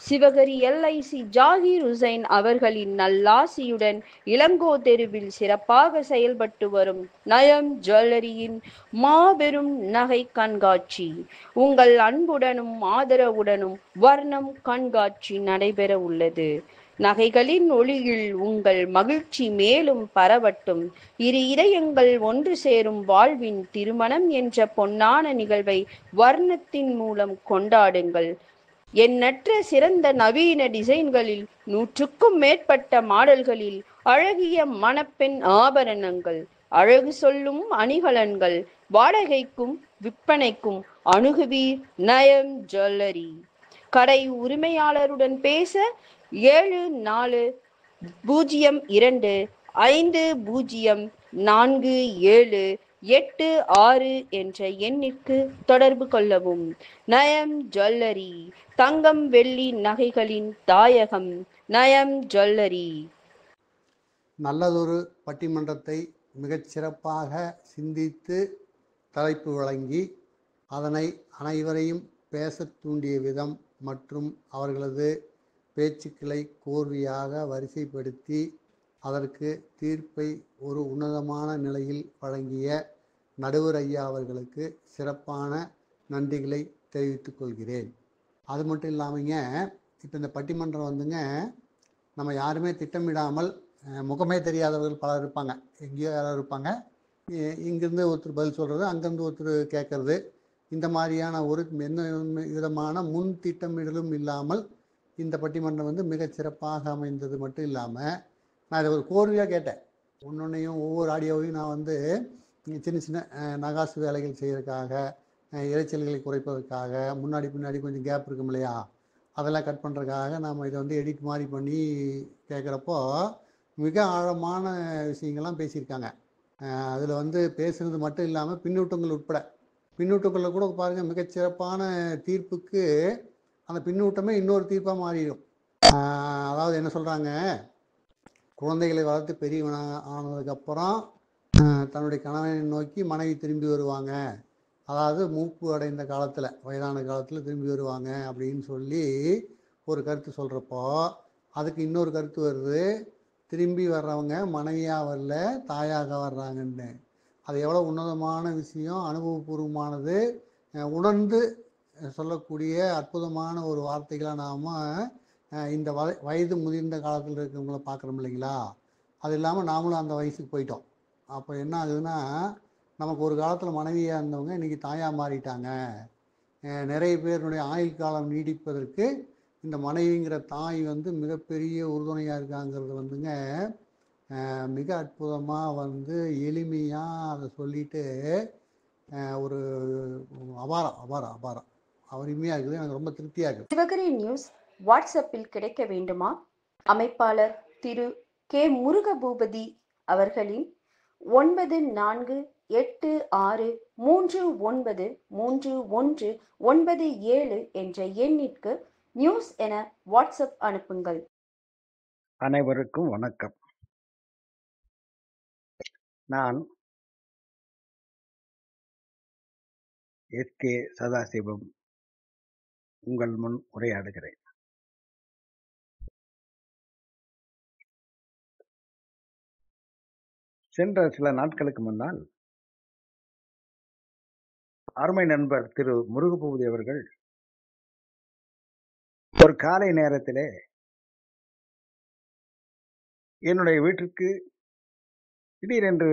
சிவகரி எல்.ஐ.சி. ஜாகீர் உசைன் அவர்களின் நல்லாசியுடன் இளங்கோ தெருவில் சிறப்பாக செயல்பட்டு வரும் நயம் ஜுவல்லரியின் மாபெரும் நகை கண்காட்சி உங்கள் அன்புடனும் ஆதரவுடனும் வர்ணம் கண்காட்சி நடைபெற உள்ளது. நகைகளின் ஒளியில் உங்கள் மகிழ்ச்சி மேலும் பரவட்டும். இரு இதயங்கள் ஒன்று சேரும் வாழ்வின் திருமணம் என்ற பொன்னான நிகழ்வை வர்ணத்தின் மூலம் கொண்டாடுங்கள். எண்ணற்ற சிறந்த நவீன டிசைன்களில் 100க்கும் மேற்பட்ட மாடல்களில் அழகிய மணப்பெண் ஆபரணங்கள், அழகு சொல்லும் அணிகலன்கள் வாடகைக்கும் விற்பனைக்கும் அணுகுவீர் நயம் ஜுவல்லரி. கடை உரிமையாளருடன் பேச 7402504786 என்ற எண்ணிற்கு தொடர்பு கொள்ளவும். நயம் ஜுவல்லரி, தங்கம் வெள்ளி நகைகளின் தாயகம். நயம் ஜுவல்லரி. நல்லதொரு பட்டிமன்றத்தை மிகச்சிறப்பாக சிந்தித்து தலைப்பு வழங்கி அதனை அனைவரையும் பேசத் தூண்டிய விதம் மற்றும் அவர்களது பேச்சுக்களை கோர்வையாக வரிசைப்படுத்தி அதற்கு தீர்ப்பை ஒரு உன்னதமான நிலையில் வழங்கிய நடுவர் ஐயா அவர்களுக்கு சிறப்பான நன்றிகளை தெரிவித்துக் கொள்கிறேன். அது மட்டும் இல்லாமங்க, இப்போ இந்த பட்டிமன்றம் வந்துங்க, நம்ம யாருமே திட்டமிடாமல் முகமே தெரியாதவர்கள் பலர் இருப்பாங்க, எங்கேயோ யாராவது இருப்பாங்க, இங்கேருந்து ஒருத்தர் பதில் சொல்கிறது, அங்கேருந்து ஒருத்தர் கேட்கறது, இந்த மாதிரியான ஒரு எந்த விதமான முன் திட்டமிடலும் இல்லாமல் இந்த பட்டிமன்றம் வந்து மிகச் சிறப்பாக அமைந்தது மட்டும் இல்லாமல், நான் இதை ஒரு கோர்வையாக கேட்டேன். ஒவ்வொன்றையும் ஒவ்வொரு ஆடியோவையும் நான் வந்து சின்ன சின்ன நகாசு வேலைகள் செய்கிறதுக்காக, இறைச்சல்களை குறைப்பதற்காக, முன்னாடி பின்னாடி கொஞ்சம் கேப் இருக்கும் இல்லையா, அதெல்லாம் கட் பண்ணுறதுக்காக நாம் இதை வந்து எடிட் மாதிரி பண்ணி கேட்குறப்போ மிக ஆழமான விஷயங்கள்லாம் பேசியிருக்காங்க. அதில் வந்து பேசுகிறது மட்டும் இல்லாமல் பின்னூட்டங்கள் உட்பட, பின்னூட்டங்களில் கூட பாருங்கள், மிகச்சிறப்பான தீர்ப்புக்கு அந்த பின்னூட்டமே இன்னொரு தீர்ப்பாக மாறிடும். அதாவது என்ன சொல்கிறாங்க, குழந்தைகளை வளர்த்து பெரியவன ஆனதுக்கப்புறம் தன்னுடைய கணவனை நோக்கி மனைவி திரும்பி வருவாங்க, அதாவது மூப்பு அடைந்த காலத்தில், வயதான காலத்தில் திரும்பி வருவாங்க அப்படின்னு சொல்லி ஒரு கருத்து சொல்கிறப்போ, அதுக்கு இன்னொரு கருத்து வருது, திரும்பி வர்றவங்க மனைவியாக வரல தாயாக வர்றாங்கன்னு. அது எவ்வளோ உன்னதமான விஷயம், அனுபவபூர்வமானது, உணர்ந்து சொல்லக்கூடிய அற்புதமான ஒரு வார்த்தைகளை நாம் இந்த வயது முதிர்ந்த காலத்தில் இருக்கிறவங்கள பார்க்குறோம் இல்லைங்களா. அது இல்லாமல் நாமளும் அந்த வயசுக்கு போயிட்டோம். அப்போ என்ன ஆகுதுன்னா, நமக்கு ஒரு காலத்தில் மனைவியாக இருந்தவங்க இன்றைக்கி தாயாக மாறிட்டாங்க. நிறைய பேருடைய ஆயுள் காலம் நீடிப்பதற்கு இந்த மனைவிங்கிற தாய் வந்து மிகப்பெரிய உறுதுணையாக இருக்காங்கிறது வந்துங்க, மிக அற்புதமாக வந்து எளிமையாக அதை சொல்லிட்டு ஒரு அபாரம் அபாரம் அபாரம் அருமையாக இருக்குது. எனக்கு ரொம்ப திருப்தியாக இருக்குது. சிவகரி நியூஸ் வாட்ஸ்அப்பில் கிடைக்க வேண்டுமா? அமைப்பாளர் திரு கே. முருகபூபதி அவர்களின் 9486393197 என்ற எண்ணிற்கு நியூஸ் என வாட்ஸ்அப் அனுப்புங்கள். அனைவருக்கும் வணக்கம். நான் எஸ்.கே. சதாசிவம் உங்கள் முன் உரையாடுகிறேன். சென்ற சில நாட்களுக்கு முன்னால் அருமை நண்பர் திரு முருகபூபதி அவர்கள் ஒரு காலை நேரத்திலே என்னுடைய வீட்டிற்கு திடீரென்று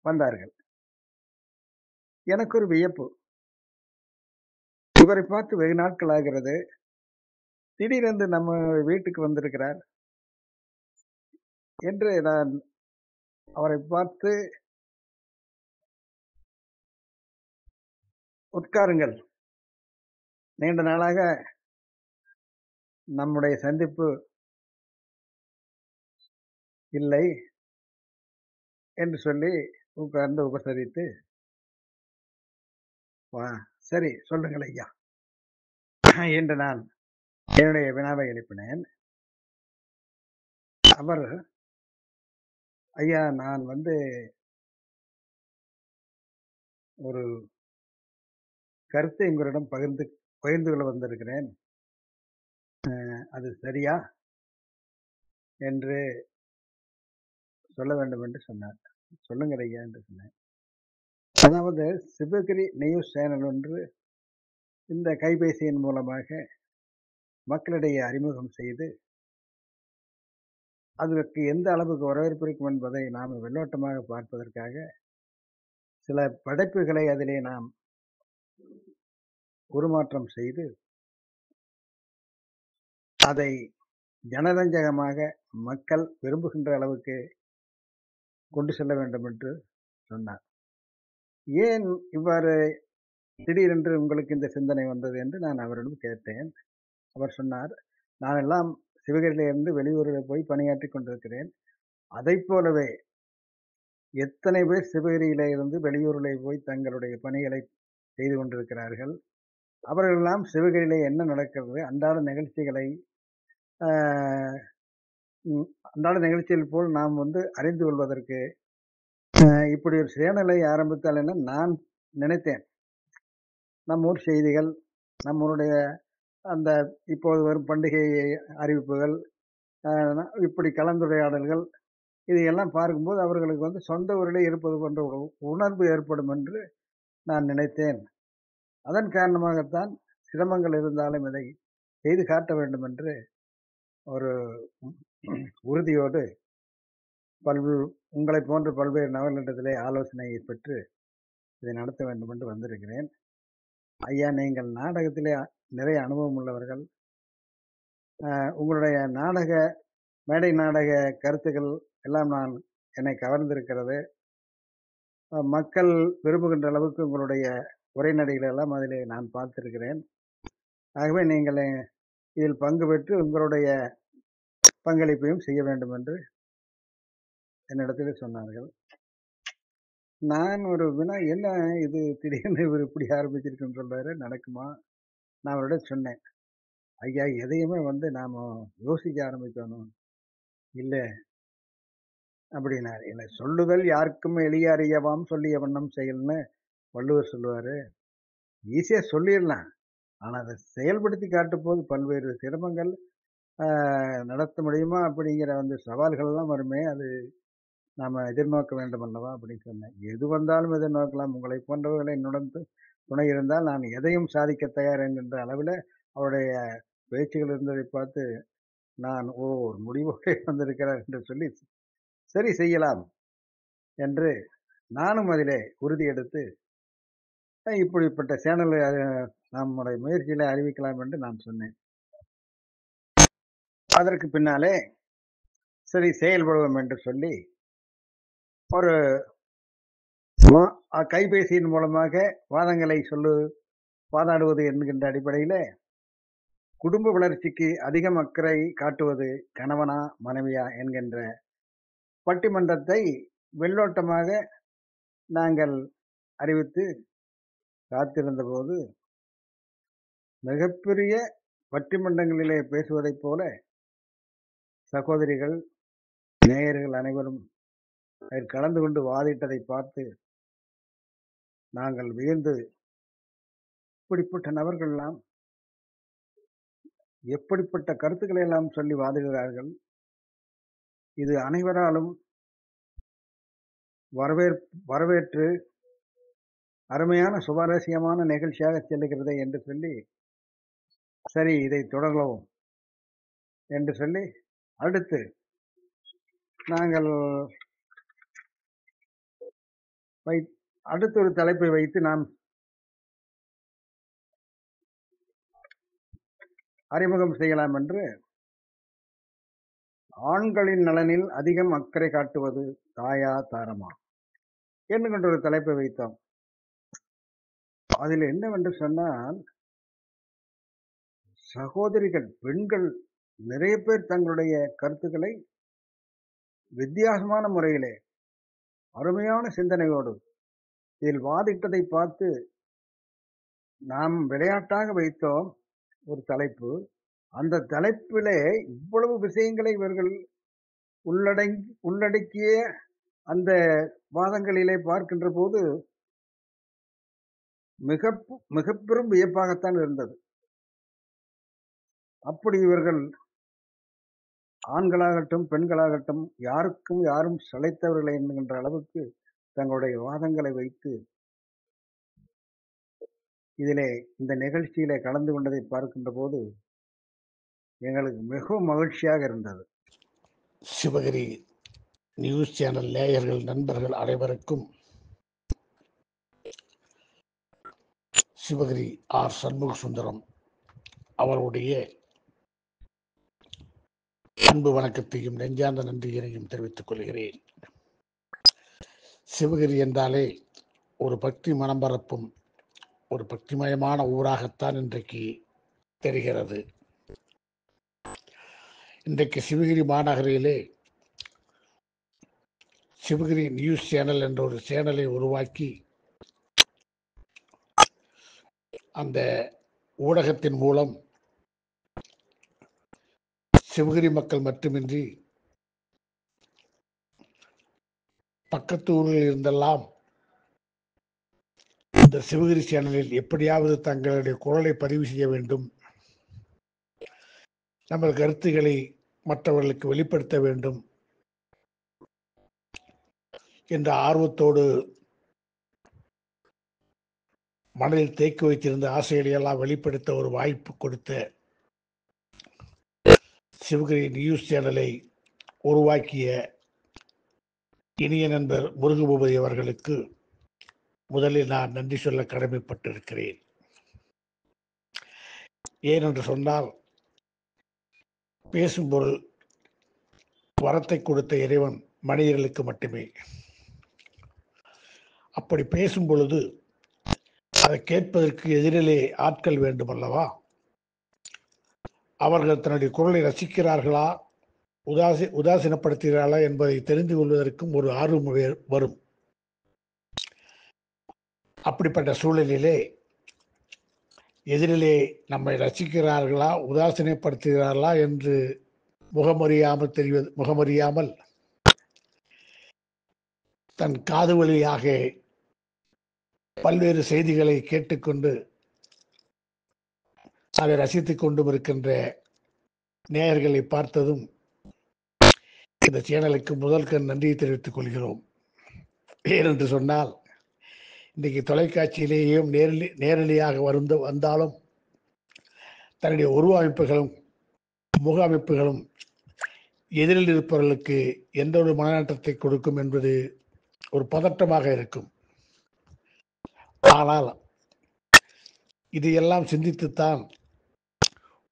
வந்தார்கள். எனக்கு ஒரு வியப்பு, இவரை பார்த்து வெகு நாட்கள் ஆகிறது, திடீரென்று நம்ம வீட்டுக்கு வந்திருக்கிறார் என்று நான் அவரை பார்த்து, உட்காருங்கள், நீண்ட நாளாக நம்முடைய சந்திப்பு இல்லை என்று சொல்லி உட்கார்ந்து உபசரித்து, சரி சொல்லுங்கள் ஐயா என்று நான் என்னுடைய வினாவை எழுப்பினேன். அவர், ஐயா நான் வந்து ஒரு கருத்தை உங்களிடம் பகிர்ந்து கொள்ள வந்திருக்கிறேன். அது சரியா என்று சொல்ல வேண்டும் என்று சொன்னார். சொல்லுங்கள் ஐயா என்று சொன்னேன். அதாவது சிவகிரி நியூஸ் சேனல் ஒன்று இந்த கைபேசியின் மூலமாக மக்களிடையே அறிமுகம் செய்து அதற்கு எந்த அளவுக்கு வரவேற்பு இருக்கும் என்பதை நாம் வெள்ளோட்டமாக பார்ப்பதற்காக சில படைப்புகளை அதிலே நாம் உருமாற்றம் செய்து அதை ஜனரஞ்சகமாக மக்கள் விரும்புகின்ற அளவுக்கு கொண்டு செல்ல வேண்டும் என்று சொன்னார். ஏன் இவ்வாறு திடீரென்று உங்களுக்கு இந்த சிந்தனை வந்தது என்று நான் அவரிடம் கேட்டேன். அவர் சொன்னார், நான் எல்லாம் சிவகிரியிலிருந்து வெளியூரில் போய் பணியாற்றி கொண்டிருக்கிறேன். அதைப் போலவே எத்தனை பேர் சிவகிரியிலே இருந்து வெளியூரிலே போய் தங்களுடைய பணிகளை செய்து கொண்டிருக்கிறார்கள். அவர்களெல்லாம் சிவகிரியிலே என்ன நடக்கிறது, அன்றாட நிகழ்ச்சிகளை அன்றாட நிகழ்ச்சிகள் போல் நாம் அறிந்து கொள்வதற்கு இப்படி ஒரு சேனலை ஆரம்பித்தால் என்ன நான் நினைத்தேன். நம்ம ஊர் செய்திகள், நம்மளுடைய அந்த இப்போது வரும் பண்டிகை அறிவிப்புகள், இப்படி கலந்துரையாடல்கள், இதையெல்லாம் பார்க்கும்போது அவர்களுக்கு சொந்த ஊரிலே இருப்பது போன்ற ஒரு உணர்வு ஏற்படும் என்று நான் நினைத்தேன். அதன் காரணமாகத்தான் சிரமங்கள் இருந்தாலும் இதை செய்து காட்ட வேண்டும் என்று ஒரு உறுதியோடு உங்களை போன்ற பல்வேறு நபர்களிடத்திலே ஆலோசனையை பெற்று இதை நடத்த வேண்டும் என்று வந்திருக்கிறேன். ஐயா, நீங்கள் நாடகத்திலே நிறைய அனுபவம் உள்ளவர்கள். உங்களுடைய மேடை நாடக கருத்துக்கள் எல்லாம் என்னை கவர்ந்திருக்கிறது. மக்கள் விரும்புகின்ற அளவுக்கு உங்களுடைய உரைநடைகள் எல்லாம் அதிலே நான் பார்த்திருக்கிறேன். ஆகவே நீங்கள் இதில் பங்கு பெற்று உங்களுடைய பங்களிப்பையும் செய்ய வேண்டும் என்று என்னிடத்தில் சொன்னார்கள். நான் ஒரு வினா, என்ன இது திடீர்னு இவர் இப்படி ஆரம்பிச்சிருக்குன்னு சொல்றாரு, நடக்குமா? நான் அவரிடம் சொன்னேன், ஐயா எதையுமே நாம யோசிக்க ஆரம்பிக்கணும் இல்லை அப்படின்னாரு. இல்லை, சொல்லுதல் யாருக்கும் எளிய அறியவாம் சொல்லிய வண்ணம் செயல்னு வள்ளுவர் சொல்லுவாரு. ஈஸியா சொல்லிடலாம், ஆனா அதை செயல்படுத்தி காட்டும் போது பல்வேறு சிரமங்கள் நடத்த முடியுமா அப்படிங்கிற சவால்கள் எல்லாம் வருமே, அது நாம எதிர்நோக்க வேண்டும் அல்லவா அப்படின்னு சொன்னேன். எது வந்தாலும் எதிர்நோக்கலாம், உங்களை போன்றவர்களை என்னுடன் துணை இருந்தால் நான் எதையும் சாதிக்க தயார் என்கின்ற அளவில் அவருடைய பேச்சுகள் இருந்ததை பார்த்து நான் ஒரு முடிவோடு வந்திருக்கிறார் என்று சொல்லி சரி செய்யலாம் என்று நானும் அதிலே உறுதி எடுத்து இப்படிப்பட்ட சேனலை நம்முடைய முயற்சியில அறிவிக்கலாம் என்று நான் சொன்னேன். அதற்கு பின்னாலே சரி செயல்படுவோம் என்று சொல்லி ஒரு கைபேசியின் மூலமாக வாதங்களை வாதாடுவது என்கின்ற அடிப்படையில குடும்ப வளர்ச்சிக்கு அதிகம் அக்கறை காட்டுவது கணவனா மனைவியா என்கின்ற பட்டிமன்றத்தை வெள்ளோட்டமாக நாங்கள் அறிவித்து காத்திருந்த போது மிகப்பெரிய பட்டிமன்றங்களிலே பேசுவதைப் போல சகோதரிகள் நேயர்கள் அனைவரும் அதில் கலந்து கொண்டு வாதிட்டதை பார்த்து நாங்கள் வியந்து, இப்படிப்பட்ட நபர்கள் எல்லாம் எப்படிப்பட்ட கருத்துக்களை எல்லாம் சொல்லி வாதிடுகிறார்கள், இது அனைவராலும் வரவேற்று அருமையான சுவாரஸ்யமான நிகழ்ச்சியாக செல்லுகிறது என்று சொல்லி சரி இதை தொடரலாம் என்று சொல்லி அடுத்து நாங்கள் அடுத்த ஒரு தலைப்பை வைத்து நாம் அறிமுகம் செய்யலாம் என்று ஆண்களின் நலனில் அதிகம் அக்கறை காட்டுவது தாயா தாரமா என்கின்ற ஒரு தலைப்பை வைத்தோம். அதில் என்னவென்று சொன்னால், சகோதரிகள் பெண்கள் நிறைய பேர் தங்களுடைய கருத்துக்களை வித்தியாசமான முறையிலே அருமையான சிந்தனையோடு இதில் வாதிட்டதை பார்த்து நாம் விளையாட்டாக வைத்தோம் ஒரு தலைப்பு. அந்த தலைப்பிலே இவ்வளவு விஷயங்களை இவர்கள் உள்ளடக்கிய அந்த வாதங்களிலே பார்க்கின்ற போது மிக பெரும் வியப்பாகத்தான் இருந்தது. அப்படி இவர்கள் ஆண்களாகட்டும் பெண்களாகட்டும் யாருக்கும் யாரும் சளைத்தவர்கள் என்கின்ற அளவுக்கு தங்களுடைய வாதங்களை வைத்து இதிலே இந்த நிகழ்ச்சியிலே கலந்து கொண்டதை பார்க்கின்ற போது எங்களுக்கு மிகவும் மகிழ்ச்சியாக இருந்தது. சிவகிரி நியூஸ் சேனல் நேயர்கள் நண்பர்கள் அனைவருக்கும் சிவகிரி ஆர் சண்முக சுந்தரம் அவருடைய அன்பு வணக்கத்தையும் நெஞ்சார்ந்த நன்றியினையும் தெரிவித்துக் கொள்கிறேன். சிவகிரி என்றாலே ஒரு பக்தி மனம் பரப்பும் ஒரு பக்திமயமான ஊராகத்தான் இன்றைக்கு தெரிகிறது. இன்றைக்கு சிவகிரி மாநகரிலே சிவகிரி நியூஸ் சேனல் என்ற ஒரு சேனலை உருவாக்கி அந்த ஊடகத்தின் மூலம் சிவகிரி மக்கள் மட்டுமின்றி பக்கத்து ஊரில் இருந்தெல்லாம் இந்த சிவகிரி சேனலில் எப்படியாவது தங்களுடைய குரலை பதிவு செய்ய வேண்டும், நமது கருத்துக்களை மற்றவர்களுக்கு வெளிப்படுத்த வேண்டும் என்ற ஆர்வத்தோடு மனதில் தேக்கி வைத்திருந்த ஆசைகளை எல்லாம் வெளிப்படுத்த ஒரு வாய்ப்பு கொடுத்த சிவகிரி நியூஸ் சேனலை உருவாக்கிய இனிய நண்பர் முருகபூபதி அவர்களுக்கு முதலில் நான் நன்றி சொல்ல கடமைப்பட்டிருக்கிறேன். ஏனென்று சொன்னால், பேசும் பொருள் வரத்தை கொடுத்த இறைவன் மனிதர்களுக்கு மட்டுமே. அப்படி பேசும் பொழுது அதை கேட்பதற்கு எதிரிலே ஆட்கள் வேண்டும் அல்லவா? அவர்கள் தன்னுடைய குரலை ரசிக்கிறார்களா, உதாசீனப்படுத்துகிறார்களா என்பதை தெரிந்து கொள்வதற்கும் ஒரு ஆர்வம் வரும். அப்படிப்பட்ட சூழலிலே எதிரிலே நம்மை ரசிக்கிறார்களா உதாசீனப்படுத்துகிறார்களா என்று முகமறியாமல் தன் காது வழியாக பல்வேறு செய்திகளை கேட்டுக்கொண்டு அதை ரசித்துக் கொண்டும் இருக்கின்ற நேயர்களை பார்த்ததும் இந்த சேனலுக்கு முதல் நன்றியை தெரிவித்துக் கொள்கிறோம். ஏனென்று சொன்னால், இன்றைக்கு தொலைக்காட்சியிலேயும் நேரடியாக வந்தாலும் தன்னுடைய உருவமைப்புகளும் முக அமைப்புகளும் எதிரில் இருப்பவர்களுக்கு எந்த ஒரு மனநாட்டத்தை கொடுக்கும் என்பது ஒரு பதட்டமாக இருக்கும். ஆனால் இதையெல்லாம் சிந்தித்துத்தான்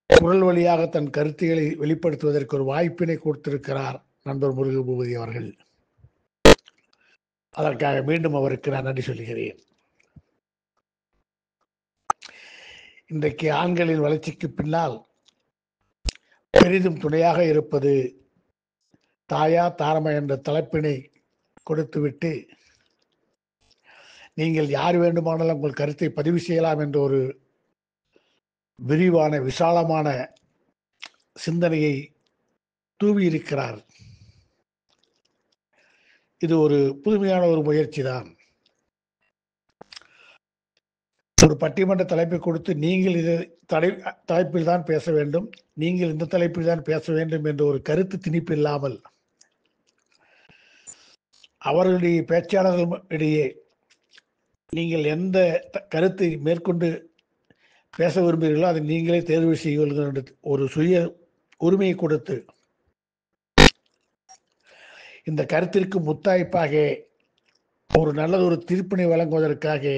குரல் வழியாக தன் கருத்துக்களை வெளிப்படுத்துவதற்கு ஒரு வாய்ப்பினை கொடுத்திருக்கிறார் நண்பர் முருகபூபதி அவர்கள். அதற்காக மீண்டும் அவருக்கு நான் நன்றி சொல்கிறேன். இன்றைக்கு ஆண்களின் வளர்ச்சிக்கு பின்னால் பெரிதும் துணையாக இருப்பது தாயா தாரமா என்ற தலைப்பினை கொடுத்துவிட்டு, நீங்கள் யார் வேண்டுமானாலும் உங்கள் கருத்தை பதிவு செய்யலாம் என்ற ஒரு விரிவான விசாலமான சிந்தனையை தூவி இருக்கிறார். இது ஒரு புதுமையான ஒரு முயற்சி தான். ஒரு பட்டிமன்ற தலைப்பை கொடுத்து நீங்கள் இது தலைப்பில் தான் பேச வேண்டும், நீங்கள் இந்த தலைப்பில் தான் பேச வேண்டும் என்ற ஒரு கருத்து திணிப்பு இல்லாமல் அவர்களுடைய பேச்சாளர்கள் இடையே நீங்கள் எந்த கருத்தை மேற்கொண்டு பேச விரும்புகிறீர்களோ அதை நீங்களே தேர்வு செய்வீர்கள் ஒரு சுய உரிமையை கொடுத்து இந்த கருத்திற்கு முத்தாய்ப்பாக ஒரு நல்லதொரு தீர்ப்பினை வழங்குவதற்காக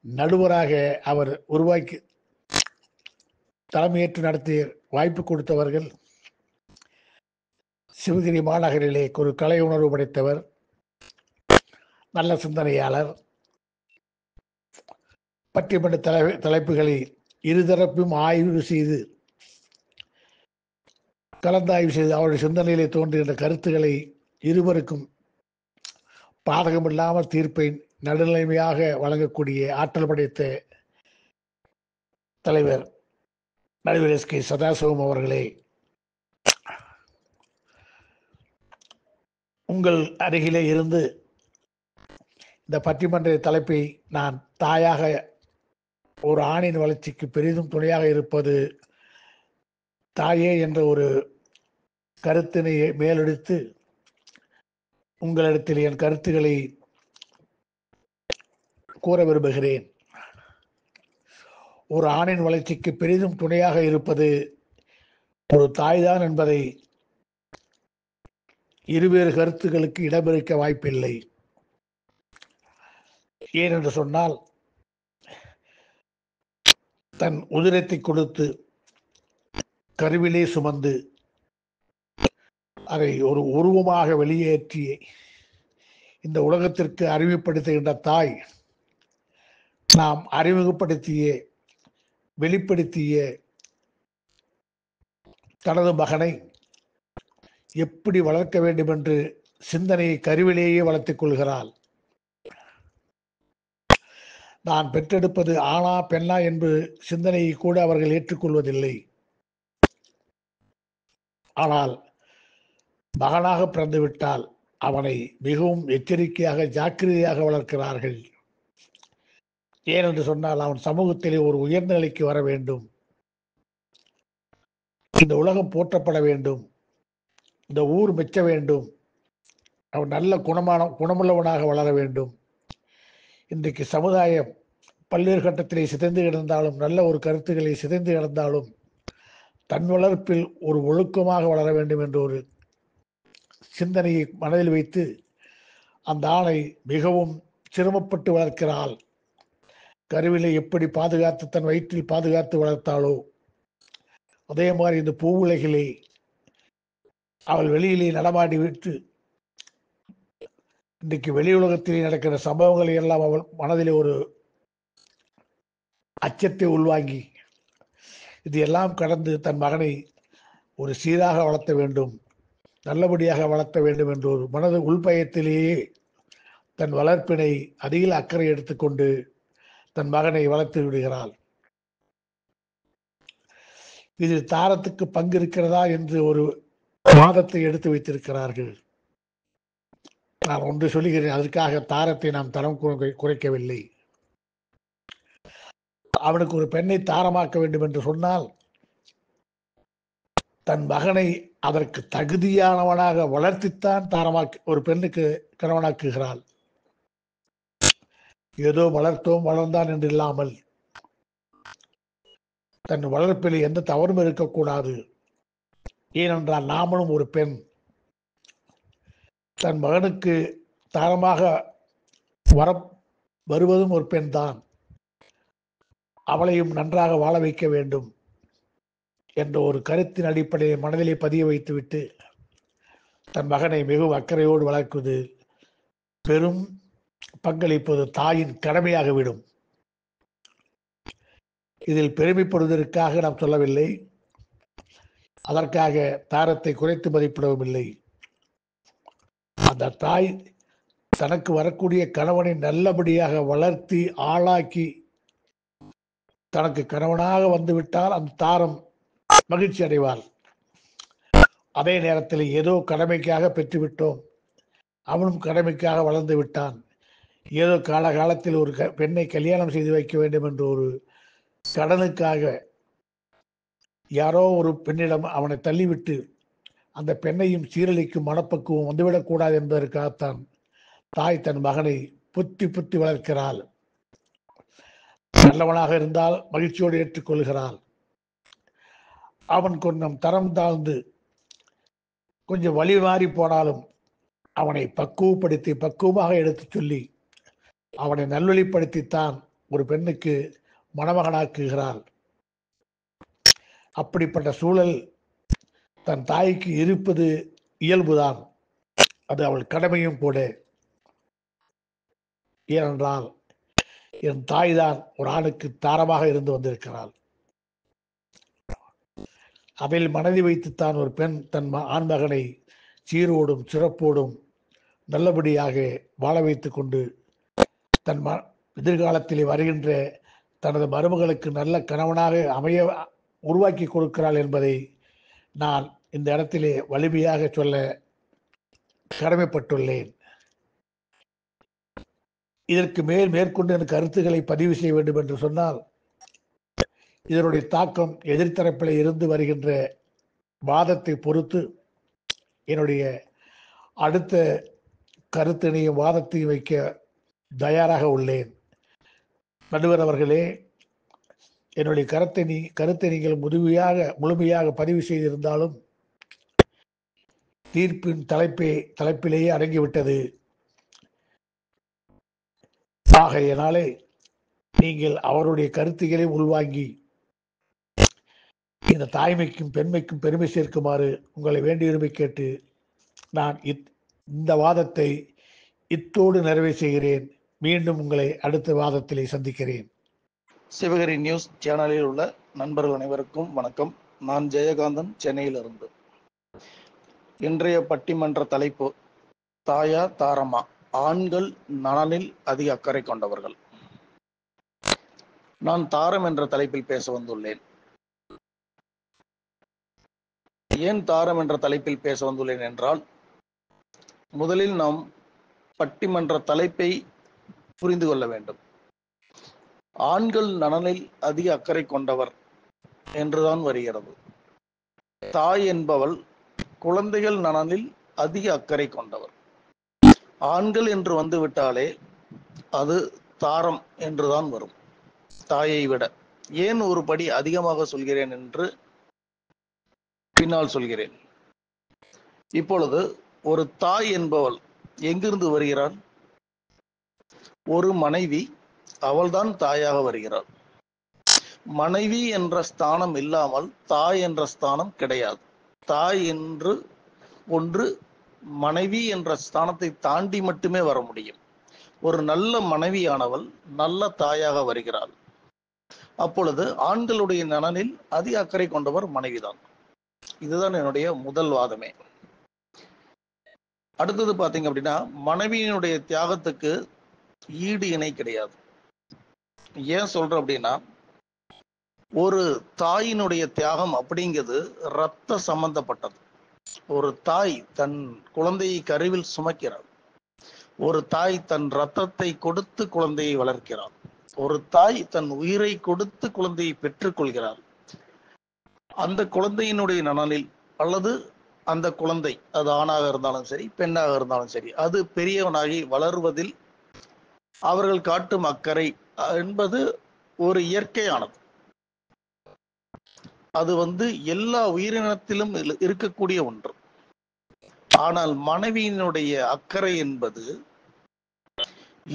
நடுவராக அவர் உருவாக்கி தலைமையேற்று நடத்திய வாய்ப்பு கொடுத்தவர்கள் சிவகிரி மாநகரிலே ஒரு கலை உணர்வு படைத்தவர், நல்ல சிந்தனையாளர், பட்டிமன்ற தலைப்புகளை இருதரப்பும் ஆய்வு செய்து கலந்தாய்வு செய்து அவருடைய சிந்தனையிலே தோன்றுகின்ற கருத்துக்களை இருவருக்கும் பாதகமில்லாமல் தீர்ப்பை நடுநிலைமையாக வழங்கக்கூடிய ஆற்றல் படைத்த தலைவர் நடுவர் எஸ் கே சதாசிவம் அவர்களே, உங்கள் அருகிலே இருந்து இந்த பட்டிமன்ற தலைப்பை நான் தாயாக ஒரு ஆணின் வளர்ச்சிக்கு பெரிதும் துணையாக இருப்பது தாயே என்ற ஒரு கருத்தினை மேலெடுத்து உங்களிடத்தில் என் கருத்துக்களை கூற விரும்புகிறேன். ஒரு ஆணின் வளர்ச்சிக்கு பெரிதும் துணையாக இருப்பது ஒரு தாய்தான் என்பதை இருவேறு கருத்துக்களுக்கு இடமளிக்க வாய்ப்பில்லை. ஏனென்று சொன்னால், தன் உதிரத்தை கொடுத்து கருவிலே சுமந்து அதை ஒரு உருவமாக வெளியேற்றி இந்த உலகத்திற்கு அறிமுகப்படுத்துகின்ற தாய் நாம் அறிமுகப்படுத்திய வெளிப்படுத்திய தனது மகனை எப்படி வளர்க்க வேண்டும் என்று சிந்தனையை கருவிலேயே வளர்த்துக் கொள்கிறாள். நான் பெற்றெடுப்பது ஆணா பெண்ணா என்று சிந்தனையை கூட அவர்கள் ஏற்றுக்கொள்வதில்லை. ஆனால் மகனாக பிறந்துவிட்டால் அவனை மிகவும் எச்சரிக்கையாக ஜாக்கிரதையாக வளர்க்கிறார்கள். ஏனென்று சொன்னால், அவன் சமூகத்திலே ஒரு உயர்ந்த நிலைக்கு வர வேண்டும், இந்த உலகம் போற்றப்பட வேண்டும், இந்த ஊர் மெச்ச வேண்டும், அவன் நல்ல குணமுள்ளவனாக வளர வேண்டும். இன்றைக்கு சமுதாயம் பல்வேறு கட்டத்திலே சிதைந்து கிடந்தாலும், நல்ல ஒரு கருத்துக்களை சிதைந்து கிடந்தாலும், தன் வளர்ப்பில் ஒரு ஒழுக்கமாக வளர வேண்டும் என்ற ஒரு சிந்தனையை மனதில் வைத்து அந்த ஆணை மிகவும் சிரமப்பட்டு வளர்க்கிறாள். கருவிலை எப்படி பாதுகாத்து தன் வயிற்றில் பாதுகாத்து வளர்த்தாளோ அதே மாதிரி இந்த பூவுலகிலே அவள் வெளியிலே நடமாடி விட்டு இன்றைக்கு வெளி உலகத்திலே நடக்கிற சம்பவங்களை எல்லாம் அவள் மனதிலே ஒரு அச்சத்தை உள்வாங்கி இது எல்லாம் கடந்து தன் மகனை ஒரு சீராக வளர்த்த வேண்டும், நல்லபடியாக வளர்த்த வேண்டும் என்ற ஒரு மனது உள்பயத்திலேயே தன் வளர்ப்பினை அதிக அக்கறை எடுத்துக்கொண்டு தன் மகனை வளர்த்து விடுகிறாள். இதில் தாரத்துக்கு பங்கு இருக்கிறதா என்று ஒரு வாதத்தை எடுத்து வைத்திருக்கிறார்கள். நான் ஒன்று சொல்லுகிறேன், அதற்காக தாரத்தை நாம் தரம் குறைக்கவில்லை. அவனுக்கு ஒரு பெண்ணை தாரமாக்க வேண்டும் என்று சொன்னால் தன் மகனை அதற்கு தகுதியானவனாக வளர்த்தித்தான் தாரமாக்கி ஒரு பெண்ணுக்கு கணவனாக்குகிறாள். ஏதோ வளர்த்தோம் வளர்ந்தான் என்று இல்லாமல் தன் வளர்ப்பில் எந்த தவறும் இருக்கக்கூடாது. ஏனென்றால் நாமளும் ஒரு பெண், தன் மகனுக்கு தாரமாக வருவதும் ஒரு பெண் தான், அவளையும் நன்றாக வாழ வைக்க வேண்டும் என்ற ஒரு கருத்தின் அடிப்படையை மனதிலே பதிய வைத்துவிட்டு தன் மகனை மிகவும் அக்கறையோடு வளர்க்குவது பெரும் பங்களிப்பது தாயின் கடமையாகிவிடும். இதில் பெருமைப்படுவதற்காக நாம் சொல்லவில்லை, அதற்காக தாரத்தை குறைத்து மதிப்பிடவும் இல்லை. அந்த தாய் தனக்கு வரக்கூடிய கணவனை நல்லபடியாக வளர்த்தி ஆளாக்கி தனக்கு கணவனாக வந்துவிட்டால் அந்த தாரம் மகிழ்ச்சி அடைவாள். அதே நேரத்தில் ஏதோ கடமைக்காக பெற்றுவிட்டோம், அவனும் கடமைக்காக வளர்ந்து விட்டான், ஏதோ காலகாலத்தில் ஒரு பெண்ணை கல்யாணம் செய்து வைக்க வேண்டும் என்ற ஒரு கடனுக்காக யாரோ ஒரு பெண்ணிடம் அவனை தள்ளிவிட்டு அந்த பெண்ணையும் சீரழிக்கும் மனப்பக்குவம் வந்துவிடக்கூடாது என்பதற்காகத்தான் தாய் தன் மகனை புத்தி புத்தி வளர்க்கிறாள். நல்லவனாக இருந்தால் மகிழ்ச்சியோடு ஏற்றுக்கொள்கிறாள். அவன் கொஞ்சம் தரம் தாழ்ந்து கொஞ்சம் வழி மாறி போனாலும் அவனை பக்குவமாக எடுத்து சொல்லி அவனை நல்வழிப்படுத்தித்தான் ஒரு பெண்ணுக்கு மணமகனாக்குகிறாள். அப்படிப்பட்ட சூழல் தன் தாய்க்கு இருப்பது இயல்புதான், அது அவள் கடமையும் கூட. ஏனென்றால் என் தாய் தான் ஒரு ஆணுக்கு தாரமாக இருந்து வந்திருக்கிறாள். அதில் மனதை வைத்துத்தான் ஒரு பெண் தன் ஆண்மகனை சீரோடும் சிறப்போடும் நல்லபடியாக வாழ வைத்துக் கொண்டு தன் எதிர்காலத்திலே வருகின்ற தனது மருமகளுக்கு நல்ல கணவனாக அமைய உருவாக்கி கொடுக்கிறாள் என்பதை நான் இந்த இடத்திலே வலிமையாக சொல்ல கடமைப்பட்டுள்ளேன். இதற்கு மேற்கொண்டு எனக்கு கருத்துக்களை பதிவு செய்ய வேண்டும் என்று சொன்னால், இதனுடைய தாக்கம் எதிர்த்தரப்பில் இருந்து வருகின்ற வாதத்தை பொறுத்து என்னுடைய அடுத்த கருத்தினையும் வாதத்தையும் வைக்க தயாராக உள்ளேன். நடுவர் அவர்களே, என்னுடைய கருத்தை நீங்கள் முழுமையாக பதிவு செய்திருந்தாலும் தீர்ப்பின் தலைப்பிலேயே அடங்கிவிட்டது. ஆகையினாலே நீங்கள் அவருடைய கருத்துக்களை உள்வாங்கி இந்த தாய்மைக்கும் பெண்மைக்கும் பெருமை சேர்க்குமாறு உங்களை வேண்டியுரிமை கேட்டு நான் இந்த வாதத்தை இத்தோடு நிறைவு செய்கிறேன். மீண்டும் உங்களை அடுத்த வாதத்திலே சந்திக்கிறேன். சிவகிரி நியூஸ் சேனலில் உள்ள நண்பர்கள் அனைவருக்கும் வணக்கம். நான் ஜெயகாந்தன், சென்னையிலிருந்து. இன்றைய பட்டிமன்ற தலைப்பு தாயா தாரமா, ஆண்கள் நலனில் அதிக அக்கறை கொண்டவர்கள். நான் தாரம் என்ற தலைப்பில் பேச வந்துள்ளேன். ஏன் தாரம் என்ற தலைப்பில் பேச வந்துள்ளேன் என்றால், முதலில் நாம் பட்டிமன்ற தலைப்பை புரிந்து கொள்ள வேண்டும். ஆண்கள் நலனில் அதிக அக்கறை கொண்டவர் என்றுதான் வருகிறது. தாய் என்பவள் குழந்தைகள் நலனில் அதிக அக்கறை கொண்டவர். ஆண்கள் என்று வந்துவிட்டாலே அது தாரம் என்றுதான் வரும், தாயை விட. ஏன் ஒரு படி அதிகமாக சொல்கிறேன் என்று பின்னால் சொல்கிறேன். இப்பொழுது ஒரு தாய் என்பவள் எங்கிருந்து வருகிறாள்? ஒரு மனைவி, அவள்தான் தாயாக வருகிறாள். மனைவி என்ற ஸ்தானம் இல்லாமல் தாய் என்ற ஸ்தானம் கிடையாது. தாய் என்று ஒன்று மனைவி என்ற ஸ்தானத்தை தாண்டி மட்டுமே வர முடியும். ஒரு நல்ல மனைவியானவள் நல்ல தாயாக வருகிறாள். அப்பொழுது ஆண்களுடைய நலனில் அதிக அக்கறை கொண்டவர் மனைவிதான். இதுதான் என்னுடைய முதல் வாதமே. அடுத்தது பாத்தீங்க அப்படின்னா, மனைவியினுடைய தியாகத்துக்கு ஈடு இணை கிடையாது. ஏன் சொல்றேன் அப்படின்னா, ஒரு தாயினுடைய தியாகம் அப்படிங்கிறது இரத்த சம்பந்தப்பட்டது. ஒரு தாய் தன் குழந்தையை கருவில் சுமக்கிறாள். ஒரு தாய் தன் இரத்தத்தை கொடுத்து குழந்தையை வளர்க்கிறாள். ஒரு தாய் தன் உயிரை கொடுத்து குழந்தையை பெற்றுக் கொள்கிறாள். அந்த குழந்தையினுடைய நலனில், அல்லது அந்த குழந்தை, அது ஆணாக இருந்தாலும் சரி பெண்ணாக இருந்தாலும் சரி, அது பெரியவனாகி வளர்வதில் அவர்கள் காட்டும் அக்கறை என்பது ஒரு இயற்கையானது. அது எல்லா உயிரினத்திலும் இருக்கக்கூடிய ஒன்று. ஆனால் மனைவியினுடைய அக்கறை என்பது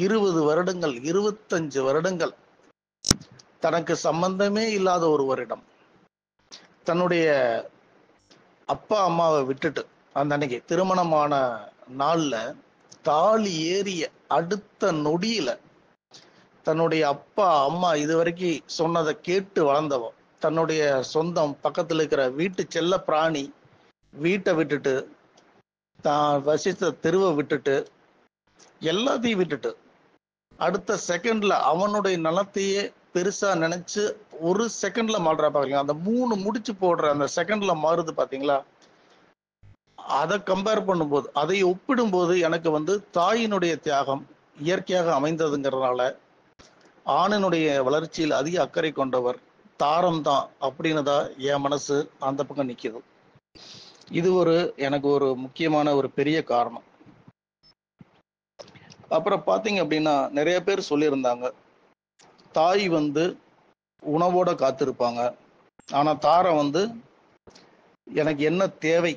20 வருடங்கள் 25 வருடங்கள் தனக்கு சம்பந்தமே இல்லாத ஒருவரிடம் தன்னுடைய அப்பா அம்மாவை விட்டுட்டு, அந்த அன்னைக்கு திருமணமான நாள்ல தாலி ஏறிய அடுத்த நொடியில தன்னுடைய அப்பா அம்மா இதுவரைக்கும் சொன்னதை கேட்டு வளர்ந்தவன், தன்னுடைய சொந்தம் பக்கத்துல இருக்கிற வீட்டு செல்ல பிராணி வீட்டை விட்டுட்டு, தான் வசித்த தெருவை விட்டுட்டு, எல்லாத்தையும் விட்டுட்டு அடுத்த செகண்ட்ல அவனுடைய நலத்தையே பெருசா நினைச்சு ஒரு செகண்ட்ல மாறுறா பாத்தீங்களா? அந்த 3 முடிச்சு போடுற அந்த செகண்ட்ல மாறுது பாத்தீங்களா? அதை கம்பேர் பண்ணும்போது, அதை ஒப்பிடும்போது எனக்கு தாயினுடைய தியாகம் இயற்கையாக அமைந்ததுங்கிறதுனால ஆணினுடைய வளர்ச்சியில் அதிக அக்கறை கொண்டவர் தாரம் தான் அப்படின்னு தான் என் மனசு அந்த பக்கம் நிக்குது. இது எனக்கு ஒரு முக்கியமான ஒரு பெரிய காரணம். அப்புறம் பாத்தீங்க அப்படின்னா, நிறைய பேர் சொல்லியிருந்தாங்க, தாய் உணவோட காத்திருப்பாங்க, ஆனா தாரம் எனக்கு என்ன தேவை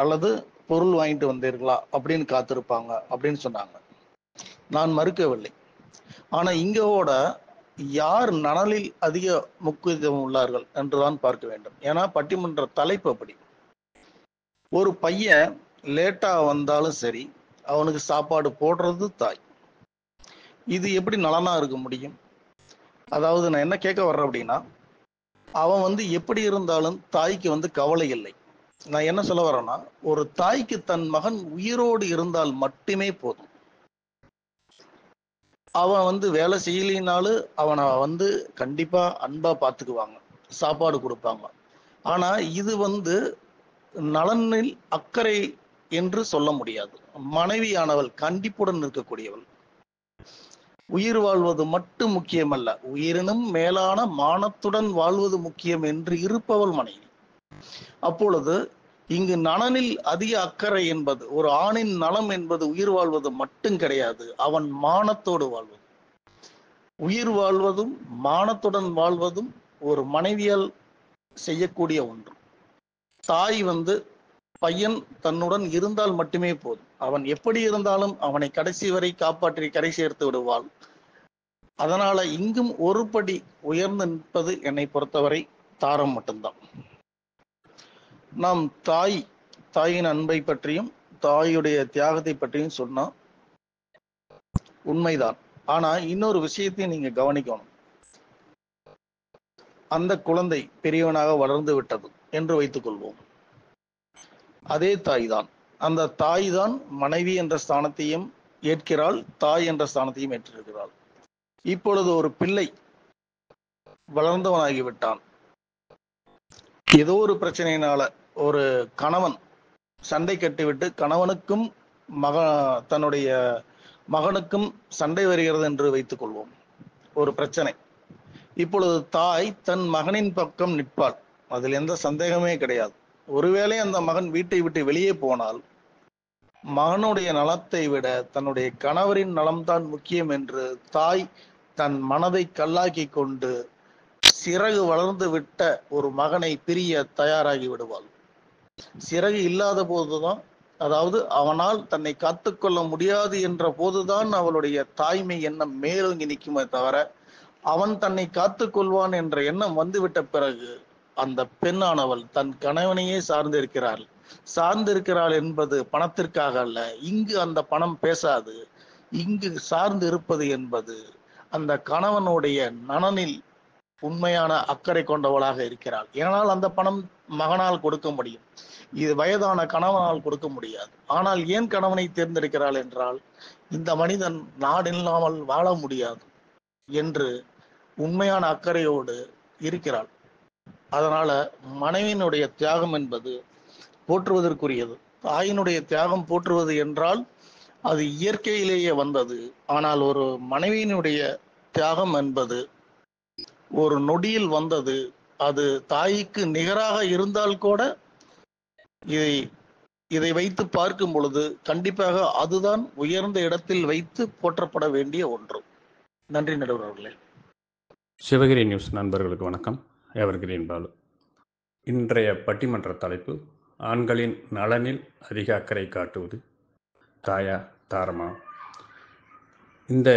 அல்லது பொருள் வாங்கிட்டு வந்தீர்களா அப்படின்னு காத்திருப்பாங்க அப்படின்னு சொன்னாங்க. நான் மறுக்கவில்லை. ஆனா இங்கோட யார் நலனில் அதிக முக்கியத்துவம் உள்ளார்கள் என்றுதான் பார்க்க வேண்டும். ஏன்னா பட்டிமன்ற தலைப்பு அப்படி. ஒரு பையன் லேட்டா வந்தாலும் சரி, அவனுக்கு சாப்பாடு போடுறது தாய். இது எப்படி நலனா இருக்க முடியும்? அதாவது நான் என்ன கேட்க வர்றேன் அப்படின்னா, அவன் எப்படி இருந்தாலும் தாய்க்கு கவலை இல்லை. நான் என்ன சொல்ல வரேன்னா, ஒரு தாய்க்கு தன் மகன் உயிரோடு இருந்தால் மட்டுமே போதும். அவன் வேலை செய்யலினாலும் அவனை கண்டிப்பா அன்பா பார்த்துக்குவாங்க, சாப்பாடு கொடுப்பாங்க. ஆனா இது நலனில் அக்கறை என்று சொல்ல முடியாது. மனைவியானவள் கண்டிப்புடன் இருக்கக்கூடியவள். உயிர் வாழ்வது மட்டும் முக்கியமல்ல, உயிரினும் மேலான மானத்துடன் வாழ்வது முக்கியம் என்று இருப்பவள் மனைவி. அப்பொழுது இங்கு நலனில் அதிக அக்கறை என்பது, ஒரு ஆணின் நலம் என்பது உயிர் வாழ்வது மட்டும் கிடையாது, அவன் மானத்தோடு வாழ்வது. உயிர் வாழ்வதும் மானத்துடன் வாழ்வதும் ஒரு மனைவியால் செய்யக்கூடிய ஒன்று. தாய் பையன் தன்னுடன் இருந்தால் மட்டுமே போதும், அவன் எப்படி இருந்தாலும் அவனை கடைசி வரை காப்பாற்றி கரை சேர்த்து விடுவாள். அதனால இங்கும் ஒரு படி உயர்ந்து நிற்பது என்னை பொறுத்தவரை தாரம் மட்டும்தான். நாம் தாயின் அன்பை பற்றியும் தாயுடைய தியாகத்தை பற்றியும் சொன்னா உண்மைதான். ஆனா இன்னொரு விஷயத்தையும் நீங்க கவனிக்கணும். அந்த குழந்தை பெரியவனாக வளர்ந்து விட்டது என்று வைத்துக் கொள்வோம். அதே தாய் தான், அந்த தாய் தான் மனைவி என்ற ஸ்தானத்தையும் ஏற்கிறாள், தாய் என்ற ஸ்தானத்தையும் ஏற்றிருக்கிறாள். இப்பொழுது ஒரு பிள்ளை வளர்ந்தவனாகிவிட்டான். ஏதோ ஒரு பிரச்சனையினால ஒரு கணவன் சண்டை கட்டிவிட்டு கணவனுக்கும் தன்னுடைய மகனுக்கும் சண்டை வருகிறது என்று வைத்துக் கொள்வோம். ஒரு பிரச்சனை. இப்பொழுது தாய் தன் மகனின் பக்கம் நிற்பாள், அதில் எந்த சந்தேகமே கிடையாது. ஒருவேளை அந்த மகன் வீட்டை விட்டு வெளியே போனால் மகனுடைய நலத்தை விட தன்னுடைய கணவரின் நலம்தான் முக்கியம் என்று தாய் தன் மனதை கல்லாக்கி கொண்டு சிறகு வளர்ந்து விட்ட ஒரு மகனை பிரிய தயாராகி விடுவாள். சிறகு இல்லாத போதுதான், அதாவது அவனால் தன்னை காத்துக்கொள்ள முடியாது என்ற போதுதான் அவளுடைய தாய்மை எண்ணம் மேலோங்கி நிற்குமே தவிர, அவன் தன்னை காத்துக்கொள்வான் என்ற எண்ணம் வந்துவிட்ட பிறகு அந்த பெண்ணானவள் தன் கணவனையே சார்ந்திருக்கிறாள் என்பது பணத்திற்காக அல்ல. இங்கு அந்த பணம் பேசாது. இங்கு சார்ந்து இருப்பது என்பது அந்த கணவனுடைய நலனில் உண்மையான அக்கறை கொண்டவளாக இருக்கிறாள். ஏனால் அந்த பணம் மகனால் கொடுக்க முடியும், இது வயதான கணவனால் கொடுக்க முடியாது. ஆனால் ஏன் கணவனை தேர்ந்தெடுக்கிறாள் என்றால், இந்த மனிதன் நாடில்லாமல் வாழ முடியாது என்று உண்மையான அக்கறையோடு இருக்கிறாள். அதனால மனைவியினுடைய தியாகம் என்பது போற்றுவதற்குரியது. தாயினுடைய தியாகம் போற்றுவது என்றால் அது இயற்கையிலேயே வந்தது. ஆனால் ஒரு மனைவியினுடைய தியாகம் என்பது ஒரு நொடியில் வந்தது. அது தாய்க்கு நிகராக இருந்தால் கூட இதை வைத்து பார்க்கும் பொழுது கண்டிப்பாக அதுதான் உயர்ந்த இடத்தில் வைத்து போற்றப்பட வேண்டிய ஒன்று. நன்றி நடுவர் அவர்களே. சிவகிரி நியூஸ் நண்பர்களுக்கு வணக்கம். எவர்கிரீன் பாலு. இன்றைய பட்டிமன்ற தலைப்பு, ஆண்களின் நலனில் அதிக அக்கறை காட்டுவது தாயா தாரமா? இந்த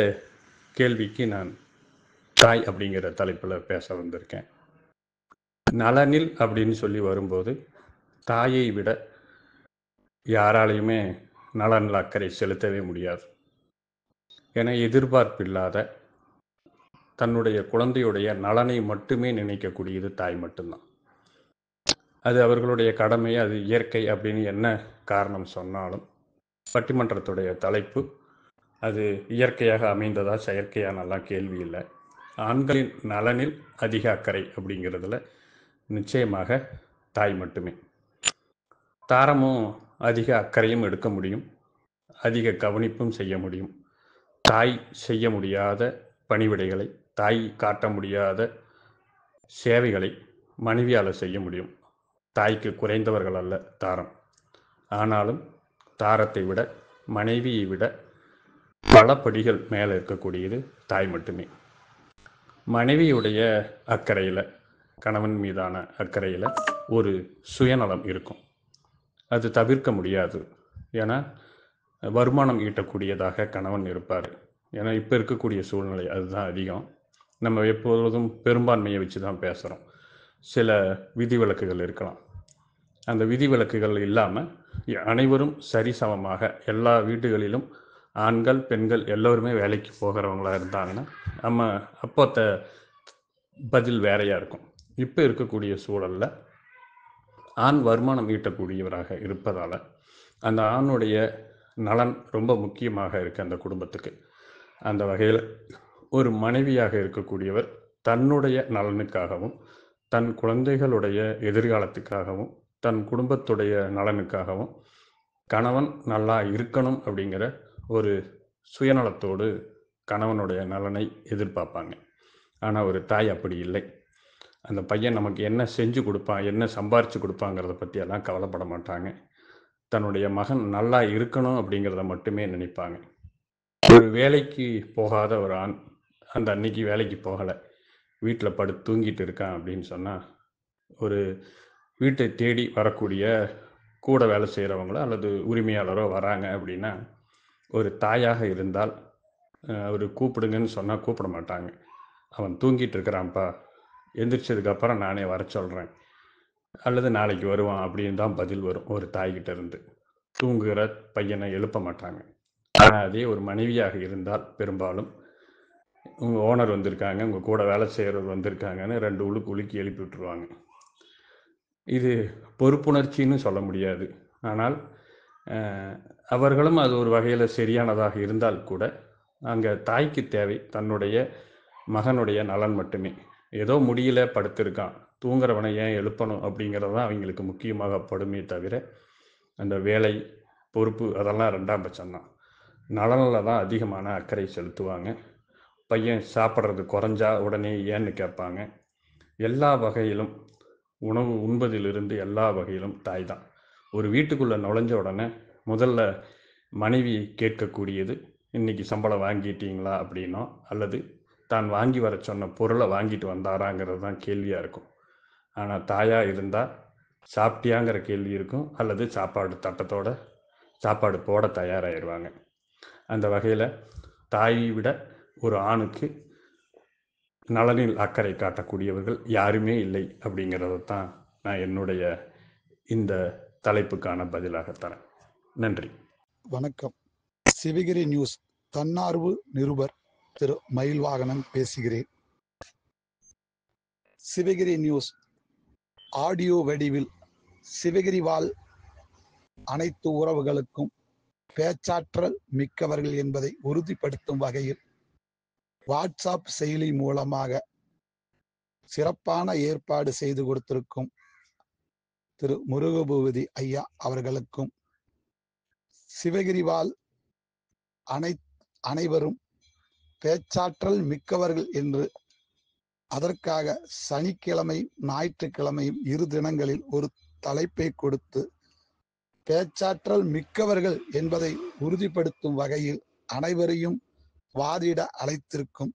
கேள்விக்கு நான் தாய் அப்படிங்கிற தலைப்பில் பேச வந்திருக்கேன். நலனில் அப்படின்னு சொல்லி வரும்போது தாயை விட யாராலையுமே நலனில் அக்கறை செலுத்தவே முடியாது. என எதிர்பார்ப்பில்லாத தன்னுடைய குழந்தையுடைய நலனை மட்டுமே நினைக்கக்கூடியது தாய் மட்டும்தான். அது அவர்களுடைய கடமை, அது இயற்கை அப்படின்னு என்ன காரணம் சொன்னாலும் பட்டிமன்றத்துடைய தலைப்பு அது இயற்கையாக அமைந்ததா செயற்கையானலாம் கேள்வி இல்லை. ஆண்களின் நலனில் அதிக அக்கறை அப்படிங்கிறதுல நிச்சயமாக தாய் மட்டுமே. தாரமும் அதிக அக்கறையும் எடுக்க முடியும், அதிக கவனிப்பும் செய்ய முடியும். தாய் செய்ய முடியாத பணிவிடைகளை, தாய் காட்ட முடியாத சேவைகளை மனைவியால் செய்ய முடியும். தாய்க்கு குறைந்தவர்கள் அல்ல தாரம். ஆனாலும் தாரத்தை விட, மனைவியை விட பல படிகள் மேலே இருக்கக்கூடியது தாய் மட்டுமே. மனைவியுடைய அக்கறையில், கணவன் மீதான அக்கறையில் ஒரு சுயநலம் இருக்கும். அது தவிர்க்க முடியாது. ஏன்னா வருமானம் ஈட்டக்கூடியதாக கணவன் இருப்பார். ஏன்னா இப்போ இருக்கக்கூடிய சூழ்நிலை அதுதான் அதிகம். நம்ம எப்பொழுதும் பெரும்பான்மையை வச்சு தான் பேசுகிறோம். சில விதிவிலக்குகள் இருக்கலாம். அந்த விதிவிலக்குகள் இல்லாமல் அனைவரும் சரிசமமாக எல்லா வீடுகளிலும் ஆண்கள் பெண்கள் எல்லோருமே வேலைக்கு போகிறவங்களா இருந்தாங்கன்னா நம்ம அப்போத்த பதில் வேறையாக இருக்கும். இப்போ இருக்கக்கூடிய சூழலில் ஆண் வருமானம் ஈட்டக்கூடியவராக இருப்பதால் அந்த ஆணுடைய நலன் ரொம்ப முக்கியமாக இருக்குது அந்த குடும்பத்துக்கு. அந்த வகையில் ஒரு மனைவியாக இருக்கக்கூடியவர் தன்னுடைய நலனுக்காகவும், தன் குழந்தைகளுடைய எதிர்காலத்துக்காகவும், தன் குடும்பத்துடைய நலனுக்காகவும் கணவன் நல்லா இருக்கணும் அப்படிங்கிற ஒரு சுயநலத்தோடு கணவனுடைய நலனை எதிர்பார்ப்பாங்க. ஆனால் ஒரு தாய் அப்படி இல்லை. அந்த பையன் நமக்கு என்ன செஞ்சு கொடுப்பான், என்ன சம்பாரித்து கொடுப்பாங்கிறத பற்றியெல்லாம் கவலைப்பட மாட்டாங்க. தன்னுடைய மகன் நல்லா இருக்கணும் அப்படிங்கிறத மட்டுமே நினைப்பாங்க. ஒரு வேலைக்கு போகாத ஒரு ஆண் அந்த அன்னைக்கு வேலைக்கு போகலை, வீட்டில் படுத்து தூங்கிட்டு இருக்கான் அப்படின்னு சொன்னால், ஒரு வீட்டை தேடி வரக்கூடிய கூட வேலை செய்கிறவங்களோ அல்லது உரிமையாளரோ வராங்க அப்படின்னா, ஒரு தாயாக இருந்தால் அவர் கூப்பிடுங்கன்னு சொன்னால் கூப்பிட மாட்டாங்க. அவன் தூங்கிட்டு இருக்கிறான்ப்பா, எந்திரிச்சதுக்கப்புறம் நானே வர சொல்கிறேன் அல்லது நாளைக்கு வருவான் அப்படின்னு தான் பதில் வரும் ஒரு தாய்கிட்ட இருந்து. தூங்குகிற பையனை எழுப்ப மாட்டாங்க. ஆனால் அதே ஒரு மனைவியாக இருந்தால் பெரும்பாலும் உங்கள் ஓனர் வந்திருக்காங்க, உங்கள் கூட வேலை செய்கிறவர் வந்திருக்காங்கன்னு 2 உலுக்கி எழுப்பி விட்டுருவாங்க. இது பொறுப்புணர்ச்சின்னு சொல்ல முடியாது. ஆனால் அவர்களும் அது ஒரு வகையில் சரியானதாக இருந்தால் கூட அங்கே தாய்க்கு தேவை தன்னுடைய மகனுடைய நலன் மட்டுமே. ஏதோ முடியல படுத்திருக்கான், தூங்குறவனை ஏன் எழுப்பணும் அப்படிங்கிறது தான் அவங்களுக்கு முக்கியமாக படுமே தவிர, அந்த வேலை பொறுப்பு அதெல்லாம் 2ஆம் பட்சம்தான். நலனில் தான் அதிகமான அக்கறை செலுத்துவாங்க. பையன் சாப்பிட்றது குறைஞ்சா உடனே ஏன்னு கேட்பாங்க. எல்லா வகையிலும் உணவு உண்பதிலிருந்து எல்லா வகையிலும் தாய் தான். ஒரு வீட்டுக்குள்ளே நுழைஞ்ச உடனே முதல்ல மனைவி கேட்கக்கூடியது இன்னைக்கு சம்பளம் வாங்கிட்டீங்களா அப்படின்னோ அல்லது தான் வாங்கி வர சொன்ன பொருளை வாங்கிட்டு வந்தாராங்கிறது தான் கேள்வியாக இருக்கும். ஆனால் தாயாக இருந்தால் சாப்பிட்டியாங்கிற கேள்வி இருக்கும், அல்லது சாப்பாடு தட்டத்தோட சாப்பாடு போட தயாராகிடுவாங்க. அந்த வகையில் தாயை விட ஒரு ஆணுக்கு நலனில் அக்கறை காட்டக்கூடியவர்கள் யாருமே இல்லை அப்படிங்கிறத தான் நான் என்னுடைய இந்த தலைப்புக்கான பதிலாக தரேன். நன்றி. வணக்கம். சிவகிரி நியூஸ் தன்னார்வ நிருபர் திரு மயில்வாகனன் பேசுகிறேன். சிவகிரி நியூஸ் ஆடியோ வடிவில் சிவகிரி வாழ் அனைத்து உறவுகளுக்கும் பேச்சாற்றல் மிக்கவர்கள் என்பதை உறுதிப்படுத்தும் வகையில் வாட்ஸ்அப் செயலி மூலமாக சிறப்பான ஏற்பாடு செய்து கொடுத்திருக்கும் திரு முருகபூபதி ஐயா அவர்களுக்கும் சிவகிரி வாழ் அனைவரும் பேச்சாற்றல் மிக்கவர்கள் என்று அதற்காக சனிக்கிழமை ஞாயிற்றுக்கிழமையும் 2 தினங்களில் ஒரு தலைப்பை கொடுத்து பேச்சாற்றல் மிக்கவர்கள் என்பதை உறுதிப்படுத்தும் வகையில் அனைவரையும் வாதிட அழைத்திருக்கும்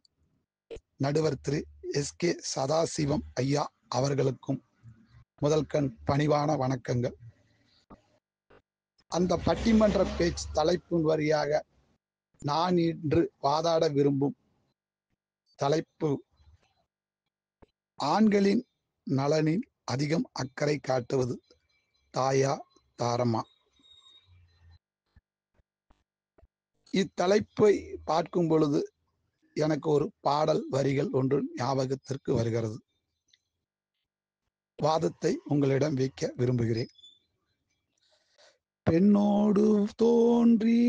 நடுவர் திரு SK சதாசிவம் ஐயா அவர்களுக்கும் முதல் கண் பணிவான வணக்கங்கள். அந்த பட்டிமன்ற பேச்சு தலைப்பின் வழியாக நான் இன்று வாதாட விரும்பும் தலைப்பு ஆண்களின் நலனில் அதிகம் அக்கறை காட்டுவது தாயா தாரமா. இத்தலைப்பை பார்க்கும் பொழுது எனக்கு ஒரு பாடல் வரிகள் ஒன்று ஞாபகத்திற்கு வருகிறது. வாதத்தை உங்களிடம் வைக்க விரும்புகிறேன். பெண்ணோடு தோன்றி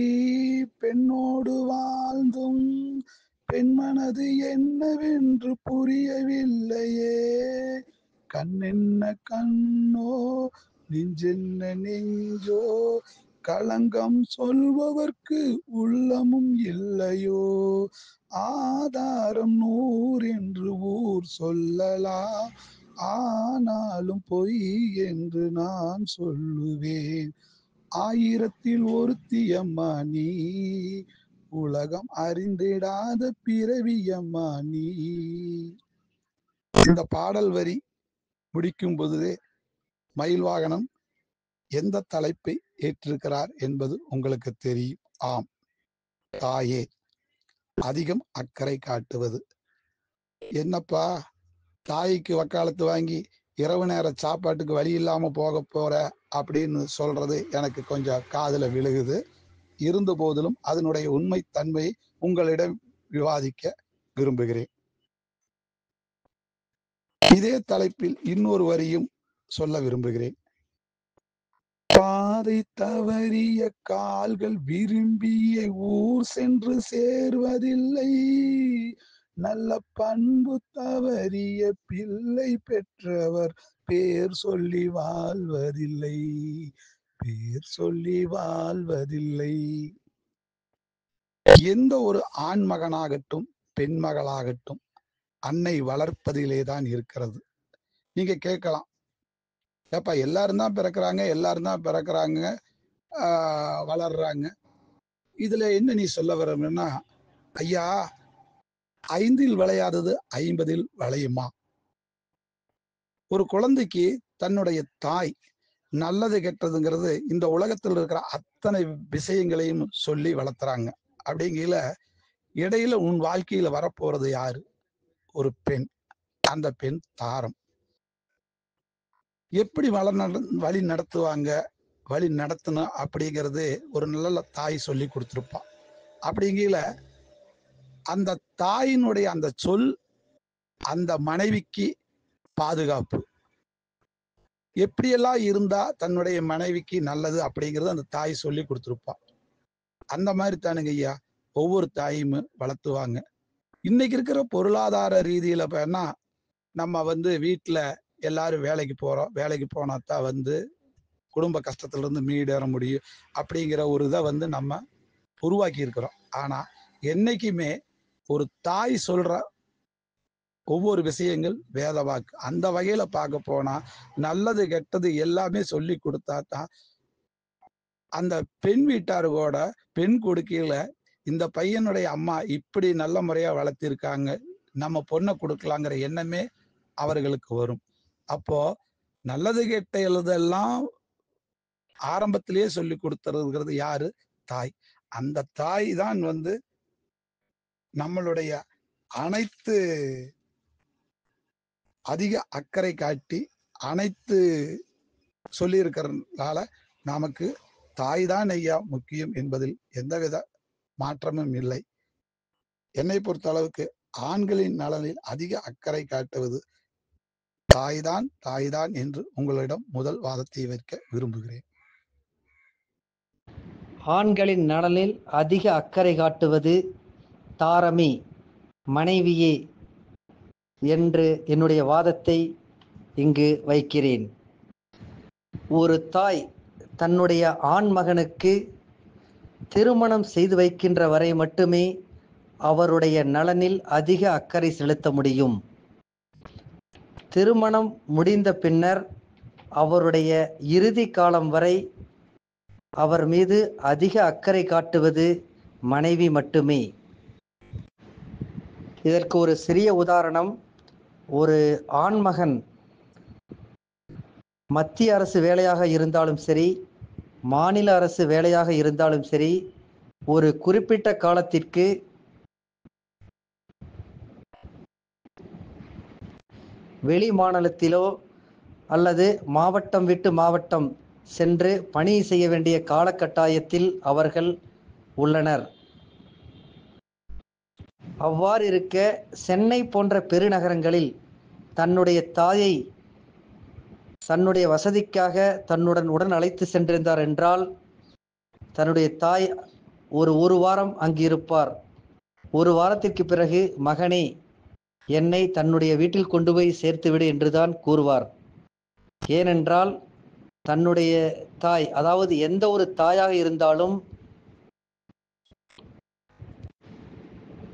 பெண்ணோடு வாழ்ந்தும் பெண்மனது என்னவென்று புரியவில்லையே, கண்ணென்ன கண்ணோ நெஞ்சென்ன நெஞ்சோ, களங்கம் சொல்பவர்க்கு உள்ளமும் இல்லையோ, ஆதாரம் 100 என்று ஊர் சொல்லலாம், ஆனாலும் பொய் என்று நான் சொல்லுவேன். 1000ல் ஒருத்தியம்மா நீ, உலகம் அறிந்திடாத பிறவியம்மா நீ. இந்த பாடல் வரி முடிக்கும் பொழுதே மயில்வாகனம் எந்த தலைப்பை ஏற்றிருக்கிறார் என்பது உங்களுக்கு தெரியும். ஆம், தாயே அதிகம் அக்கறை காட்டுவது. என்னப்பா தாய்க்கு வக்காலத்து வாங்கி இரவு நேர சாப்பாட்டுக்கு வழி இல்லாம போக போற அப்படின்னு சொல்றது எனக்கு கொஞ்சம் காதுல விழுகுது. இருந்த போதிலும் அதனுடைய உண்மை தன்மையை உங்களிடம் விவாதிக்க விரும்புகிறேன். இதே தலைப்பில் இன்னொரு வரியும் சொல்ல விரும்புகிறேன். பாதை தவறிய கால்கள் விரும்பிய ஊர் சென்று சேர்வதில்லை, நல்ல பண்பு தவறிய பிள்ளை பெற்றவர் பேர் சொல்லி வாழ்வதில்லை, பேர் சொல்லி வாழ்வதில்லை. எந்த ஒரு ஆண் மகனாகட்டும் பெண் மகளாகட்டும் அன்னை வளர்ப்பதிலே தான் இருக்கிறது. நீங்க கேட்கலாம், ஏப்பா எல்லாரும் தான் பிறக்கிறாங்க, வளர்றாங்க, இதுல என்ன நீ சொல்ல வரணும்னா, ஐயா 5இல் விளையாதது 50இல் விளையுமா? ஒரு குழந்தைக்கு தன்னுடைய தாய் நல்லது கெட்டதுங்கிறது இந்த உலகத்தில் இருக்கிற அத்தனை விஷயங்களையும் சொல்லி வளர்த்துறாங்க. அப்படிங்கையில இடையில உன் வாழ்க்கையில வரப்போறது யாரு? ஒரு பெண். அந்த பெண் தாரம். எப்படி வழி நடத்துவாங்க, வழி நடத்தணும் அப்படிங்கிறது ஒரு நல்ல தாய் சொல்லி கொடுத்துருப்பா. அப்படிங்கையில அந்த தாயினுடைய அந்த சொல் அந்த மனைவிக்கு பாதுகாப்பு. எப்படியெல்லாம் இருந்தா தன்னுடைய மனைவிக்கு நல்லது அப்படிங்கிறது அந்த தாய் சொல்லி கொடுத்துருப்பா. அந்த மாதிரி தானுங்க ஐயா ஒவ்வொரு தாயும் வளர்த்துவாங்க. இன்னைக்கு இருக்கிற பொருளாதார ரீதியில பார்த்தா நம்ம வீட்டுல எல்லாரும் வேலைக்கு போறோம், வேலைக்கு போனாதான் குடும்ப கஷ்டத்துல இருந்து மீடேற முடியும் அப்படிங்கிற ஒரு இதை நம்ம உருவாக்கி இருக்கிறோம். ஆனா என்னைக்குமே ஒரு தாய் சொல்ற ஒவ்வொரு விஷயங்கள் வேத வாக்கு. அந்த வகையில பார்க்க போனா நல்லது கெட்டது எல்லாமே சொல்லி கொடுத்தா தான் அந்த பெண் வீட்டாரு கூட பெண் கொடுக்கையில இந்த பையனுடைய அம்மா இப்படி நல்ல முறையா வளர்த்திருக்காங்க, நம்ம பொண்ணை கொடுக்கலாங்கிற எண்ணமே அவர்களுக்கு வரும். அப்போ நல்லது கெட்ட எழுதெல்லாம் ஆரம்பத்திலேயே சொல்லி கொடுத்துருக்கிறது யாரு? தாய். அந்த தாய் தான் நம்மளுடைய அனைத்து அதிக அக்கறை காட்டி அனைத்து சொல்லி இருக்கிறதுனால நமக்கு தாய் தான் ஐயா முக்கியம் என்பதில் எந்தவித மாற்றமும் இல்லை. என்னை பொறுத்த அளவுக்கு ஆண்களின் நலனில் அதிக அக்கறை காட்டுவது தாய்தான் என்று உங்களிடம் முதல் வாதத்தை வைக்க விரும்புகிறேன். ஆண்களின் நலனில் அதிக அக்கறை காட்டுவது தாரமே, மனைவியே என்று என்னுடைய வாதத்தை இங்கு வைக்கிறேன். ஒரு தாய் தன்னுடைய ஆண் மகனுக்கு திருமணம் செய்து வைக்கின்ற வரை மட்டுமே அவருடைய நலனில் அதிக அக்கறை செலுத்த முடியும். திருமணம் முடிந்த பின்னர் அவருடைய இறுதி காலம் வரை அவர் மீது அதிக அக்கறை காட்டுவது மனைவி மட்டுமே. இதற்கு ஒரு சிறிய உதாரணம், ஒரு ஆண்மகன் மத்திய அரசு வேலையாக இருந்தாலும் சரி, மாநில அரசு வேலையாக இருந்தாலும் சரி, ஒரு குறிப்பிட்ட காலத்திற்கு வெளி மாநிலத்திலோ அல்லது மாவட்டம் விட்டு மாவட்டம் சென்று பணி செய்ய வேண்டிய காலகட்டாயத்தில் அவர்கள் உள்ளனர். அவ்வாறு இருக்க சென்னை போன்ற பெருநகரங்களில் தன்னுடைய தாயை தன்னுடைய வசதிக்காக உடன் அழைத்து சென்றிருந்தார் என்றால் தன்னுடைய தாய் ஒரு வாரம் அங்கு இருப்பார். ஒரு வாரத்திற்கு பிறகு மகனே என்னை தன்னுடைய வீட்டில் கொண்டு போய் சேர்த்துவிடு என்றுதான் கூறுவார். ஏனென்றால் தன்னுடைய தாய், அதாவது எந்த ஒரு தாயாக இருந்தாலும்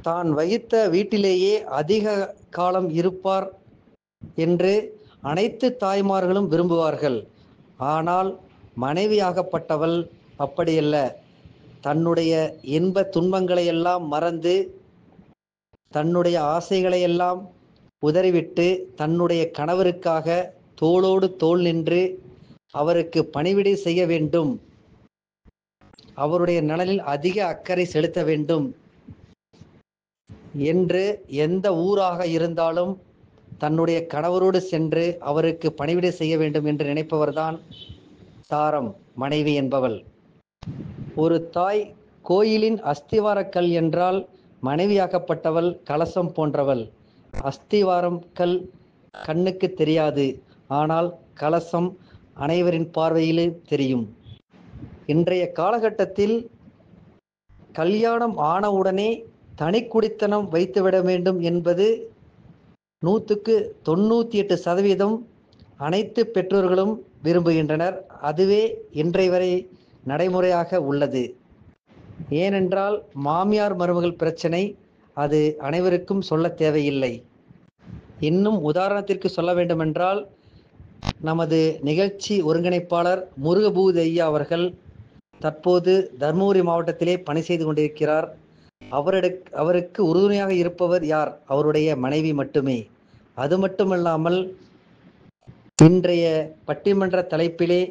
தான் வகித்த வீட்டிலேயே அதிக காலம் இருப்பார் என்று அனைத்து தாய்மார்களும் விரும்புவார்கள். ஆனால் மனைவியாகப்பட்டவள் அப்படியல்ல. தன்னுடைய இன்ப துன்பங்களை எல்லாம் மறந்து தன்னுடைய ஆசைகளை எல்லாம் உதறிவிட்டு தன்னுடைய கணவருக்காக தோளோடு தோள் நின்று அவருக்கு பணிவிடை செய்ய வேண்டும், அவருடைய நலனில் அதிக அக்கறை செலுத்த வேண்டும் என்று எந்த ஊராக இருந்தாலும் தன்னுடைய கணவரோடு சென்று அவருக்கு பணிவிடை செய்ய வேண்டும் என்று நினைப்பவர்தான் தாரம், மனைவி என்பவள். ஒரு தாய் கோயிலின் அஸ்திவாரக்கல் என்றால் மனைவியாகப்பட்டவள் கலசம் போன்றவள். அஸ்திவாரம் கல் கண்ணுக்கு தெரியாது, ஆனால் கலசம் அனைவரின் பார்வையிலே தெரியும். இன்றைய காலகட்டத்தில் கல்யாணம் ஆனவுடனே தனி குடித்தனம் வைத்துவிட வேண்டும் என்பது 98% அனைத்து பெற்றோர்களும் விரும்புகின்றனர். அதுவே இன்றைய வரை நடைமுறையாக உள்ளது. ஏனென்றால் மாமியார் மருமகள் பிரச்சனை அது அனைவருக்கும் சொல்ல தேவையில்லை. இன்னும் உதாரணத்திற்கு சொல்ல வேண்டுமென்றால், நமது நிகழ்ச்சி ஒருங்கிணைப்பாளர் முருகபூதி ஐயா அவர்கள் தற்போது தர்மபுரி மாவட்டத்திலே பணி செய்து கொண்டிருக்கிறார். அவருக்கு உறுதுணையாக இருப்பவர் யார்? அவருடைய மனைவி மட்டுமே. அது மட்டுமல்லாமல் இன்றைய பட்டிமன்ற தலைப்பிலே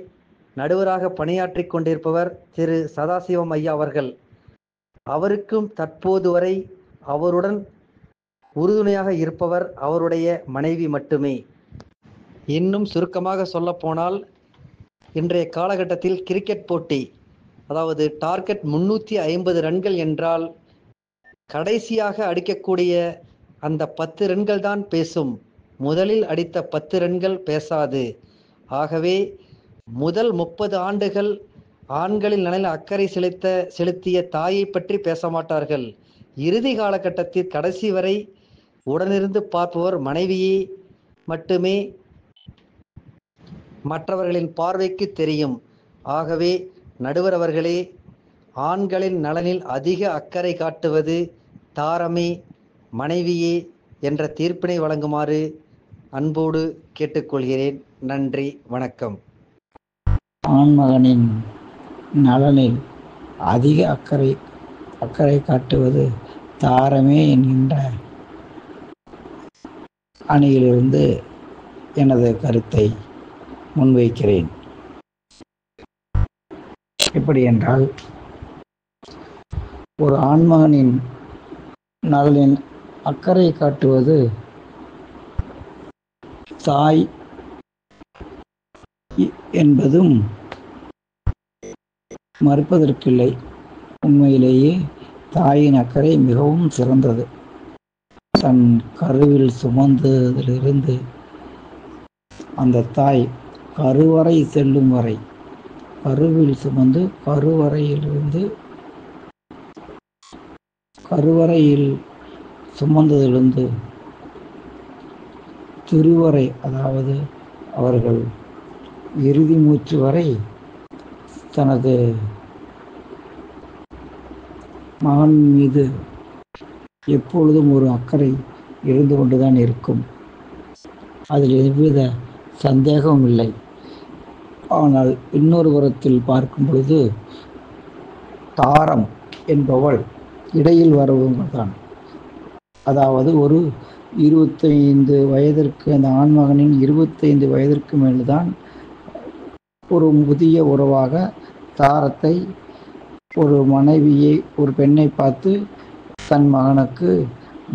நடுவராக பணியாற்றி கொண்டிருப்பவர் திரு சதாசிவம் ஐயா அவர்கள். அவருக்கும் தற்போது வரை அவருடன் உறுதுணையாக இருப்பவர் அவருடைய மனைவி மட்டுமே. இன்னும் சுருக்கமாக சொல்லப்போனால், இன்றைய காலகட்டத்தில் கிரிக்கெட் போட்டி, அதாவது டார்கெட் 350 ரன்கள் என்றால் கடைசியாக அடிக்கக்கூடிய அந்த 10 ரன்கள் தான் பேசும். முதலில் அடித்த 10 ரன்கள் பேசாது. ஆகவே முதல் 30 ஆண்டுகள் ஆண்களின் நலனில் அக்கறை செலுத்திய தாயை பற்றி பேச மாட்டார்கள். இறுதி காலகட்டத்தில் கடைசி வரை உடனிருந்து பார்ப்பவர் மனைவியே மட்டுமே மற்றவர்களின் பார்வைக்கு தெரியும். ஆகவே நடுவர் அவர்களே, ஆண்களின் நலனில் அதிக அக்கறை காட்டுவது தாரமே, மனைவியே என்ற தீர்ப்பினை வழங்குமாறு அன்போடு கேட்டுக்கொள்கிறேன். நன்றி, வணக்கம். ஆண்மகனின் நலனில் அதிக அக்கறை காட்டுவது தாரமே என்கின்ற அணியிலிருந்து எனது கருத்தை முன்வைக்கிறேன். எப்படி என்றால், ஒரு ஆண்மகனின் நலனில் அக்கறை காட்டுவது தாய் என்பதும் மறுப்பதற்கில்லை. உண்மையிலேயே தாயின் அக்கறை மிகவும் சிறந்தது. தன் கருவில் சுமந்ததிலிருந்து அந்த தாய் கருவறை செல்லும் வரை, கருவில் சுமந்து கருவறையில் சுமந்ததிலிருந்து திருவறை, அதாவது அவர்கள் இறுதி மூச்சு வரை தனது மகன் மீது எப்பொழுதும் ஒரு அக்கறை இருந்து கொண்டுதான் இருக்கும். அதில் எவ்வித சந்தேகமும் இல்லை. ஆனால் இன்னொரு புறத்தில் பார்க்கும் பொழுது, தாரம் என்பவள் இடையில் வருவதுதான். அதாவது ஒரு 25 வயதிற்கு, அந்த ஆண்மகனின் 25 வயதிற்கு மேல்தான் ஒரு புதிய உறவாக தாரத்தை ஒரு மனைவியை, ஒரு பெண்ணை பார்த்து தன் மகனுக்கு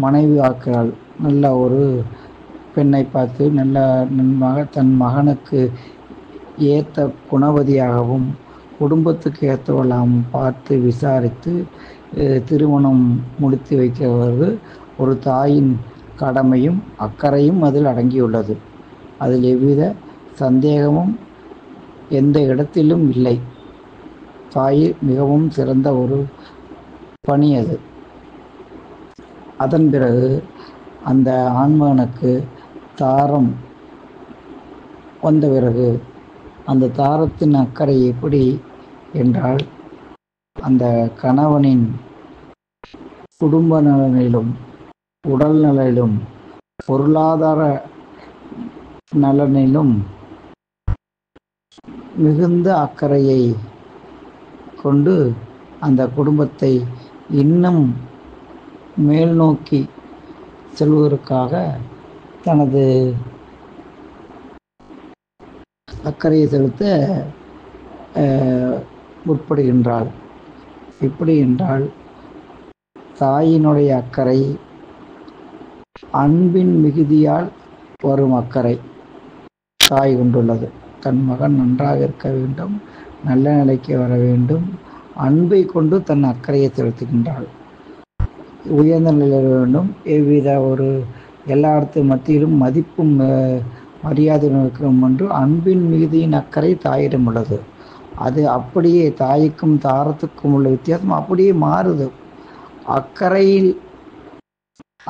மனைவி ஆக்கிறாள். நல்ல ஒரு பெண்ணை பார்த்து தன் மகனுக்கு ஏற்ற குணவதியாகவும் குடும்பத்துக்கு ஏற்றவளாகவும் பார்த்து விசாரித்து திருமணம் முடித்து வைக்கிறது ஒரு தாயின் கடமையும் அக்கறையும் அதில் அடங்கியுள்ளது. அதில் எவ்வித சந்தேகமும் எந்த இடத்திலும் இல்லை. தாய் மிகவும் சிறந்த ஒரு பணி அது. அதன் பிறகு அந்த ஆண்மகனுக்கு தாரம் வந்த பிறகு அந்த தாரத்தின் அக்கறை எப்படி என்றால், அந்த கணவனின் குடும்ப நலனிலும் உடல் நலனிலும் பொருளாதார நலனிலும் மிகுந்த அக்கறையை கொண்டு அந்த குடும்பத்தை இன்னும் மேல் நோக்கி செல்வதற்காக தனது அக்கறையை செலுத்த முற்படுகின்றாள். எப்படி என்றால், தாயினுடைய அக்கறை அன்பின் மிகுதியால் வரும் அக்கறை தாய் கொண்டுள்ளது. தன் மகன் நன்றாக இருக்க வேண்டும், நல்ல நிலைக்கு வர வேண்டும், அன்பை கொண்டு தன் அக்கறையை செலுத்துகின்றாள். உயர்ந்த நிலையில் வேண்டும், எவ்வித ஒரு எல்லா இடத்து மத்தியிலும் மதிப்பும் மரியாதை இருக்கும் என்று அன்பின் மிகுதியின் அக்கறை தாயிடம் உள்ளது. அது அப்படியே தாய்க்கும் தாரத்துக்கும் உள்ள வித்தியாசம் அப்படியே மாறுது.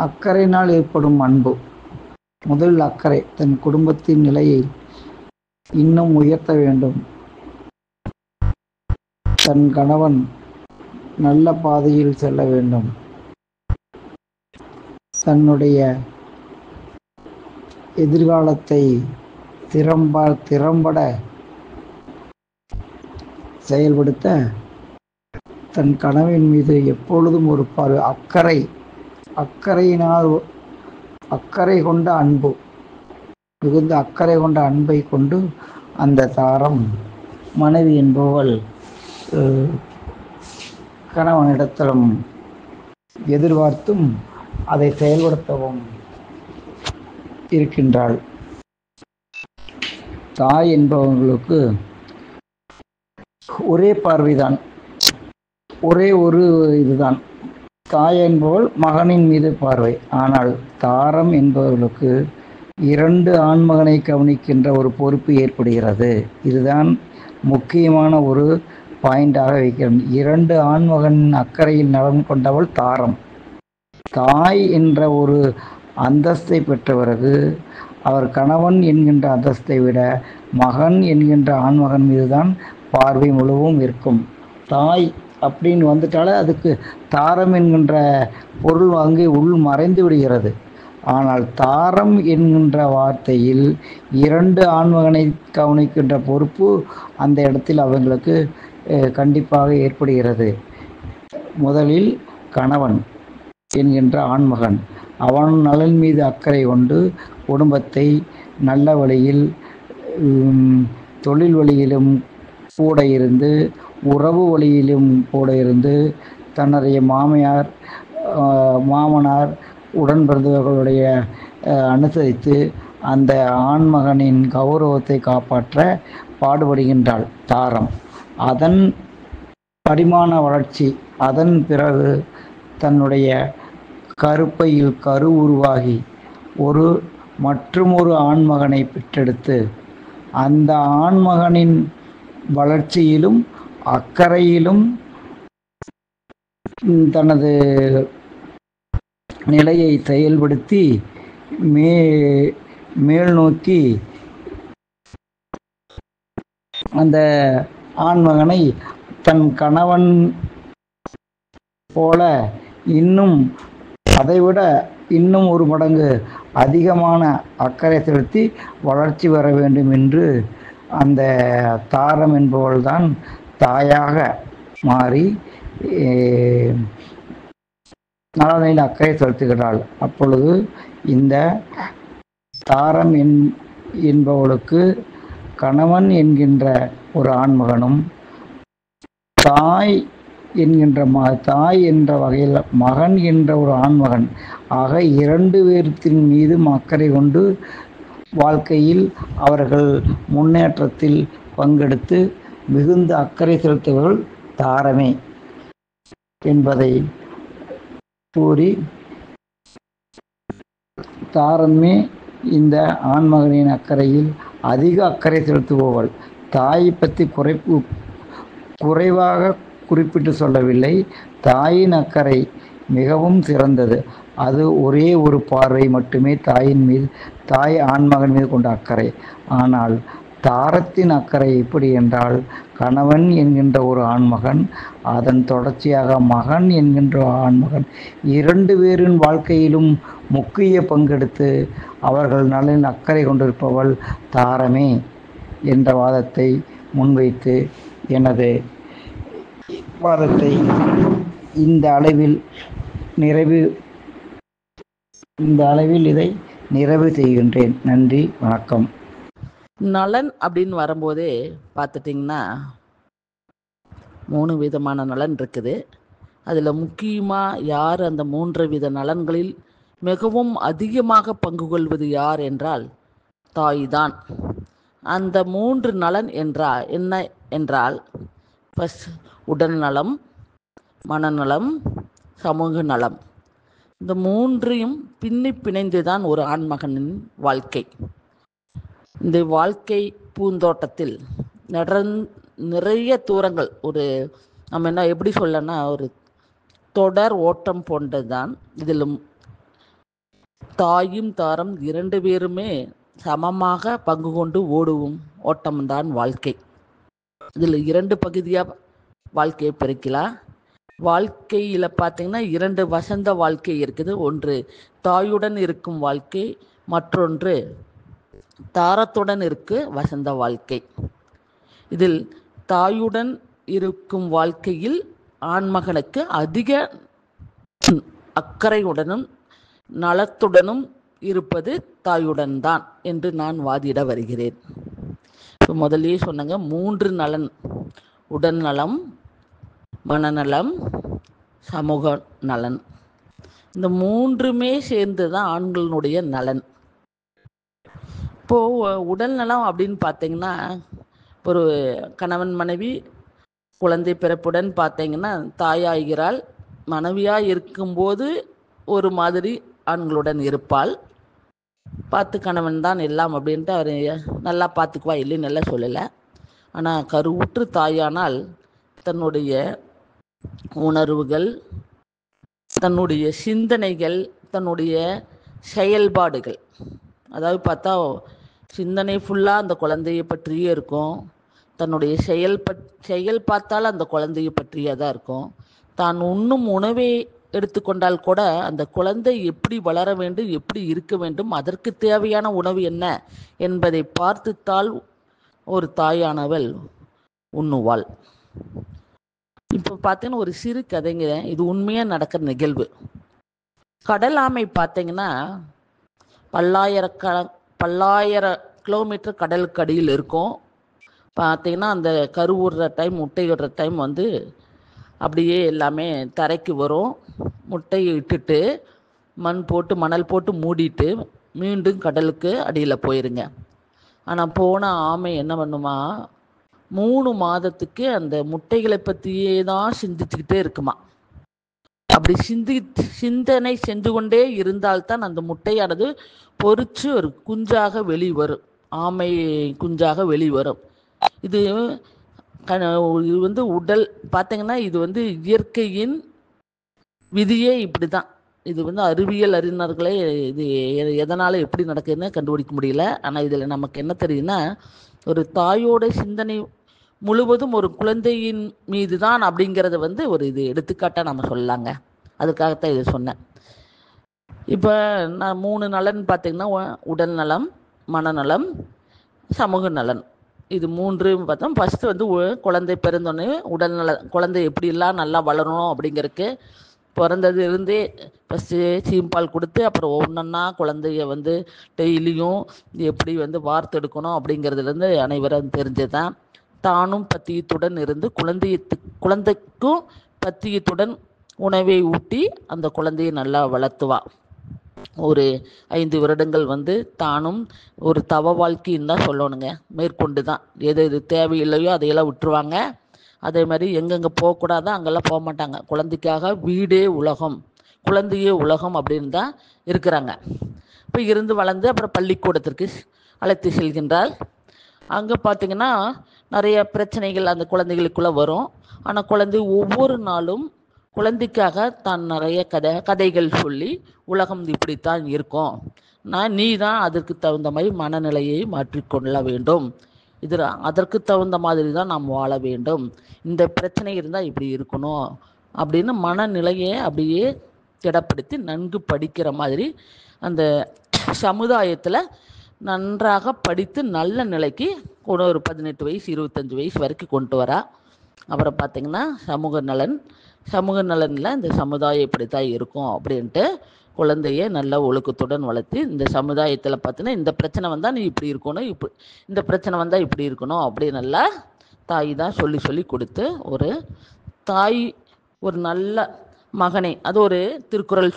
அக்கறையினால் ஏற்படும் அன்பு. முதல் அக்கறை தன் குடும்பத்தின் நிலையை இன்னும் உயர்த்த வேண்டும், தன் கணவன் நல்ல பாதையில் செல்ல வேண்டும், தன்னுடைய எதிர்காலத்தை திறம்பட செயல்படுத்த தன் கனவின் மீது எப்பொழுதும் ஒரு அக்கறை கொண்ட அன்பு, மிகுந்த அக்கறை கொண்ட அன்பை கொண்டு அந்த தாரம் மனைவி என்பவள் கணவனிடத்திலும் எதிர்பார்த்தும் அதை செயல்படுத்தவும் இருக்கின்றாள். தாய் என்பவர்களுக்கு ஒரே பார்வைதான், ஒரே ஒரு இதுதான். தாய் என்பவள் மகனின் மீது பார்வை. ஆனால் தாரம் என்பவர்களுக்கு 2 ஆண்மகனை கவனிக்கின்ற ஒரு பொறுப்பு ஏற்படுகிறது. இதுதான் முக்கியமான ஒரு பாயிண்டாக வைக்கிறேன். 2 ஆண்மகனின் அக்கறையில் நலன் கொண்டவள் தாரம். தாய் என்ற ஒரு அந்தஸ்தை பெற்ற பிறகு அவர் கணவன் என்கின்ற அந்தஸ்தை விட மகன் என்கின்ற ஆண்மகன் மீதுதான் பார்வை முழுவதும் இருக்கும். தாய் அப்படின்னு வந்துட்டாலே அதுக்கு தாரம் என்கின்ற பொருள் அங்கே உள் மறைந்து விடுகிறது. ஆனால் தாரம் என்கின்ற வார்த்தையில் 2 ஆண்மகனை கவனிக்கின்ற பொறுப்பு அந்த இடத்தில் அவங்களுக்கு கண்டிப்பாக ஏற்படுகிறது. முதலில் கணவன் என்கின்ற ஆண்மகன் அவன் நலன் மீது அக்கறை கொண்டு குடும்பத்தை நல்ல வழியில், தொழில் வழியிலும் கூட இருந்து, உறவு வழியிலும் கூட இருந்து, தன்னுடைய மாமனார் உடன் பிறந்தவர்களுடைய அனுசரித்து அந்த ஆண்மகனின் கௌரவத்தை காப்பாற்ற பாடுபடுகின்றாள் தாரம். அதன் படிமான வளர்ச்சி, அதன் பிறகு தன்னுடைய கருப்பையில் கரு உருவாகி மற்றுமொரு ஆண்மகனை பெற்றெடுத்து அந்த ஆண்மகனின் வளர்ச்சியிலும் அக்கறையிலும் தனது நிலையை செயல்படுத்தி மேல் நோக்கி அந்த ஆண்மகனை தன் கணவன் போல இன்னும் அதைவிட இன்னும் 1 மடங்கு அதிகமான அக்கறை செலுத்தி வளர்ச்சி வர வேண்டும் என்று அந்த தாரம் என்பவள்தான் தாயாக மாறி நலனில் அக்கறை செலுத்துகிறாள். அப்பொழுது இந்த தாரம் என்பவளுக்கு கணவன் என்கின்ற ஒரு ஆண்மகனும் தாய் என்ற வகையில் மகன் என்ற ஒரு ஆண்மகன் ஆக 2 பேர்த்தின் மீதும் அக்கறை கொண்டு வாழ்க்கையில் அவர்கள் முன்னேற்றத்தில் பங்கெடுத்து மிகுந்த அக்கறை செலுத்துபவர்கள் தாரமே என்பதை கூறி, தாரமே இந்த ஆண்மகனின் அக்கறையில் அதிக அக்கறை செலுத்துபவள். தாயை பற்றி குறைவாக குறிப்பிட்டு சொல்லவில்லை. தாயின் அக்கறை மிகவும் சிறந்தது. அது ஒரே ஒரு பார்வை மட்டுமே தாய் ஆண்மகன் மீது கொண்ட அக்கறை. ஆனால் தாரத்தின் அக்கறை எப்படி என்றால், கணவன் என்கின்ற ஒரு ஆண்மகன், அதன் தொடர்ச்சியாக மகன் என்கின்ற ஆண்மகன் 2 பேரின் வாழ்க்கையிலும் முக்கிய பங்கெடுத்து அவர்கள் நலனில் அக்கறை கொண்டிருப்பவள் தாரமே என்ற வாதத்தை முன்வைத்து எனது வாதத்தை இந்த அளவில் இதை நிறைவு செய்கின்றேன். நன்றி, வணக்கம். நலன் அப்படின்னு வரும்போதே பார்த்துட்டிங்கன்னா 3 விதமான நலன் இருக்குது. அதில் முக்கியமாக யார் அந்த 3 வித நலன்களில் மிகவும் அதிகமாக பங்கு கொள்வது யார் என்றால் தாய்தான். அந்த 3 நலன் என்ன என்றால், ஃபர்ஸ்ட் உடல் நலம், மனநலம், சமூக நலம். இந்த 3ஐயும் பிணைந்து தான் ஒரு ஆண்மகனின் வாழ்க்கை. இந்த வாழ்க்கை பூந்தோட்டத்தில் நிறைய தூரங்கள் நம்ம எப்படி சொல்லனா ஒரு தொடர் ஓட்டம் போன்றது தான். இதில் தாயும் தாரம் 2 பேருமே சமமாக பங்கு கொண்டு ஓடுவோம் ஓட்டம்தான் வாழ்க்கை. இதில் 2 பகுதியாக வாழ்க்கையை பிரிக்கலாம். வாழ்க்கையில் பார்த்திங்கன்னா 2 வசந்த வாழ்க்கை இருக்குது. ஒன்று தாயுடன் இருக்கும் வாழ்க்கை, மற்றொன்று தாரத்துடன் இருக்கு வசந்த வாழ்க்கை. இதில் தாயுடன் இருக்கும் வாழ்க்கையில் ஆண்மகனுக்கு அதிக அக்கறையுடனும் நலத்துடனும் இருப்பது தாயுடன் தான் என்று நான் வாதிட வருகிறேன். இப்போ முதல்லயே சொன்னாங்க 3 நலன்: உடல் நலம், மனநலம், சமூக நலன். இந்த 3மே சேர்ந்து தான் ஆண்களுடைய நலன். இப்போது உடல் நலம் அப்படின்னு பார்த்தீங்கன்னா, ஒரு கணவன் மனைவி குழந்தை பிறப்புடன் பார்த்தீங்கன்னா தாயாகிறாள். மனைவியாக இருக்கும்போது ஒரு மாதிரி ஆண்களுடன் இருப்பாள். பார்த்து கணவன் தான் எல்லாம் அப்படின்ட்டு அவர் நல்லா பார்த்துக்குவா, இல்லைன்னு நல்லா சொல்லலை. ஆனால் கருவுற்று தாயானால் தன்னுடைய உணர்வுகள், தன்னுடைய சிந்தனைகள், தன்னுடைய செயல்பாடுகள், அதாவது பார்த்தா சிந்தனை ஃபுல்லாக அந்த குழந்தையை பற்றியே இருக்கும். தன்னுடைய செயல் பார்த்தால் அந்த குழந்தையை பற்றியே தான் இருக்கும். தான் உண்ணும் உணவை எடுத்துக்கொண்டால் கூட அந்த குழந்தை எப்படி வளர வேண்டும், எப்படி இருக்க வேண்டும், அதற்கு தேவையான உணவு என்ன என்பதை பார்த்துத்தால் ஒரு தாயானவள் உண்ணுவாள். இப்போ பார்த்தீங்கன்னா ஒரு சிறு கதைங்க, இது உண்மையாக நடக்கிற நிகழ்வு. கடல் ஆமை பார்த்தீங்கன்னா பல்லாயிர கிலோமீட்டர் கடலுக்கு அடியில் இருக்கும். பார்த்தீங்கன்னா அந்த கருவுற டைம், முட்டையிடுற டைம் வந்து அப்படியே எல்லாமே தரைக்கு வரும். முட்டையை இட்டுட்டு மணல் போட்டு மூடிட்டு மீண்டும் கடலுக்கு அடியில் போயிருங்க. ஆனால் போன ஆமை என்ன பண்ணுமா, 3 மாதத்துக்கு அந்த முட்டைகளை பற்றியே தான் சிந்திச்சுக்கிட்டே இருக்குமா. அப்படி சிந்தனை சென்று கொண்டே இருந்தால்தான் அந்த முட்டையானது பொறிச்சு ஒரு குஞ்சாக வெளிவரும், ஆமை குஞ்சாக வெளிவரும். இது வந்து உடல் பார்த்தீங்கன்னா இது வந்து இயற்கையின் விதியே இப்படி தான். இது வந்து அறிவியல் அறிஞர்களே இது எதனால் எப்படி நடக்குதுன்னு கண்டுபிடிக்க முடியல. ஆனால் இதில் நமக்கு என்ன தெரியுதுன்னா, ஒரு தாயோட சிந்தனை முழுவதும் ஒரு குழந்தையின் மீது தான் அப்படிங்கிறத வந்து ஒரு இது எடுத்துக்காட்டாக நம்ம சொல்லலாங்க. அதுக்காகத்தான் இதை சொன்னேன். இப்போ நான் 3 நலன் பார்த்தீங்கன்னா உடல் நலம், மனநலம், சமூக நலன். இது 3 பார்த்தோம். ஃபஸ்ட்டு வந்து குழந்தை பிறந்தோடனே உடல் நல, குழந்தை எப்படிலாம் நல்லா வளரணும் அப்படிங்கிறதுக்கு பிறந்தது இருந்தே ஃபஸ்ட்டு சீம்பால் கொடுத்து அப்புறம் ஒன்றா குழந்தைய வந்து டெய்லியும் எப்படி வந்து வார்த்தெடுக்கணும் அப்படிங்கிறதுலேருந்து அனைவரும் தெரிஞ்சது தான். தானும் பத்தியத்துடன் இருந்து குழந்தைக்கும் பத்தியத்துடன் உணவை ஊட்டி அந்த குழந்தையை நல்லா வளர்த்துவா. ஒரு 5 வருடங்கள் வந்து தானும் ஒரு தவ வாழ்க்கைன்னு தான் சொல்லணுங்க. மேற்கொண்டு தான் எது எது தேவையில்லையோ அதையெல்லாம் விட்டுருவாங்க. அதே மாதிரி எங்கெங்கே போகக்கூடாதோ அங்கெல்லாம் போக மாட்டாங்க. குழந்தைக்காக வீடே உலகம், குழந்தையே உலகம் அப்படின்னு தான் இருக்கிறாங்க. இப்போ இருந்து வளர்ந்து அப்புறம் பள்ளிக்கூடத்திற்கு அழைத்து செல்கின்றாள். அங்கே பார்த்திங்கன்னா நிறைய பிரச்சனைகள் அந்த குழந்தைகளுக்குள்ளே வரும். ஆனால் குழந்தை ஒவ்வொரு நாளும் குழந்தைக்காக தான் நிறைய கதைகள் சொல்லி உலகம் இப்படித்தான் இருக்கும், நீ தான் அதற்கு தகுந்த மாதிரி மனநிலையை மாற்றிக்கொள்ள வேண்டும், அதற்கு தகுந்த மாதிரி தான் நாம் வாழ வேண்டும், இந்த பிரச்சனை இருந்தால் இப்படி இருக்கணும் அப்படின்னு மனநிலையை அப்படியே திடப்படுத்தி நன்கு படிக்கிற மாதிரி அந்த சமுதாயத்தில் நன்றாக படித்து நல்ல நிலைக்கு ஒரு 18 வயசு 25 வயசு வரைக்கும் கொண்டு வரா. அப்புறம் பார்த்திங்கன்னா சமூக நலனில் இந்த சமுதாயம் இப்படித்தான் இருக்கும் அப்படின்ட்டு குழந்தைய நல்ல ஒழுக்கத்துடன் வளர்த்து இந்த சமுதாயத்தில் பார்த்தீங்கன்னா இந்த பிரச்சனை வந்தால் நீ இப்படி இருக்கணும், இந்த பிரச்சனை வந்தால் இப்படி இருக்கணும் அப்படி நல்லா தாய் தான் சொல்லி சொல்லி கொடுத்து ஒரு தாய் ஒரு நல்ல மகனை, அது ஒரு திருக்குறள்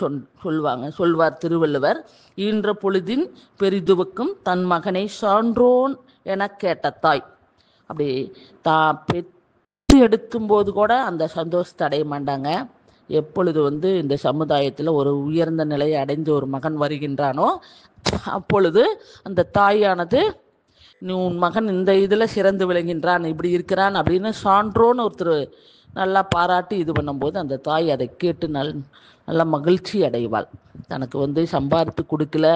சொல்வார் திருவள்ளுவர், ஈன்ற பொழுதின் பெரிதுவக்கும் தன் மகனை சான்றோன் என கேட்ட தாய். அப்படி பெற்று எடுக்கும்போது கூட அந்த சந்தோஷத்தை அடைய மாட்டாங்க. எப்பொழுது வந்து இந்த சமுதாயத்தில் ஒரு உயர்ந்த நிலையை அடைந்து ஒரு மகன் வருகின்றானோ அப்பொழுது அந்த தாயானது நீ உன் மகன் இந்த இதில் சிறந்து விளங்கின்றான், இப்படி இருக்கிறான் அப்படின்னு சான்றோன்னு ஒருத்தர் நல்லா பாராட்டி இது பண்ணும்போது அந்த தாய் அதை கேட்டு நல்ல மகிழ்ச்சி அடைவாள். தனக்கு வந்து சம்பாதித்து கொடுக்கல,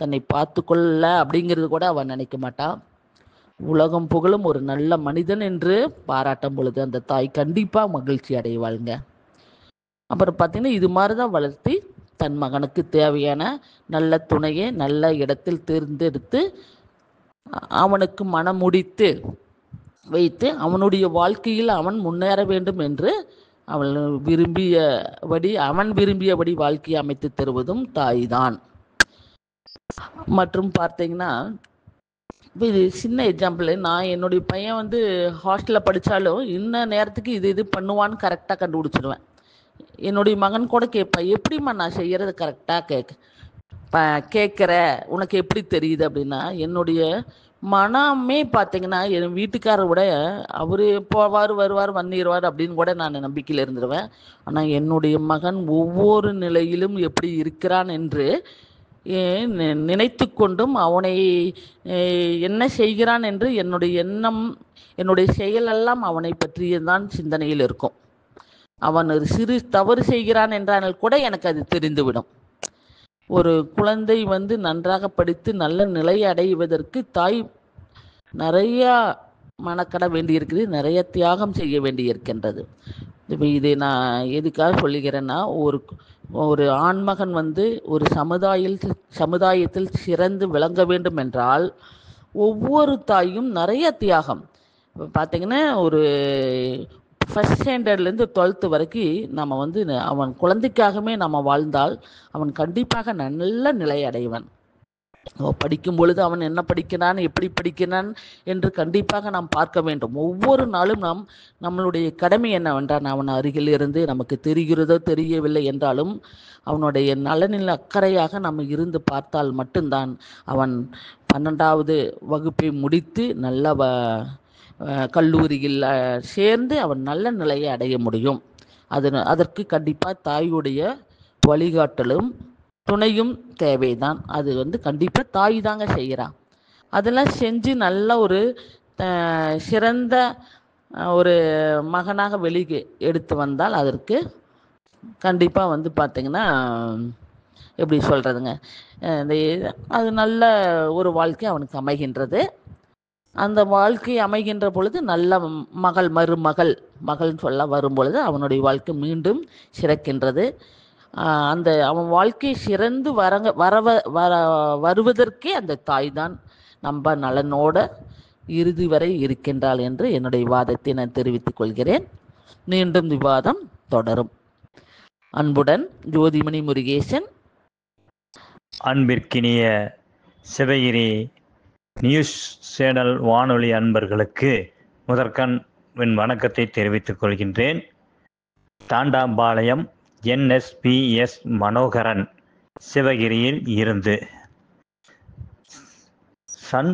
தன்னை பார்த்து கொள்ள அப்படிங்கிறது கூட அவன் நினைக்க மாட்டான். உலகம் புகழும் ஒரு நல்ல மனிதன் என்று பாராட்டும் பொழுது அந்த தாய் கண்டிப்பாக மகிழ்ச்சி அடைவாளுங்க. அப்புறம் பார்த்தீங்கன்னா இது மாதிரி தான் வளர்த்தி தன் மகனுக்கு தேவையான நல்ல துணையை நல்ல இடத்தில் தேர்ந்தெடுத்து அவனுக்கு மனமுடித்து வைத்து அவனுடைய வாழ்க்கையில் அவன் முன்னேற வேண்டும் என்று அவன் விரும்பியபடி வாழ்க்கையை அமைத்து தருவதும் தாய்தான். மற்றும் பார்த்தீங்கன்னா, இது சின்ன எக்ஸாம்பிள், நான் என்னுடைய பையன் ஹாஸ்டலில் படித்தாலும் இன்ன நேரத்துக்கு இது பண்ணுவான்னு கரெக்டாக கண்டுபிடிச்சிடுவேன். என்னுடைய மகன் கூட கேட்பேன், எப்படிம்மா நான் செய்கிறது கரெக்டாக கேட்குற, உனக்கு எப்படி தெரியுது அப்படின்னா, என்னுடைய மனமே பார்த்தீங்கன்னா என் வீட்டுக்காரரை விட அவர் போவார் வருவார் வந்துடுவார் அப்படின்னு கூட நான் நம்பிக்கையில் இருந்துருவேன். ஆனால் என்னுடைய மகன் ஒவ்வொரு நிலையிலும் எப்படி இருக்கிறான் என்று நினைத்து கொண்டும் அவனை என்ன செய்கிறான் என்று என்னுடைய எண்ணம், என்னுடைய செயலெல்லாம் அவனை பற்றியதான் சிந்தனையில் இருக்கும். அவன் ஒரு சிறு தவறு செய்கிறான் என்றால் கூட எனக்கு அது தெரிந்துவிடும். ஒரு குழந்தை நன்றாக படித்து நல்ல நிலை அடைவதற்கு தாய் நிறையா மனக்கட வேண்டியிருக்குது, நிறைய தியாகம் செய்ய வேண்டியிருக்கின்றது. இப்போ இதை நான் எதுக்காக சொல்லுகிறேன்னா, ஒரு ஆண்மகன் ஒரு சமுதாயத்தில் சிறந்து விளங்க வேண்டும் என்றால் ஒவ்வொரு தாயும் நிறைய தியாகம். இப்போ பார்த்தீங்கன்னா, ஒரு ஃபஸ்ட் ஸ்டாண்டர்ட்லேருந்து 12th வரைக்கும் நம்ம அவன் குழந்தைக்காகவே நம்ம வாழ்ந்தால் அவன் கண்டிப்பாக நல்ல நிலை அடைவன். படிக்கும் பொழுது அவன் என்ன படிக்கிறான், எப்படி படிக்கிறான் என்று கண்டிப்பாக நாம் பார்க்க வேண்டும். ஒவ்வொரு நாளும் நம்மளுடைய கடமை என்னவென்றால், அவன் அருகில் இருந்து நமக்கு தெரிகிறதோ தெரியவில்லை என்றாலும் அவனுடைய நலனில் அக்கறையாக நம்ம இருந்து பார்த்தால் மட்டும்தான் அவன் 12வது வகுப்பை முடித்து நல்ல கல்லூரியில் சேர்ந்து அவன் நல்ல நிலையை அடைய முடியும். அதற்கு கண்டிப்பாக தாயுடைய வழிகாட்டலும் துணையும் தேவைதான். அது கண்டிப்பாக தாய் தாங்க செய்கிறான். அதெல்லாம் செஞ்சு நல்ல ஒரு சிறந்த ஒரு மகனாக வெளியே எடுத்து வந்தால் அதற்கு கண்டிப்பாக பார்த்திங்கன்னா எப்படி சொல்கிறதுங்க, அது நல்ல ஒரு வாழ்க்கை அவனுக்கு அமைகின்றது. அந்த வாழ்க்கை அமைகின்ற பொழுது நல்ல மகள்னு சொல்ல வரும் பொழுது அவனுடைய வாழ்க்கை மீண்டும் சிறக்கின்றது. அவன் வாழ்க்கை சிறந்து வருவதற்கே அந்த தாய் தான் நம்ம நலனோட இறுதி வரை இருக்கின்றாள் என்று என்னுடைய வாதத்தை நான் தெரிவித்துக் கொள்கிறேன். மீண்டும் விவாதம் தொடரும். அன்புடன் ஜோதிமணி முருகேசன். அன்பிற்கினிய சிவகிரி நியூஸ் சேனல் வானொலி அன்பர்களுக்கு முதற்கண் என் வணக்கத்தை தெரிவித்துக் கொள்கின்றேன். தாண்டாம்பாளையம் NSPS மனோகரன், சிவகிரியில் இருந்து. சன்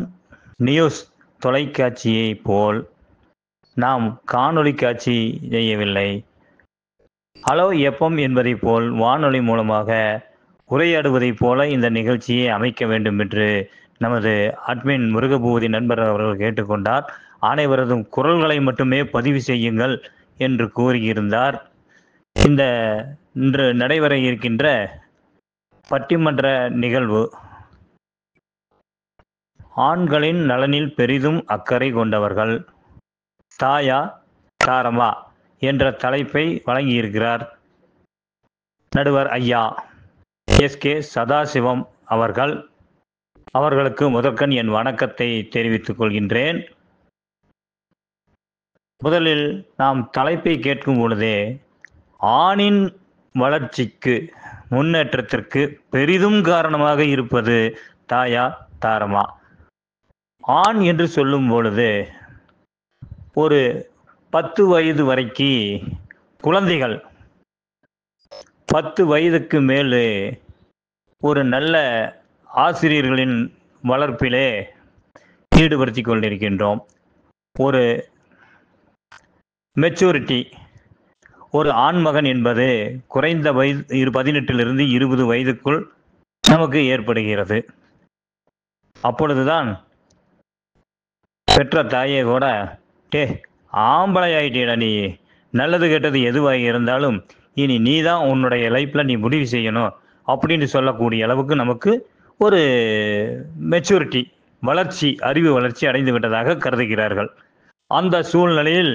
நியூஸ் தொலைக்காட்சியை போல் நாம் காணொளி காட்சி செய்யவில்லை. ஹலோ FM என்பதை போல் வானொலி மூலமாக உரையாடுவதைப் போல இந்த நிகழ்ச்சியை அமைக்க வேண்டும் என்று நமது அட்மின் முருகபூதி நண்பர் அவர்கள் கேட்டுக்கொண்டார். அனைவரதும் குரல்களை மட்டுமே பதிவு செய்யுங்கள் என்று கூறியிருந்தார். இன்று நடைபெற இருக்கின்ற பட்டிமன்ற நிகழ்வு ஆண்களின் நலனில் பெரிதும் அக்கறை கொண்டவர்கள், தாயா தாரமா என்ற தலைப்பை வழங்கியிருக்கிறார் நடுவர் ஐயா SK சதாசிவம் அவர்களுக்கு முதற்கண் என் வணக்கத்தை தெரிவித்துக் கொள்கின்றேன். முதலில் நாம் தலைப்பை கேட்கும் பொழுதே ஆணின் வளர்ச்சிக்கு முன்னேற்றத்திற்கு பெரிதும் காரணமாக இருப்பது தாயா தாரமா. ஆண் என்று சொல்லும் பொழுது ஒரு 10 வயது வரைக்கு குழந்தைகள், 10 வயதுக்கு மேல் ஒரு நல்ல ஆசிரியர்களின் வளர்ப்பிலே ஈடுபடுத்தி கொண்டிருக்கின்றோம். ஒரு மெச்சூரிட்டி, ஒரு ஆண்மகன் என்பது குறைந்த வயது 18 to 20 வயதுக்குள் நமக்கு ஏற்படுகிறது. அப்பொழுதுதான் பெற்ற தாயை கூட ஆம்பளை ஆயிட்டேடா, நீ நல்லது கெட்டது எதுவாக இருந்தாலும் இனி நீ தான் உன்னுடைய லைஃப்பில் நீ முடிவு செய்யணும் அப்படின்னு சொல்லக்கூடிய அளவுக்கு நமக்கு ஒரு மெச்சூரிட்டி, வளர்ச்சி, அறிவு வளர்ச்சி அடைந்து விட்டதாக கருதுகிறார்கள். அந்த சூழ்நிலையில்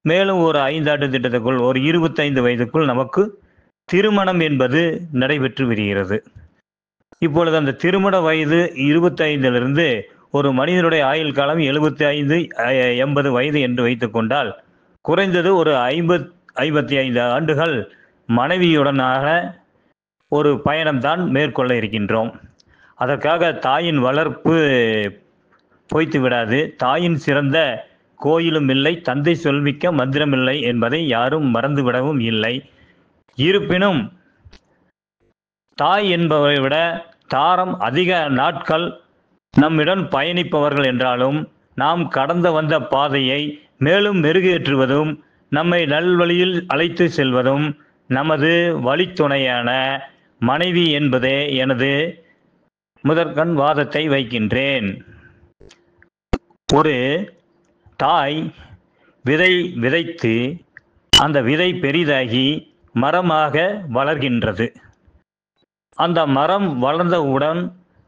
மேலும் ஒரு 5 ஆண்டு திட்டத்துக்குள் ஒரு 25 வயதுக்குள் நமக்கு திருமணம் என்பது நடைபெற்று வருகிறது. இப்பொழுது அந்த திருமண வயது 25 to ஒரு மனிதனுடைய ஆயுள் காலம் 75 80 வயது என்று வைத்துக்கொண்டால் குறைந்தது ஒரு 55 ஆண்டுகள் மனைவியுடனாக ஒரு பயணம்தான் மேற்கொள்ள இருக்கின்றோம். அதற்காக தாயின் வளர்ப்பு பொய்த்து விடாது. தாயின் சிறந்த கோயிலும் இல்லை, தந்தை சொல்மிக்க மந்திரமில்லை என்பதை யாரும் மறந்துவிடவும் இல்லை. இருப்பினும் தாய் என்பவரை விட தாரம் அதிக நாட்கள் நம்மிடம் பயணிப்பவர்கள் என்றாலும் நாம் கடந்து வந்த பாதையை மேலும் மெருகேற்றுவதும் நம்மை நல்வழியில் அழைத்து செல்வதும் நமது வழித்துணையான மனைவி என்பதே எனது முதற்கண் வாதத்தை வைக்கின்றேன். ஒரு தாய் விதை விதைத்து அந்த விதை பெரிதாகி மரமாக வளர்கின்றது. அந்த மரம் வளர்ந்தவுடன்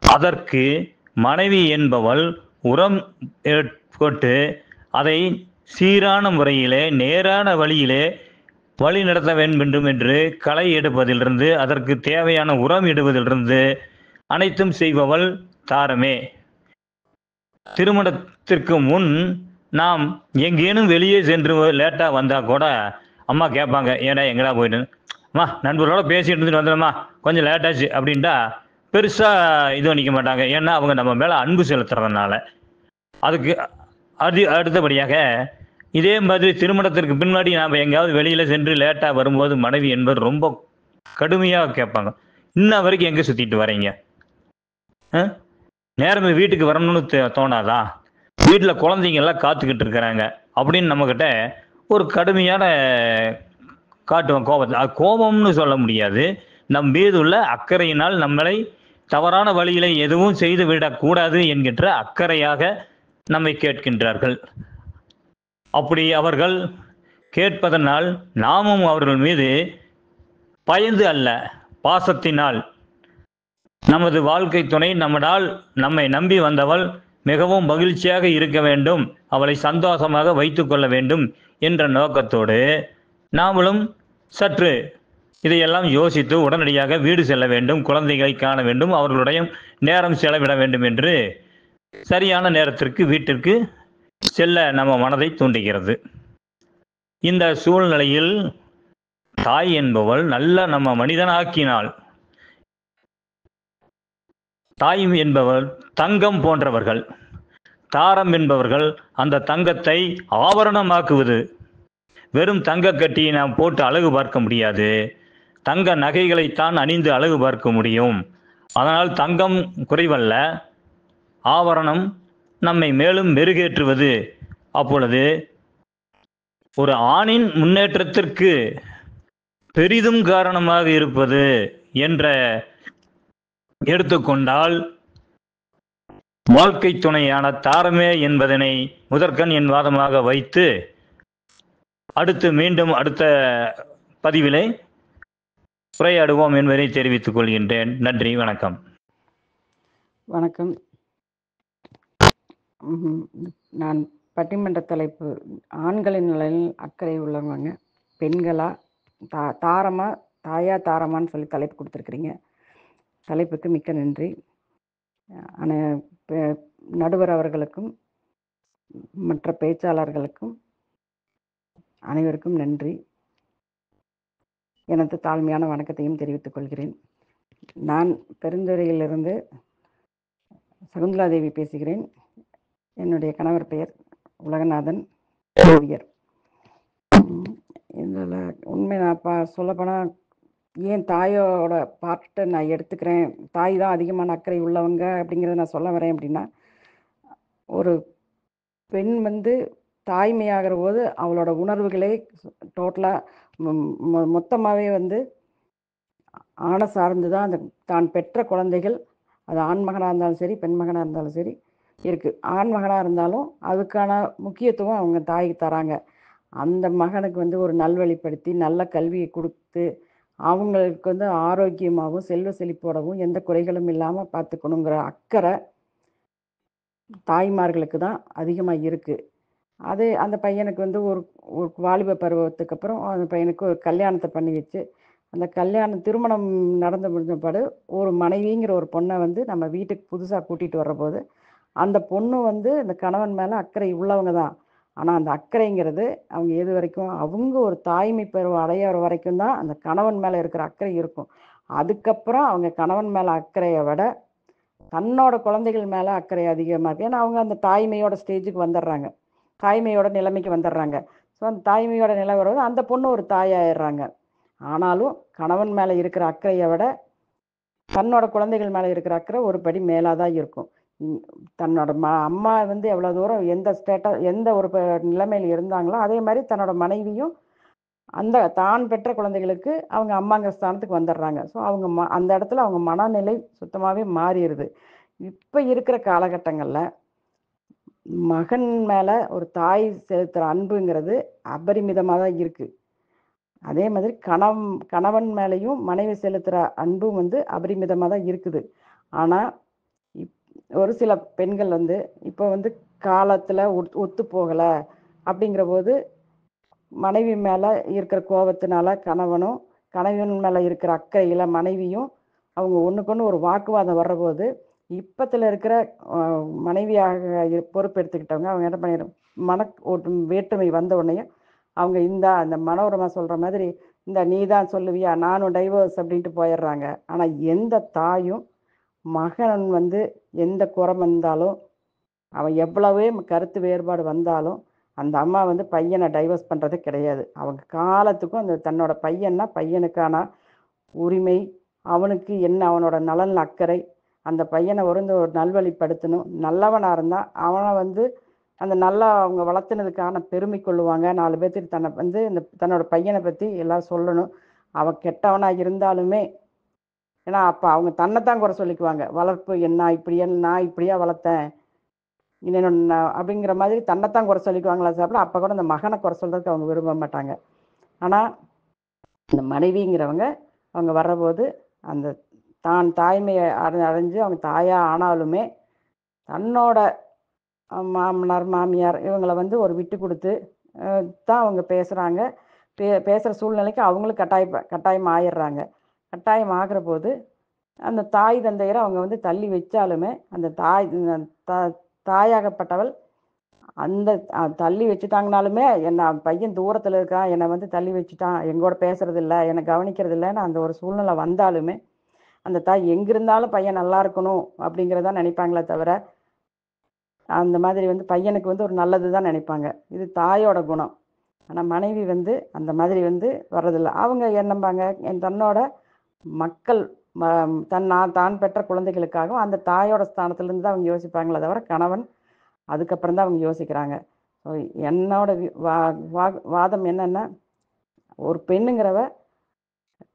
அதற்கு மனைவி என்பவள் உரம் போட்டு அதை சீரான முறையிலே நேரான வழியிலே வழி நடத்த வேண்டும் என்று களை எடுப்பதிலிருந்து அதற்கு தேவையான உரம் இடுவதிலிருந்து அனைத்தும் செய்பவள் தாரமே. திருமணத்திற்கு முன் நாம் எங்கேனும் வெளியே சென்று லேட்டாக வந்தால் கூட அம்மா கேட்பாங்க, ஏடா எங்கடா போயிட்டு, அம்மா நண்பர்களோட பேசிட்டு இருந்துட்டு வந்துடும்மா, கொஞ்சம் லேட்டாச்சு அப்படின்ட்டா பெருசாக இது பண்ணிக்க மாட்டாங்க. ஏன்னா அவங்க நம்ம மேலே அன்பு செலுத்துறதுனால. அதுக்கு அடுத்தபடியாக இதே மாதிரி திருமணத்திற்கு பின்னாடி நாம் எங்கேயாவது வெளியில் சென்று லேட்டாக வரும்போது மனைவி என்பது ரொம்ப கடுமையாக கேட்பாங்க, இன்ன வரைக்கும் எங்கே சுற்றிட்டு வரீங்க, நேரமே வீட்டுக்கு வரணும்னு தோணாதா, வீட்டில் குழந்தைங்கெல்லாம் காத்துக்கிட்டு இருக்கிறாங்க அப்படின்னு நம்மக்கிட்ட ஒரு கடுமையான காட்டுவோம் கோபத்தை. அது கோபம்னு சொல்ல முடியாது, நம் மீது உள்ள அக்கறையினால் நம்மளை தவறான வழியில எதுவும் செய்து விடக்கூடாது என்கின்ற அக்கறையாக நம்மை கேட்கின்றார்கள். அப்படி அவர்கள் கேட்பதனால் நாமும் அவர்கள் மீது பயந்து அல்ல, பாசத்தினால் நமது வாழ்க்கை துணை நம்மை நம்பி வந்தவள் மிகவும் மகிழ்ச்சியாக இருக்க வேண்டும், அவளை சந்தோஷமாக வைத்து கொள்ள வேண்டும் என்ற நோக்கத்தோடு நாமளும் சற்று இதையெல்லாம் யோசித்து உடனடியாக வீடு செல்ல வேண்டும், குழந்தைகளை காண வேண்டும், அவர்களுடைய நேரம் செலவிட வேண்டும் என்று சரியான நேரத்திற்கு வீட்டிற்கு செல்ல நம்ம மனதை தூண்டுகிறது. இந்த சூழ்நிலையில் தாய் என்பவள் நல்ல நம்ம மனிதனாக்கினாள். தாய் என்பவர் தங்கம் போன்றவர்கள், தாரம் என்பவர்கள் அந்த தங்கத்தை ஆபரணமாக்குவது. வெறும் தங்க கட்டியை நாம் போட்டு அழகு பார்க்க முடியாது, தங்க நகைகளைத்தான் அணிந்து அழகு பார்க்க முடியும். அதனால் தங்கம் குறைவல்ல, ஆபரணம் நம்மை மேலும் மெருகேற்றுவது. அப்பொழுது ஒரு ஆணின் முன்னேற்றத்திற்கு பெரிதும் காரணமாக இருப்பது என்ற எடுத்துக்கொண்டால் வாழ்க்கை துணையான தாரமே என்பதனை முதற்கண் என் வாதமாக வைத்து அடுத்து மீண்டும் அடுத்த பதிவிலே உரையாடுவோம் என்பதை தெரிவித்துக் கொள்கின்றேன். நன்றி, வணக்கம். வணக்கம். நான் பட்டிமன்ற தலைப்பு ஆண்களின் நலனில் அக்கறை உள்ளவங்க பெண்களா தாரமா தாயா தாரமான்னு சொல்லி தலைப்பு கொடுத்துருக்குறீங்க. தலைப்புக்கு மிக்க நன்றி. நடுவர் அவர்களுக்கும் மற்ற பேச்சாளர்களுக்கும் அனைவருக்கும் நன்றி. எனது தாழ்மையான வணக்கத்தையும் தெரிவித்துக் கொள்கிறேன். நான் பெருந்துறையிலிருந்து சகுந்தலாதேவி பேசுகிறேன். என்னுடைய கணவர் பெயர் உலகநாதன் ஓவியர். இதில் உண்மை நான் சொல்லப்போனால் ஏன் தாயோட பார்ட்டை நான் எடுத்துக்கிறேன், தாய் தான் அதிகமான அக்கறை உள்ளவங்க அப்படிங்கிறத நான் சொல்ல வரேன் அப்படின்னா, ஒரு பெண் தாய்மையாகிற போது அவளோட உணர்வுகளே டோட்டலாக மொத்தமாகவே ஆணை சார்ந்து தான் அந்த தான் பெற்ற குழந்தைகள், அது ஆண்மகனாக இருந்தாலும் சரி பெண்மகனாக இருந்தாலும் சரி இருக்குது. ஆண்மகனாக இருந்தாலும் அதுக்கான முக்கியத்துவம் அவங்க தாய்க்கு தராங்க. அந்த மகனுக்கு ஒரு நல்வழிப்படுத்தி நல்ல கல்வியை கொடுத்து அவங்களுக்கு ஆரோக்கியமாகவும் செல்வ செழிப்போடவும் எந்த குறைகளும் இல்லாமல் பார்த்துக்கணுங்கிற அக்கறை தாய்மார்களுக்கு தான் அதிகமாக இருக்குது. அது அந்த பையனுக்கு ஒரு வாலிப பருவத்துக்கு அப்புறம் அந்த பையனுக்கு ஒரு கல்யாணத்தை பண்ணி வச்சு அந்த திருமணம் நடந்து முடிஞ்ச பாடு ஒரு மனைவிங்கிற ஒரு பொண்ணை நம்ம வீட்டுக்கு புதுசாக கூட்டிகிட்டு வர்ற போது அந்த பொண்ணு வந்து இந்த கணவன் மேலே அக்கறை உள்ளவங்க தான். ஆனால் அந்த அக்கறைங்கிறது அவங்க எது வரைக்கும் அவங்க ஒரு தாய்மை பருவம் அடையிற வரைக்கும் தான் அந்த கணவன் மேலே இருக்கிற அக்கறை இருக்கும். அதுக்கப்புறம் அவங்க கணவன் மேலே அக்கறையை விட தன்னோட குழந்தைகள் மேலே அக்கறை அதிகமாக இருக்குது. ஏன்னா அவங்க அந்த தாய்மையோட ஸ்டேஜுக்கு வந்துடுறாங்க, தாய்மையோட நிலைமைக்கு வந்துடுறாங்க. ஸோ அந்த தாய்மையோட நிலை வருவது அந்த பொண்ணு ஒரு தாயாயிடுறாங்க. ஆனாலும் கணவன் மேலே இருக்கிற அக்கறையை விட தன்னோட குழந்தைகள் மேலே இருக்கிற அக்கறை ஒரு படி மேலாக தான் இருக்கும். தன்னோட அம்மா வந்து எவ்வளோ தூரம் எந்த ஒரு நிலைமையில் இருந்தாங்களோ அதே மாதிரி தன்னோட மனைவியும் அந்த தான் பெற்ற குழந்தைகளுக்கு அவங்க அம்மாங்கிற ஸ்தானத்துக்கு வந்துடுறாங்க. ஸோ அவங்க அந்த இடத்துல அவங்க மனநிலை சுத்தமாகவே மாறிடுது. இப்போ இருக்கிற காலகட்டங்களில் மகன் மேலே ஒரு தாய் செலுத்துகிற அன்புங்கிறது அபரிமிதமாக தான் இருக்குது. அதே மாதிரி கணவன் மேலேயும் மனைவி செலுத்துகிற அன்பும் வந்து அபரிமிதமாக தான் இருக்குது. ஆனால் ஒரு சில பெண்கள் வந்து இப்போ வந்து காலத்தில் ஒத்து போகலை அப்படிங்கிற போது மனைவி மேலே இருக்கிற கோபத்தினால கணவன் மேலே இருக்கிற அக்கறையில் மனைவியும் அவங்க ஒன்றுக்கொன்று ஒரு வாக்குவாதம் வர்றபோது இப்பத்தில் இருக்கிற மனைவியாக பொறுப்பெடுத்துக்கிட்டவங்க அவங்க என்ன பண்ணிடும், வேற்றுமை வந்த உடனே அவங்க அந்த மனோரமா சொல்கிற மாதிரி இந்த நீ தான் சொல்லுவியா நானும் டைவர்ஸ் அப்படின்ட்டு போயிடுறாங்க. ஆனால் எந்த தாயும் மகன் வந்து எந்த குறை வந்தாலும் அவன் எவ்வளவே கருத்து வேறுபாடு வந்தாலும் அந்த அம்மா வந்து பையனை டைவர்ஸ் பண்ணுறது கிடையாது. அவங்க காலத்துக்கும் அந்த தன்னோட பையனுக்கான உரிமை, அவனுக்கு என்ன அவனோட நலன் அக்கறை, அந்த பையனை ஒரு நல்வழிப்படுத்தணும். நல்லவனாக இருந்தால் அவனை வந்து அந்த நல்லா அவங்க வளர்த்துனதுக்கான பெருமை கொள்ளுவாங்க. 4 பேர்த்துக்கு தன்னை வந்து தன்னோட பையனை பற்றி எல்லாம் சொல்லணும். அவன் கெட்டவனாக இருந்தாலுமே, ஏன்னா அப்போ அவங்க தன்னைத்தான் குறை சொல்லிக்குவாங்க. வளர்ப்பு என்ன நான் இப்படியா வளர்த்தேன் இன்னொன்று அப்படிங்கிற மாதிரி தன்னைத்தான் குறை சொல்லிக்குவாங்களா சாப்பிட. அப்போ கூட அந்த மகனை குறை சொல்கிறதுக்கு அவங்க விரும்ப மாட்டாங்க. ஆனால் இந்த மனைவிங்கிறவங்க அவங்க வர்றபோது அந்த தான் தாய்மையை அடைஞ்சு அவங்க தாயாக ஆனாலுமே தன்னோட மாமனார் மாமியார் இவங்களை வந்து ஒரு விட்டு கொடுத்து தான் அவங்க பேசுகிறாங்க. பேசுகிற சூழ்நிலைக்கு அவங்களும் கட்டாயம் ஆயிடுறாங்க. கட்டாயம் ஆகிற போது அந்த தாய் தந்தையரை அவங்க வந்து தள்ளி வச்சாலுமே அந்த தாயாகப்பட்டவள் அந்த தள்ளி வச்சுட்டாங்கனாலுமே என்ன பையன் தூரத்தில் இருக்கான், என்னை வந்து தள்ளி வச்சுட்டான், எங்கூட பேசுறது இல்லை, என்னை கவனிக்கிறது இல்லைன்னு அந்த ஒரு சூழ்நிலை வந்தாலுமே அந்த தாய் எங்கிருந்தாலும் பையன் நல்லா இருக்கணும் அப்படிங்கிறதான் நினைப்பாங்களே தவிர அந்த மாதிரி வந்து பையனுக்கு வந்து ஒரு நல்லது தான் நினைப்பாங்க. இது தாயோட குணம். ஆனால் மனைவி வந்து அந்த மாதிரி வந்து வர்றதில்லை. அவங்க என்னம்பாங்க, தன்னோட மக்கள் தான் பெற்ற குழந்தைகளுக்காகவும் அந்த தாயோட ஸ்தானத்துலேருந்து தான் அவங்க யோசிப்பாங்களே தவிர கணவன் அதுக்கப்புறம் தான் அவங்க யோசிக்கிறாங்க. ஸோ என்னோட வாதம் என்னென்னா, ஒரு பெண்ணுங்கிறவ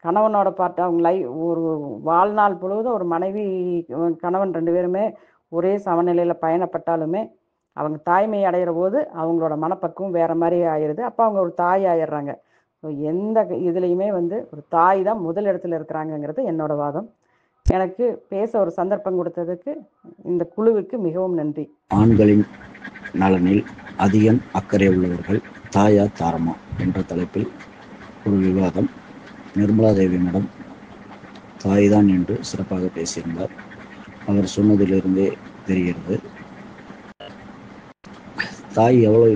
கணவனோட பார்த்து அவங்க ஒரு வாழ்நாள் பொழுதும் ஒரு மனைவி கணவன் 2 பேருமே ஒரே சமநிலையில் பயணப்பட்டாலுமே அவங்க தாய்மை அடைகிற போது அவங்களோட மனப்பக்குவம் வேறு மாதிரி ஆயிடுது. அப்போ அவங்க ஒரு தாய் ஆயிடுறாங்க. ஸோ எந்த இதுலேயுமே வந்து ஒரு தாய் தான் முதல் இடத்துல இருக்கிறாங்கங்கிறது என்னோட வாதம். எனக்கு பேச ஒரு சந்தர்ப்பம் கொடுத்ததுக்கு இந்த குழுவுக்கு மிகவும் நன்றி. ஆண்களின் நலனில் அதிகம் அக்கறை உள்ளவர்கள் தாயா தாரமா என்ற தலைப்பில் ஒரு விவாதம். நிர்மலா தேவி மேடம் தாய்தான் என்று சிறப்பாக பேசியிருந்தார். அவர் சொன்னதிலிருந்தே தெரிகிறது தாய் எவ்வளோ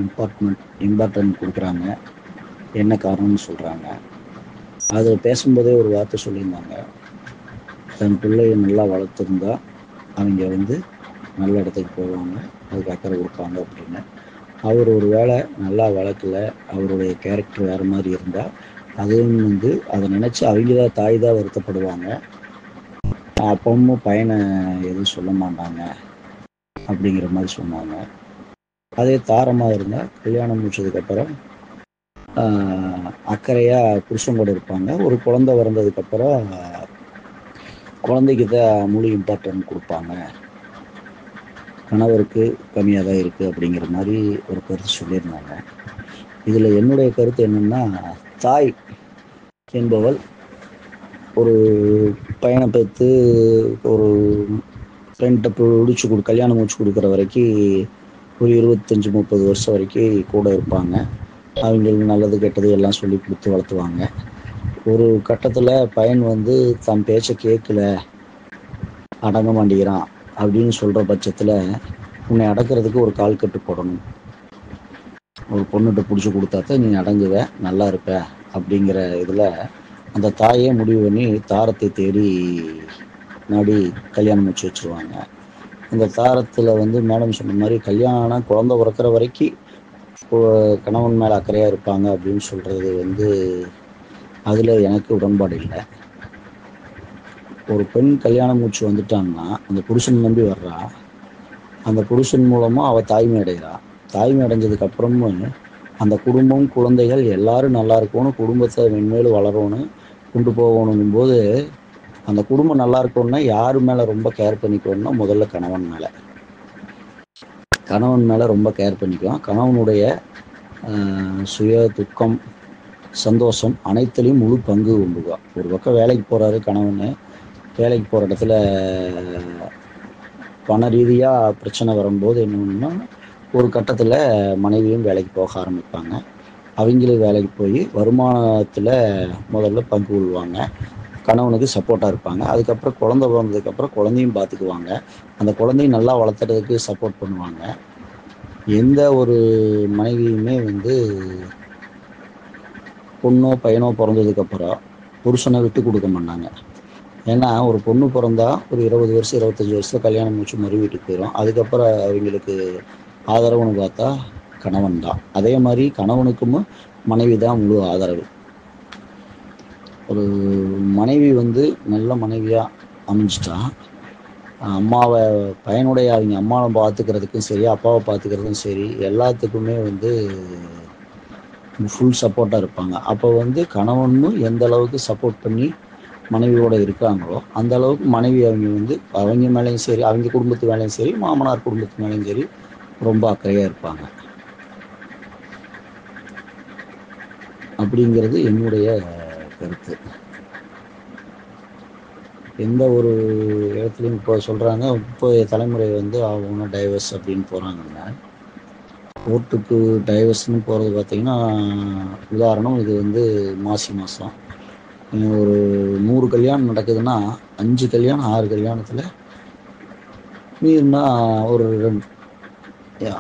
இம்பார்ட்டன்ட் கொடுக்குறாங்க, என்ன காரணம்னு சொல்கிறாங்க. அதில் பேசும்போதே ஒரு வார்த்தை சொல்லியிருந்தாங்க, தன் பிள்ளையை நல்லா வளர்த்துருந்தா அவங்க வந்து நல்ல இடத்துக்கு போவாங்க, அதுக்கு அக்கறை கொடுப்பாங்க அப்படின்னு. அவர் ஒரு வேளை நல்லா வளர்க்கல, அவருடைய கேரக்டர் வேறு மாதிரி இருந்தால் அதுவும் வந்து அதை நினச்சி அவங்க தான் தாய் தான் வருத்தப்படுவாங்க. அப்பவும் பையனை எதுவும் சொல்ல மாட்டாங்க அப்படிங்கிற மாதிரி சொன்னாங்க. அதே தாரமாக இருந்தால் கல்யாணம் முடிச்சதுக்கப்புறம் அக்கறையாக புருஷன் கூட இருப்பாங்க. ஒரு குழந்தை பிறந்ததுக்கப்புறம் குழந்தைக்கு தான் முழு இம்பார்ட்டன்ட் கொடுப்பாங்க, கணவருக்கு கம்மியாக தான் இருக்குது அப்படிங்கிற மாதிரி ஒரு கருத்து சொல்லியிருந்தாங்க. இதில் என்னுடைய கருத்து என்னென்னா, தாய் என்பவள் ஒரு பையனை பெற்று ஒரு ஃப்ரெண்ட்டை கல்யாணம் முடிச்சு கொடுக்குற வரைக்கும் ஒரு 25-30 வருஷம் வரைக்கும் கூட இருப்பாங்க. அவங்களுக்கு நல்லது கெட்டது எல்லாம் சொல்லி கொடுத்து வளர்த்துவாங்க. ஒரு கட்டத்தில் பையன் வந்து தன் பேச்சை கேட்கல, அடங்க மாட்டேங்கிறான் அப்படின்னு சொல்கிற பட்சத்தில் உன்னை அடக்கிறதுக்கு ஒரு கால் கட்டு போடணும், ஒரு பொண்ணுகிட்ட பிடிச்சி கொடுத்தாத்தான் நீ அடங்குவ, நல்லா இருப்ப அப்படிங்கிற இதில் அந்த தாயே முடிவு பண்ணி தாரத்தை தேடி நாடி கல்யாணம் முடிச்சு வச்சுருவாங்க. இந்த தாரத்தில் வந்து மேடம் சொன்ன மாதிரி கல்யாணம் குழந்தை பிறக்கிற வரைக்கும் கணவன் மேலே அக்கறையாக இருப்பாங்க அப்படின்னு சொல்கிறது வந்து அதில் எனக்கு உடன்பாடு இல்லை. ஒரு பெண் கல்யாணம் முடிச்சு வந்துட்டான்னா அந்த புருஷன் நம்பி வர்றா, அந்த புருஷன் மூலமாக அவள் தாய்மை அடைகிறா. தாய்மை அடைஞ்சதுக்கு அப்புறமும் அந்த குடும்பம் குழந்தைகள் எல்லாரும் நல்லா இருக்கணும், குடும்பத்தை மென்மேலும் வளரணும், கொண்டு போகணும் போது அந்த குடும்பம் நல்லா இருக்கணும்னா யார் மேலே ரொம்ப கேர் பண்ணிக்கணும்னா முதல்ல கணவன் மேலே ரொம்ப கேர் பண்ணிக்குவான். கணவனுடைய சுய துக்கம் சந்தோஷம் அனைத்துலேயும் முழு பங்கு உண்டுவான். ஒரு பக்கம் வேலைக்கு போகிறாரு கணவன், வேலைக்கு போகிற இடத்துல பண ரீதியாக பிரச்சனை வரும்போது என்னன்னா ஒரு கட்டத்தில் மனைவியும் வேலைக்கு போக ஆரம்பிப்பாங்க. அவங்களும் வேலைக்கு போய் வருமானத்தில் முதல்ல பங்கு கொள்வாங்க, கணவனுக்கு சப்போர்ட்டாக இருப்பாங்க. அதுக்கப்புறம் குழந்தை பிறந்ததுக்கப்புறம் குழந்தையும் பார்த்துக்குவாங்க, அந்த குழந்தையும் நல்லா வளர்த்துறதுக்கு சப்போர்ட் பண்ணுவாங்க. எந்த ஒரு மனைவியுமே வந்து பொண்ணோ பையனோ பிறந்ததுக்கப்புறம் புருஷனை விட்டு கொடுக்க மாட்டாங்க. ஏன்னா ஒரு பொண்ணு பிறந்தா ஒரு 20 வருஷம் 25 வருஷத்தில் கல்யாணம் முடிச்சு மறு வீட்டுக்கு போயிடும். அதுக்கப்புறம் அவங்களுக்கு ஆதரவுன்னு பார்த்தா கணவன் தான். அதே மாதிரி கணவனுக்கும் மனைவி தான் முழு ஆதரவு. ஒரு மனைவி வந்து நல்ல மனைவியாக அமைஞ்சிட்டா அம்மாவை பையனுடைய அவங்க அம்மாவை பார்த்துக்கிறதுக்கும் சரி அப்பாவை பார்த்துக்கிறதுக்கும் சரி எல்லாத்துக்குமே வந்து ஃபுல் சப்போர்ட்டாக இருப்பாங்க. அப்போ வந்து கணவனும் எந்த அளவுக்கு சப்போர்ட் பண்ணி மனைவியோடு இருக்காங்களோ அந்த அளவுக்கு மனைவி அவங்க வந்து அவங்க மேலேயும் சரி அவங்க குடும்பத்து மேலேயும் சரி மாமனார் குடும்பத்து மேலேயும் சரி ரொம்ப அக்கறையாக இருப்பாங்க. அப்படிங்கிறது என்னுடைய கருத்து. எந்த ஒரு இடத்துலையும் இப்போ சொல்கிறாங்க இப்போ தலைமுறை வந்து அவங்க டைவர்ஸ் அப்படின்னு போகிறாங்கன்னா கோர்ட்டுக்கு டைவர்ஸ்னு போகிறது பார்த்திங்கன்னா உதாரணம் இது வந்து மாசி மாதம் ஒரு 100 கல்யாணம் நடக்குதுன்னா 5 கல்யாணம் 6 கல்யாணத்தில் மீறினா ஒரு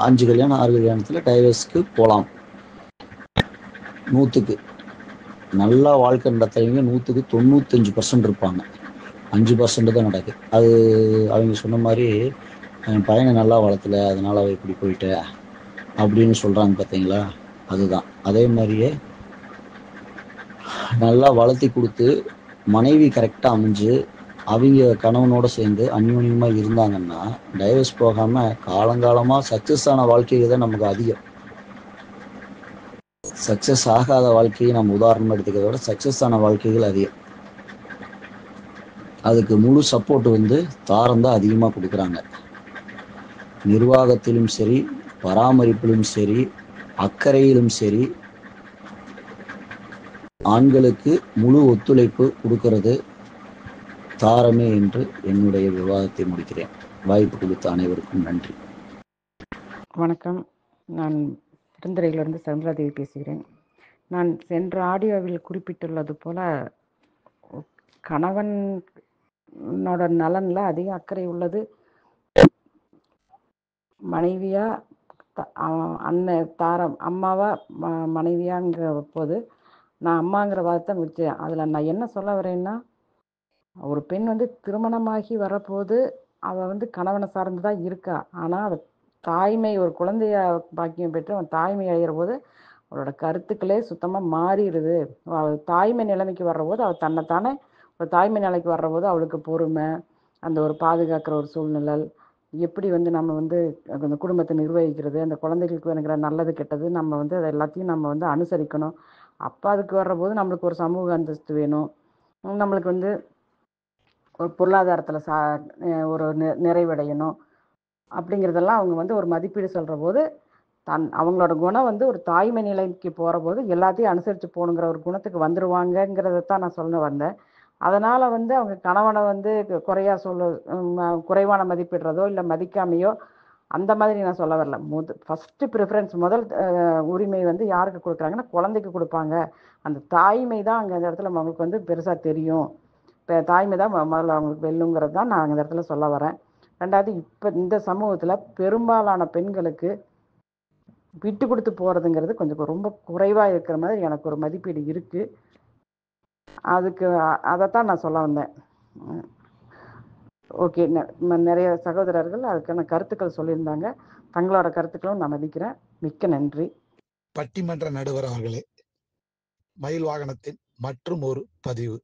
5 கல்யாணம் 6 கல்யாணத்தில் டைவர்ஸ்க்கு போகலாம். 100க்கு நல்லா வாழ்க்கை நடத்துறவங்க 100க்கு 95% இருப்பாங்க, 5% தான் நடக்குது. அது அவங்க சொன்ன மாதிரி என் பையனை நல்லா வளர்த்தல அதனால் அவ இப்படி போயிட்ட அப்படின்னு சொல்கிறாங்க பார்த்தீங்களா, அதுதான். அதே மாதிரியே நல்லா வளர்த்தி கொடுத்து மனைவி கரெக்டாக அமைஞ்சு அவங்க கணவனோட சேர்ந்து அந்யோன்யமாக இருந்தாங்கன்னா டைவர்ஸ் போகாமல் காலங்காலமாக சக்ஸஸ் ஆன வாழ்க்கையை தான் நமக்கு அதிகம். சக்ஸஸ் ஆகாத வாழ்க்கையை நம்ம உதாரணம் எடுத்துக்கிறத விட சக்ஸஸ் ஆன வாழ்க்கைகள் அதிகம். அதுக்கு முழு சப்போர்ட் வந்து தாரம் தான் அதிகமாக கொடுக்குறாங்க. நிர்வாகத்திலும் சரி பராமரிப்பிலும் சரி அக்கறையிலும் சரி ஆண்களுக்கு முழு ஒத்துழைப்பு கொடுக்கிறது தாரமே என்று என்னுடைய விவாதத்தை முடிக்கிறேன். வாய்ப்பு கொடுத்த அனைவருக்கும் நன்றி. வணக்கம். நான் பெருந்துறையிலிருந்து சந்திராதேவி பேசுகிறேன். நான் சென்ற ஆடியோவில் குறிப்பிட்டுள்ளது போல கணவனோட நலனில் அதிக அக்கறை உள்ளது மனைவியா தாரம் அம்மாவா மனைவியாங்கிற போது நான் அம்மாங்கிற வார்த்தை வச்சேன். அதில் நான் என்ன சொல்ல வரேன்னா ஒரு பெண் வந்து திருமணமாகி வரப்போது அவள் வந்து கணவனை சார்ந்து தான் இருக்கா. ஆனால் அவள் தாய்மை ஒரு குழந்தைய பாக்கியம் பெற்று அவன் தாய்மை அடைகிற போது அவளோட கருத்துக்களே சுத்தமாக மாறிடுது. அவள் தாய்மை நிலைமைக்கு வர்ற போது அவள் தன்னைத்தானே ஒரு தாய்மை நிலைக்கு வர்ற போது அவளுக்கு பொறுமை, அந்த ஒரு பாதுகாக்கிற ஒரு சூழ்நிலை, எப்படி வந்து நம்ம வந்து அந்த குடும்பத்தை நிர்வகிக்கிறது, அந்த குழந்தைகளுக்கு வேணுங்கிற நல்லது கெட்டது நம்ம வந்து அதை எல்லாத்தையும் நம்ம வந்து அனுசரிக்கணும். அப்போ அதுக்கு வர்ற போது நம்மளுக்கு ஒரு சமூக அந்தஸ்து வேணும், நம்மளுக்கு வந்து ஒரு பொருளாதாரத்தில் ஒரு நிறைவடையணும் அப்படிங்கிறதெல்லாம் அவங்க வந்து ஒரு மதிப்பீடு சொல்கிற போது அவங்களோட குணம் வந்து ஒரு தாய்மை நிலைக்கு போகிற போது எல்லாத்தையும் அனுசரித்து போகணுங்கிற ஒரு குணத்துக்கு வந்துடுவாங்கங்கிறத தான் நான் சொல்ல வந்தேன். அதனால் வந்து அவங்க கணவனை வந்து குறைவான மதிப்பிடுறதோ இல்லை மதிக்காமையோ அந்த மாதிரி நான் சொல்ல வரல. ஃபஸ்ட்டு ப்ரிஃபரன்ஸ் முதல் உரிமை வந்து யாருக்கு கொடுக்குறாங்கன்னா குழந்தைக்கு கொடுப்பாங்க. அந்த தாய்மை தான் அங்கே அந்த இடத்துல அவங்களுக்கு வந்து பெருசாக தெரியும். இப்போ தாய்மை தான் முதல்ல அவங்களுக்கு வெல்லுங்கிறது தான் நான் அந்த இடத்துல சொல்ல வரேன். ரெண்டாவது இப்போ இந்த சமூகத்தில் பெரும்பாலான பெண்களுக்கு விட்டு கொடுத்து போகிறதுங்கிறது கொஞ்சம் ரொம்ப குறைவாக இருக்கிற மாதிரி எனக்கு ஒரு மதிப்பீடு இருக்குது. அதுக்கு அதைத்தான் நான் சொல்ல வந்தேன். ஓகே, நிறைய சகோதரர்கள் அதுக்கான கருத்துக்கள் சொல்லியிருந்தாங்க. தங்களோட கருத்துக்களும் நான் மதிக்கிறேன். மிக்க நன்றி. பட்டிமன்ற நடுவர் அவர்களே, மயில் வாகனத்தின் மற்றும் ஒரு பதிவு.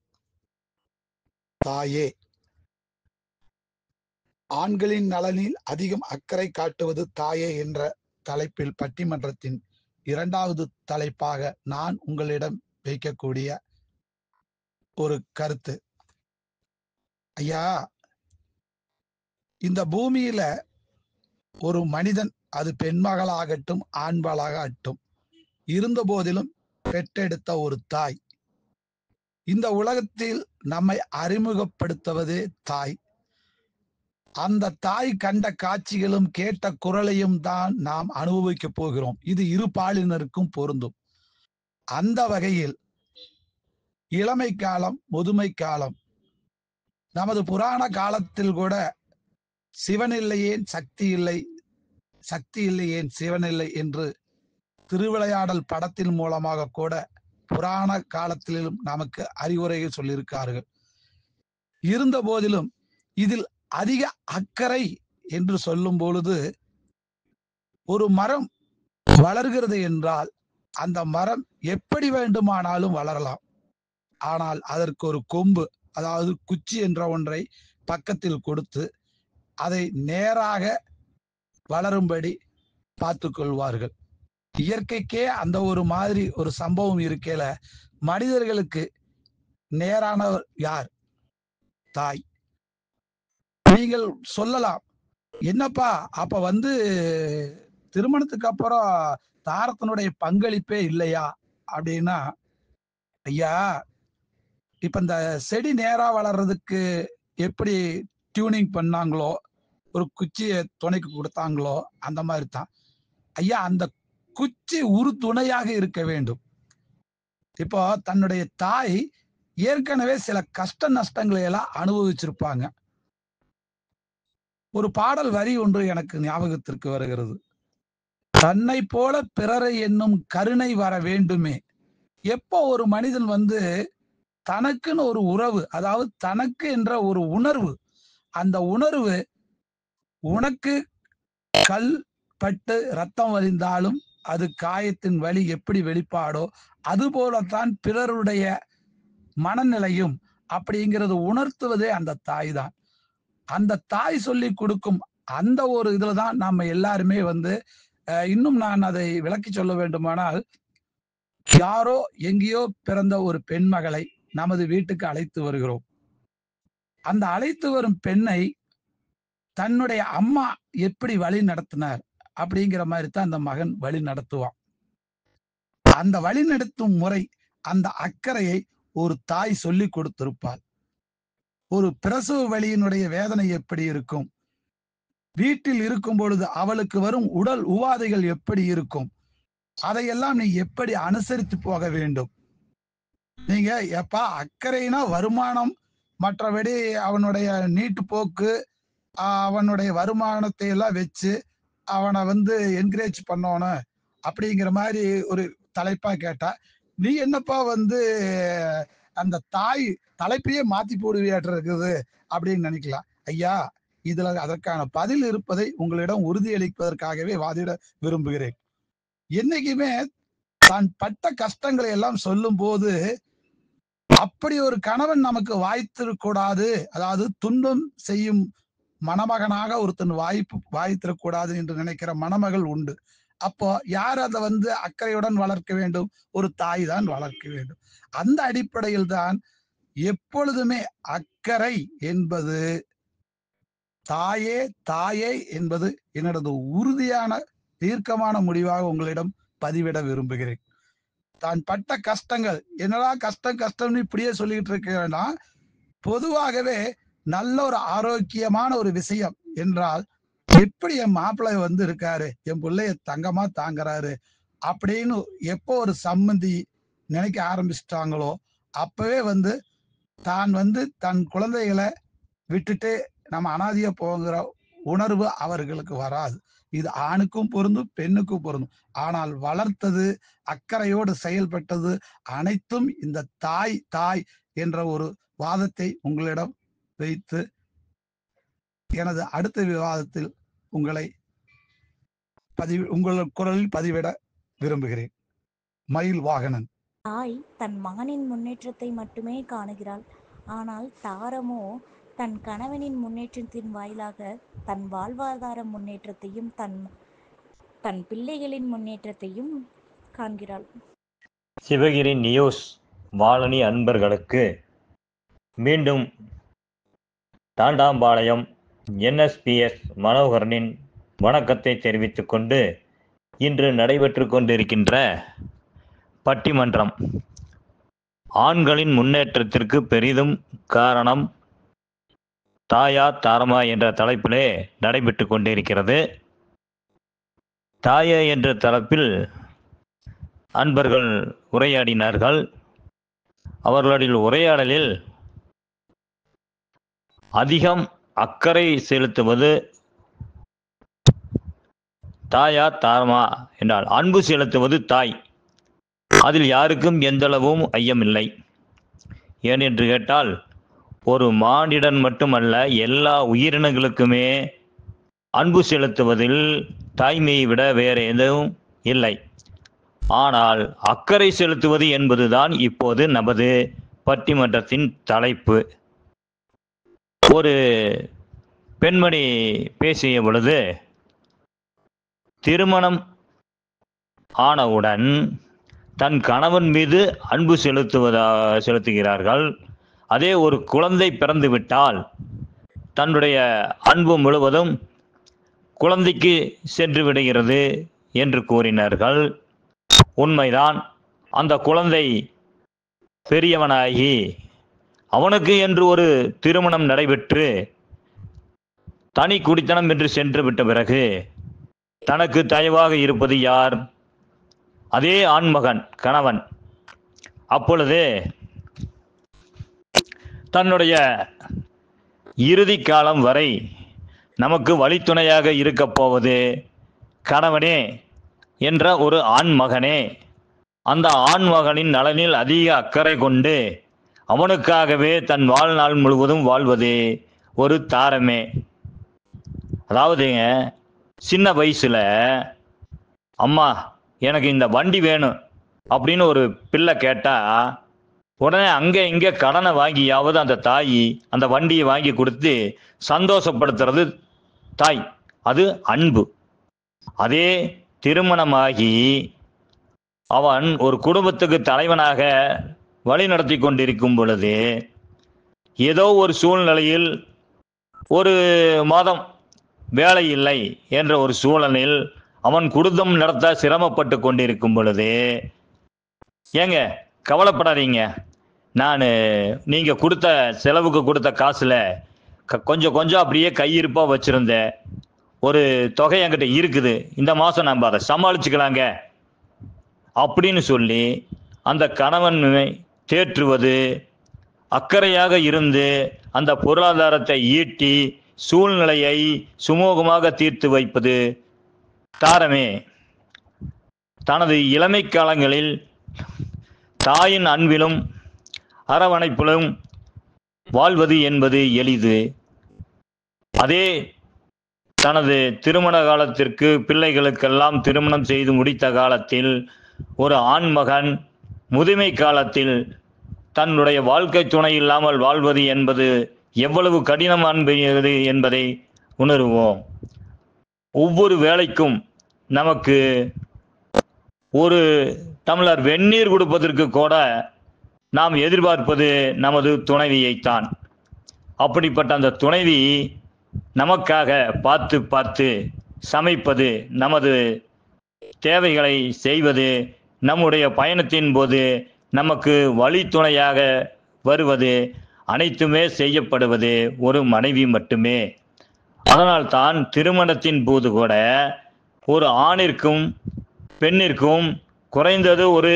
தாயே, ஆண்களின் நலனில் அதிகம் அக்கறை காட்டுவது தாயே என்ற தலைப்பில் பட்டிமன்றத்தின் 2வது தலைப்பாக நான் உங்களிடம் வைக்கக்கூடிய ஒரு கருத்து. ஐயா, இந்த பூமியில ஒரு மனிதன், அது பெண்மகளாகட்டும் ஆண்மகளாகட்டும், இருந்த போதிலும் பெற்றெடுத்த ஒரு தாய். இந்த உலகத்தில் நம்மை அறிமுகப்படுத்துவதே தாய். அந்த தாய் கண்ட காட்சிகளும் கேட்ட குரலையும் தான் நாம் அனுபவிக்க போகிறோம். இது இரு பாலினருக்கும் பொருந்தும். அந்த வகையில் இளமை காலம், முதுமை காலம், நமது புராண காலத்தில் கூட சிவன் இல்லையேன் சக்தி இல்லை, சக்தி இல்லையேன் சிவன் இல்லை என்று திருவிளையாடல் படத்தின் மூலமாக கூட புராண காலத்திலும் நமக்கு அறிவுரைகள் சொல்லியிருக்கார்கள். இருந்த போதிலும் இதில் அதிக அக்கறை என்று சொல்லும் பொழுது, ஒரு மரம் வளர்கிறது என்றால் அந்த மரம் எப்படி வேண்டுமானாலும் வளரலாம். ஆனால் அதற்கு ஒரு கொம்பு, அதாவது குச்சி என்ற ஒன்றை பக்கத்தில் கொடுத்து அதை நேராக வளரும்படி பார்த்து கொள்வார்கள். இயற்கைக்கே அந்த ஒரு மாதிரி ஒரு சம்பவம் இருக்கையில மனிதர்களுக்கு நேரானவர் யார்? தாய். நீங்கள் சொல்லலாம், என்னப்பா அப்ப திருமணத்துக்கு அப்புறம் தாரத்தினுடைய பங்களிப்பே இல்லையா அப்படின்னா, ஐயா, இப்ப இந்த செடி நேரா வளர்றதுக்கு எப்படி டியூனிங் பண்ணாங்களோ, ஒரு குச்சியை துணைக்கு கொடுத்தாங்களோ, அந்த மாதிரி தான் ஐயா அந்த குச்சி உரு துணையாக இருக்க வேண்டும். இப்போ தன்னுடைய தாய் ஏற்கனவே சில கஷ்ட நஷ்டங்களை எல்லாம் அனுபவிச்சிருப்பாங்க. ஒரு பாடல் வரி ஒன்று எனக்கு ஞாபகத்திற்கு வருகிறது. தன்னை போல பிறரை என்னும் கருணை வர வேண்டுமே. எப்போ ஒரு மனிதன் தனக்குன்னு ஒரு உறவு, அதாவது தனக்கு என்ற ஒரு உணர்வு, அந்த உணர்வு உனக்கு கல் பட்டு ரத்தம் வழிந்தாலும் அது காயத்தின் வலி எப்படி வெளிப்பாடோ அது போலத்தான் பிறருடைய மனநிலையும் அப்படிங்கிறது உணர்த்துவதே அந்த தாய் தான். அந்த தாய் சொல்லி கொடுக்கும் அந்த ஒரு இதுலதான் நம்ம எல்லாருமே இன்னும் நான் அதை விளக்கி சொல்ல வேண்டுமானால், யாரோ எங்கேயோ பிறந்த ஒரு பெண் மகளை நமது வீட்டுக்கு அழைத்து வருகிறோம். அந்த அழைத்து வரும் பெண்ணை தன்னுடைய அம்மா எப்படி வழி நடத்தினார் அப்படிங்கிற மாதிரி தான் அந்த மகன் வழி நடத்துவான். அந்த வழி நடத்தும் முறை, அந்த அக்கறையை ஒரு தாய் சொல்லி கொடுத்திருப்பாள். ஒரு பிரசவ வலியினுடைய வேதனை எப்படி இருக்கும், வீட்டில் இருக்கும் பொழுது அவளுக்கு வரும் உடல் உபாதைகள் எப்படி இருக்கும், அதையெல்லாம் நீ எப்படி அனுசரித்து போக வேண்டும். நீங்க எப்பா அக்கறைனா வருமானம், மற்றபடி அவனுடைய நீட்டு போக்கு, அவனுடைய வருமானத்தை எல்லாம் வச்சு அவனை என்கரேஜ் பண்ணணும் அப்படிங்கிற மாதிரி ஒரு தலைப்பா கேட்டா, நீ என்னப்பா அந்த தாய் தலைப்பையே மாத்தி போடுவியாட்டு இருக்குது அப்படின்னு நினைக்கலாம். ஐயா, இதுல அதற்கான பதில் இருப்பதை உங்களிடம் உறுதியளிப்பதற்காகவே வாதிட விரும்புகிறேன். என்னைக்குமே தான் பட்ட கஷ்டங்களை எல்லாம் சொல்லும் போது, அப்படி ஒரு கணவன் நமக்கு வாய்த்திருக்கூடாது, அதாவது துன்பம் செய்யும் மணமகனாக ஒருத்தன் வாய்த்திருக்கூடாது என்று நினைக்கிற மணமகள் உண்டு. அப்போ யார் அதை அக்கறையுடன் வளர்க்க வேண்டும்? ஒரு தாய் தான் வளர்க்க வேண்டும். அந்த அடிப்படையில் தான் எப்பொழுதுமே அக்கறை என்பது தாயே தாயே என்பது என்னோட உறுதியான தீர்க்கமான முடிவாக உங்களிடம் பதிவிட விரும்புகிறேன். தான் பட்ட கஷ்டங்கள், என்னடா கஷ்டம் கஷ்டம்னு இப்படியே சொல்லிட்டு இருக்கேன்னா, பொதுவாகவே நல்ல ஒரு ஆரோக்கியமான ஒரு விஷயம் என்றால், எப்படி என் மாப்பிள்ளை இருக்காரு, என் பிள்ளைய தங்கமா தாங்குறாரு அப்படின்னு எப்போ ஒரு சம்மந்தி நினைக்க ஆரம்பிச்சிட்டாங்களோ, அப்பவே தான் தன் குழந்தைகளை விட்டுட்டு நம்ம அனாதையா போகிற உணர்வு அவர்களுக்கு வராது. இது ஆணுக்கும் பொருந்தும், பெண்ணுக்கும் பொருந்தும். ஆனால் வளர்த்தது, அக்கறையோடு செயல்பட்டது அனைத்தும் இந்த தாய் தாய் என்ற ஒரு வாதத்தை உங்களிடம் வைத்து எனது அடுத்த விவாதத்தில் உங்கள் குரலில் பதிவிட விரும்புகிறேன். மயில் வாகனன். தாய் தன் மகனின் முன்னேற்றத்தை மட்டுமே காணுகிறாள். ஆனால் தாரமோ தன் கணவனின் முன்னேற்றத்தின் வாயிலாக தன் வாழ்வாதார முன்னேற்றத்தையும் தன் பிள்ளைகளின் முன்னேற்றத்தையும் காண்கிறாள். சிவகிரி நியூஸ் வானொலி அன்பர்களுக்கு மீண்டும் தாண்டாம்பாளையம் NSPS மனோகரனின் வணக்கத்தை தெரிவித்துக் கொண்டு, இன்று நடைபெற்று கொண்டிருக்கின்ற பட்டிமன்றம் ஆண்களின் முன்னேற்றத்திற்கு பெரிதும் காரணம் தாயா தாரமா என்ற தலைப்பிலே நடைபெற்று கொண்டிருக்கிறது. தாயா என்ற தலைப்பில் அன்பர்கள் உரையாடினார்கள். அவர்களுடைய உரையாடலில் அதிகம் அக்கறை செலுத்துவது தாயா தாரமா என்றால் அன்பு செலுத்துவது தாய். அதில் யாருக்கும் எந்தளவும் ஐயமில்லை. ஏனென்று கேட்டால் ஒரு மானிடன் மட்டுமல்ல, எல்லா உயிரினங்களுக்குமே அன்பு செலுத்துவதில் தாய்மையை விட வேறு எதுவும் இல்லை. ஆனால் அக்கறை செலுத்துவது என்பதுதான் இப்போது நமது பட்டிமன்றத்தின் தலைப்பு. ஒரு பெண்மணி பேசிய பொழுது, திருமணம் ஆனவுடன் தன் கணவன் மீது அன்பு செலுத்துகிறார்கள். அதே ஒரு குழந்தை பிறந்து விட்டால் தன்னுடைய அன்பு முழுவதும் குழந்தைக்கு சென்று விடுகிறது என்று கூறினார்கள். உண்மைதான். அந்த குழந்தை பெரியவனாகி அவனுக்கு என்று ஒரு திருமணம் நடைபெற்று தனி குடித்தனம் என்று சென்று விட்ட பிறகு தனக்கு தயவாக இருப்பது யார்? அதே ஆண்மகன், கணவன். அப்பொழுது தன்னுடைய இறுதி காலம் வரை நமக்கு வழித்துணையாக இருக்கப் போவது கணவனே என்ற ஒரு ஆண்மகனே. அந்த ஆண்மகனின் நலனில் அதிக அக்கறை கொண்டு அவனுக்காகவே தன் வாழ்நாள் முழுவதும் வாழ்வது ஒரு தாரமே. அதாவதுங்க, சின்ன வயசுல அம்மா எனக்கு இந்த வண்டி வேணும் அப்படின்னு ஒரு பிள்ளை கேட்டா உடனே அங்கே இங்கே கடனை வாங்கியாவது அந்த தாய் அந்த வண்டியை வாங்கி கொடுத்து சந்தோஷப்படுத்துறது தாய். அது அன்பு. அதே திருமணமாகி அவன் ஒரு குடும்பத்துக்கு தலைவனாக வழி நடத்தி கொண்டிருக்கும் பொழுது ஏதோ ஒரு சூழ்நிலையில் ஒரு மாதம் வேலை இல்லை என்ற ஒரு சூழலில் அவன் குடும்பம் நடத்த சிரமப்பட்டு கொண்டிருக்கும் பொழுது, ஏங்க கவலைப்படாதீங்க, நான் நீங்கள் கொடுத்த செலவுக்கு கொடுத்த காசுல கொஞ்சம் கொஞ்சம் அப்படியே கையிருப்பாக வச்சுருந்தேன், ஒரு தொகை என்கிட்ட இருக்குது, இந்த மாதம் நம்ம அதை சமாளிச்சுக்கலாங்க அப்படின்னு சொல்லி அந்த கணவனை தேற்றுவது, அக்கறையாக இருந்து அந்த பொருளாதாரத்தை ஈட்டி சூழ்நிலையை சுமூகமாக தீர்த்து வைப்பது தாரமே. தனது இளமை காலங்களில் தாயின் அன்பிலும் அரவணைப்பிலும் வாழ்வது என்பது எளிது. அதே தனது திருமண காலத்திற்கு பிள்ளைகளுக்கெல்லாம் திருமணம் செய்து முடித்த காலத்தில் ஒரு ஆண்மகன் முதுமை காலத்தில் தன்னுடைய வாழ்க்கை துணை இல்லாமல் வாழ்வது என்பது எவ்வளவு கடினமானது என்பதை உணர்வோம். ஒவ்வொரு வேலைக்கும் நமக்கு ஒரு டம்ளர் வெந்நீர் கொடுப்பதற்கு கூட நாம் எதிர்பார்ப்பது நமது துணைவியைத்தான். அப்படிப்பட்ட அந்த துணைவி நமக்காக பார்த்து பார்த்து சமைப்பது, நமது தேவைகளை செய்வது, நம்முடைய பயணத்தின் போது நமக்கு வழித்துணையாக வருவது, அனைத்துமே செய்யப்படுவது ஒரு மனைவி மட்டுமே. அதனால்தான் திருமணத்தின் போது கூட ஒரு ஆணிற்கும் பெண்ணிற்கும் குறைந்தது ஒரு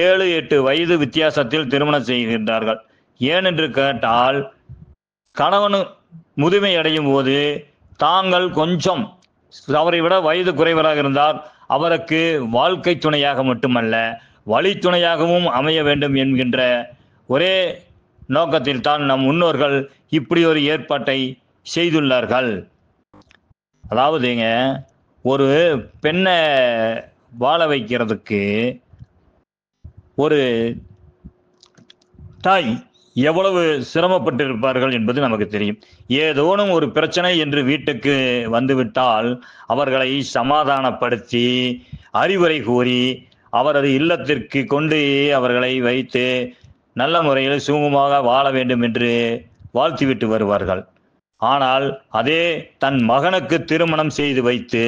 7-8 வயது வித்தியாசத்தில் திருமணம் செய்கின்றார்கள். ஏனென்று கேட்டால், கணவன் முதுமை அடையும் போது தாங்கள் கொஞ்சம் அவரை விட வயது குறைவராக இருந்தால் அவருக்கு வாழ்க்கை துணையாக மட்டுமல்ல வழித்துணையாகவும் அமைய வேண்டும் என்கின்ற ஒரே நோக்கத்தில் தான் நம் முன்னோர்கள் இப்படி ஒரு ஏற்பாட்டை செய்துள்ளார்கள். அதாவதுங்க, ஒரு பெண்ணை வாழ வைக்கிறதுக்கு ஒரு தாய் எவ்வளவு சிரமப்பட்டிருப்பார்கள் என்பது நமக்கு தெரியும். ஏதோனும் ஒரு பிரச்சனை என்று வீட்டுக்கு வந்துவிட்டால் அவர்களை சமாதானப்படுத்தி அறிவுரை கூறி அவரது இல்லத்திற்கு கொண்டு அவர்களை வைத்து நல்ல முறையில் சுமூகமாக வாழ வேண்டும் என்று வாழ்த்திவிட்டு வருவார்கள். ஆனால் அதே தன் மகனுக்கு திருமணம் செய்து வைத்து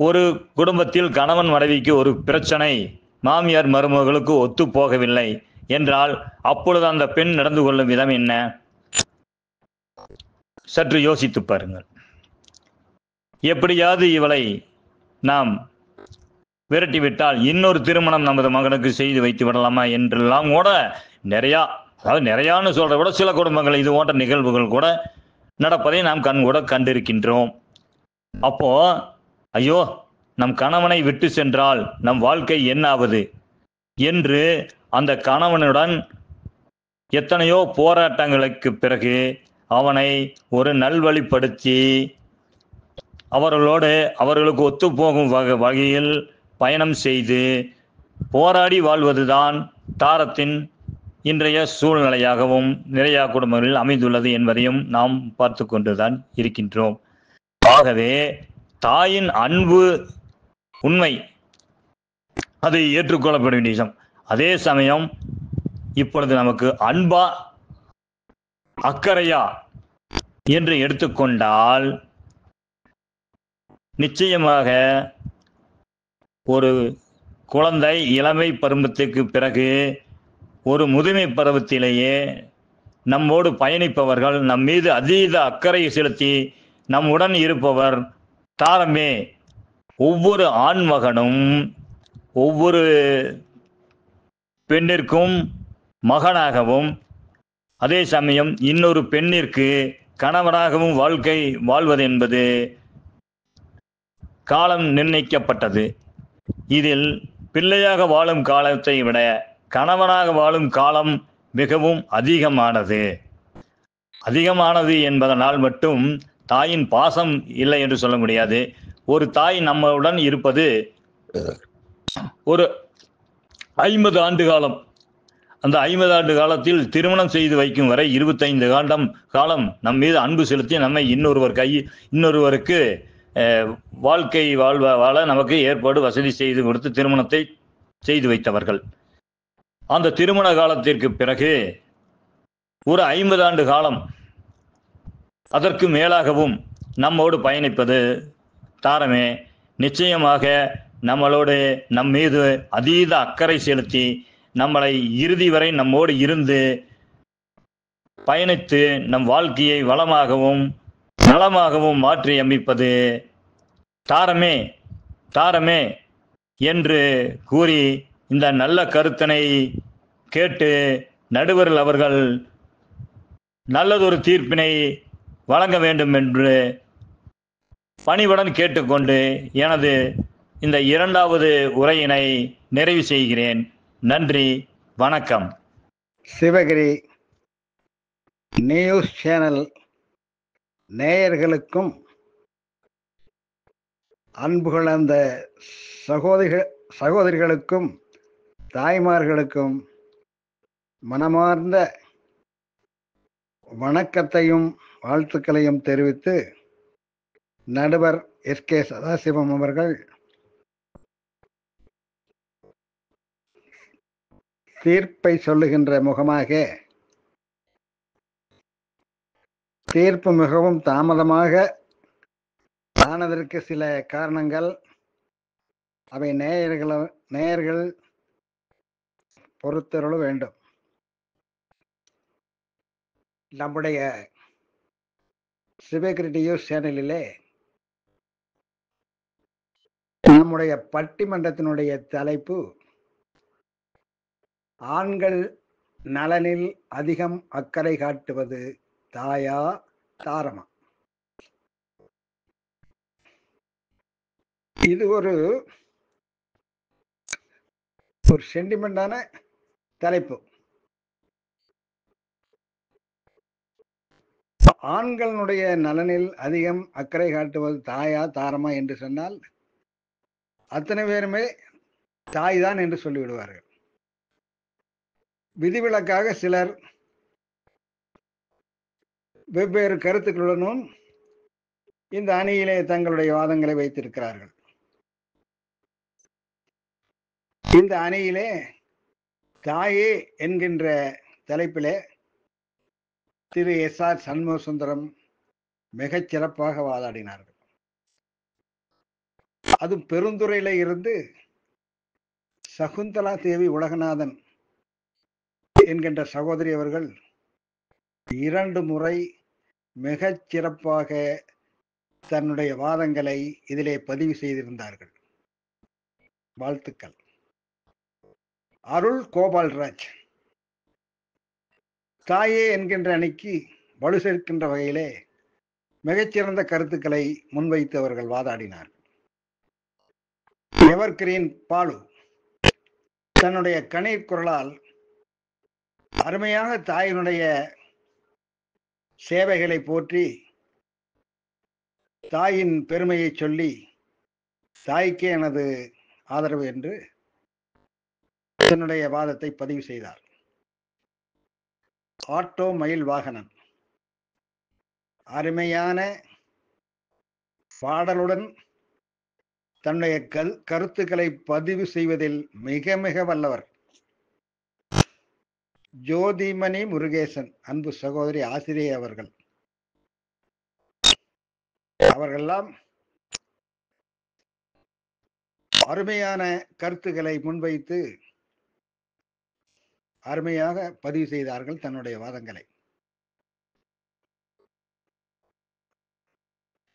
ஒரு குடும்பத்தில் கணவன் மனைவிக்கு ஒரு பிரச்சனை, மாமியார் மருமகளுக்கு ஒத்து போகவில்லை என்றால் அப்பொழுது அந்த பெண் நடந்து கொள்ளும் விதம் என்ன? சற்று யோசித்து பாருங்கள். எப்படியாவது இவளை நாம் விரட்டிவிட்டால் இன்னொரு திருமணம் நமது மகனுக்கு செய்து வைத்து விடலாமா என்றெல்லாம் கூட நிறையான்னு சொல்ற கூட சில குடும்பங்கள் இது போன்ற நிகழ்வுகள் கூட நடப்பதை நாம் கண் கூட கண்டிருக்கின்றோம். அப்போ ஐயோ, நம் கணவனை விட்டு சென்றால் நம் வாழ்க்கை என்ன ஆவது என்று அந்த கணவனுடன் எத்தனையோ போராட்டங்களுக்கு பிறகு அவனை ஒரு நல்வழிப்படுத்தி அவர்களுக்கு ஒத்துப்போகும் வகையில் பயணம் செய்து போராடி வாழ்வதுதான் தாரத்தின் இன்றைய சூழ்நிலையாகவும் நிறைய குடும்பங்களில் அமைந்துள்ளது என்பதையும் நாம் பார்த்து கொண்டுதான் இருக்கின்றோம். ஆகவே தாயின் அன்பு உண்மை, அதை ஏற்றுக்கொள்ளப்பட வேண்டிய விஷயம். அதே சமயம் இப்பொழுது நமக்கு அன்பா அக்கறையா என்று எடுத்துக்கொண்டால் நிச்சயமாக ஒரு குழந்தை இளமை பருவத்துக்கு பிறகு ஒரு முதுமை பருவத்திலேயே நம்மோடு பயணிப்பவர்கள், நம் மீது அதீத அக்கறை செலுத்தி நம்முடன் இருப்பவர் தாரமே. ஒவ்வொரு ஆண்மகனும் ஒவ்வொரு பெண்ணிற்கும் மகனாகவும் அதே சமயம் இன்னொரு பெண்ணிற்கு கணவனாகவும் வாழ்க்கை வாழ்வது என்பது காலம் நிர்ணயிக்கப்பட்டது. இதில் பிள்ளையாக வாழும் காலத்தை விட கணவனாக வாழும் காலம் மிகவும் அதிகமானது என்பதனால் மட்டும் தாயின் பாசம் இல்லை என்று சொல்ல முடியாது. ஒரு தாய் நம்முடன் இருப்பது ஒரு 50 ஆண்டு காலம். அந்த 50 ஆண்டு காலத்தில் திருமணம் செய்து வைக்கும் வரை 25 காலம் நம் மீது அன்பு செலுத்தி நம்மை இன்னொருவருக்கு வாழ்க்கை வாழ நமக்கு ஏற்பாடு வசதி செய்து கொடுத்து திருமணத்தை செய்து வைத்தவர்கள். அந்த திருமண காலத்திற்கு பிறகு ஒரு 50 ஆண்டு காலம் அதற்கு மேலாகவும் நம்மோடு பயணிப்பது தாரமே. நிச்சயமாக நம்மளோடு நம் மீது அதீத அக்கறை செலுத்தி நம்மளை இறுதி வரை நம்மோடு இருந்து பயணித்து நம் வாழ்க்கையை வளமாகவும் நலமாகவும் மாற்றி அமைப்பது தாரமே என்று கூறி இந்த நல்ல கருத்தினை கேட்டு நடுவர்கள் அவர்கள் நல்லதொரு தீர்ப்பினை வழங்க வேண்டும் என்று பணிவுடன் கேட்டுக்கொண்டு எனது இந்த 2வது உரையினை நிறைவு செய்கிறேன். நன்றி, வணக்கம். சிவகிரி நியூஸ் சேனல் நேயர்களுக்கும் அன்பு கலந்த சகோதரிகளுக்கும் தாய்மார்களுக்கும் மனமார்ந்த வணக்கத்தையும் வாழ்த்துக்களையும் தெரிவித்து நடுவர் எஸ்.கே. சதாசிவம் அவர்கள் தீர்ப்பை சொல்லுகின்ற முகமாக தீர்ப்பு மிகவும் தாமதமாக ஆனதற்கு சில காரணங்கள், அவை நேயர்கள் பொறுத்தருள வேண்டும். நம்முடைய சிவகிரி நியூஸ் சேனலிலே நம்முடைய பட்டிமன்றத்தினுடைய தலைப்பு ஆண்கள் நலனில் அதிகம் அக்கறை காட்டுவது தாயா தாரமா. இது ஒரு சென்டிமெண்டான தலைப்பு. ஆண்களுடைய நலனில் அதிகம் அக்கறை காட்டுவது தாயா தாரமா என்று சொன்னால் அத்தனை பேருமே தாய் தான் என்று சொல்லிவிடுவார்கள். விதிவிலக்காக சிலர் வெவ்வேறு கருத்துக்களுடனும் இந்த அணியிலே தங்களுடைய வாதங்களை வைத்திருக்கிறார்கள். இந்த அணியிலே தாயே என்கின்ற தலைப்பிலே திரு எஸ்.ஆர். சண்முகசுந்தரம் மிகச் சிறப்பாக வாதாடினார்கள். அது பெருந்துறையில இருந்து சகுந்தலா தேவி உலகநாதன் என்கின்ற சகோதரி அவர்கள் 2 முறை மிகச் சிறப்பாக தன்னுடைய வாதங்களை இதிலே பதிவு செய்திருந்தார்கள். வாழ்த்துக்கள். அருள் கோபால்ராஜ் தாயே என்கின்ற அணிக்கு வலு சேர்க்கின்ற வகையிலே மிகச்சிறந்த கருத்துக்களை முன்வைத்து அவர்கள் வாதாடினார். எவர் கிரீன் பாலு தன்னுடைய கணீர் குரலால் அருமையாக தாயினுடைய சேவைகளை போற்றி தாயின் பெருமையை சொல்லி தாய்க்கே எனது ஆதரவு என்று தன்னுடைய வாதத்தை பதிவு செய்தார். ஆட்டோ மயில் வாகனன் அருமையான பாடலுடன் தன்னுடைய கருத்துக்களை பதிவு செய்வதில் மிக மிக வல்லவர். ஜோதிமணி முருகேசன் அன்பு சகோதரி ஆசிரியை அவர்களெல்லாம் அருமையான கருத்துக்களை முன்வைத்து அருமையாக பதிவு செய்தார்கள் தன்னுடைய வாதங்களை.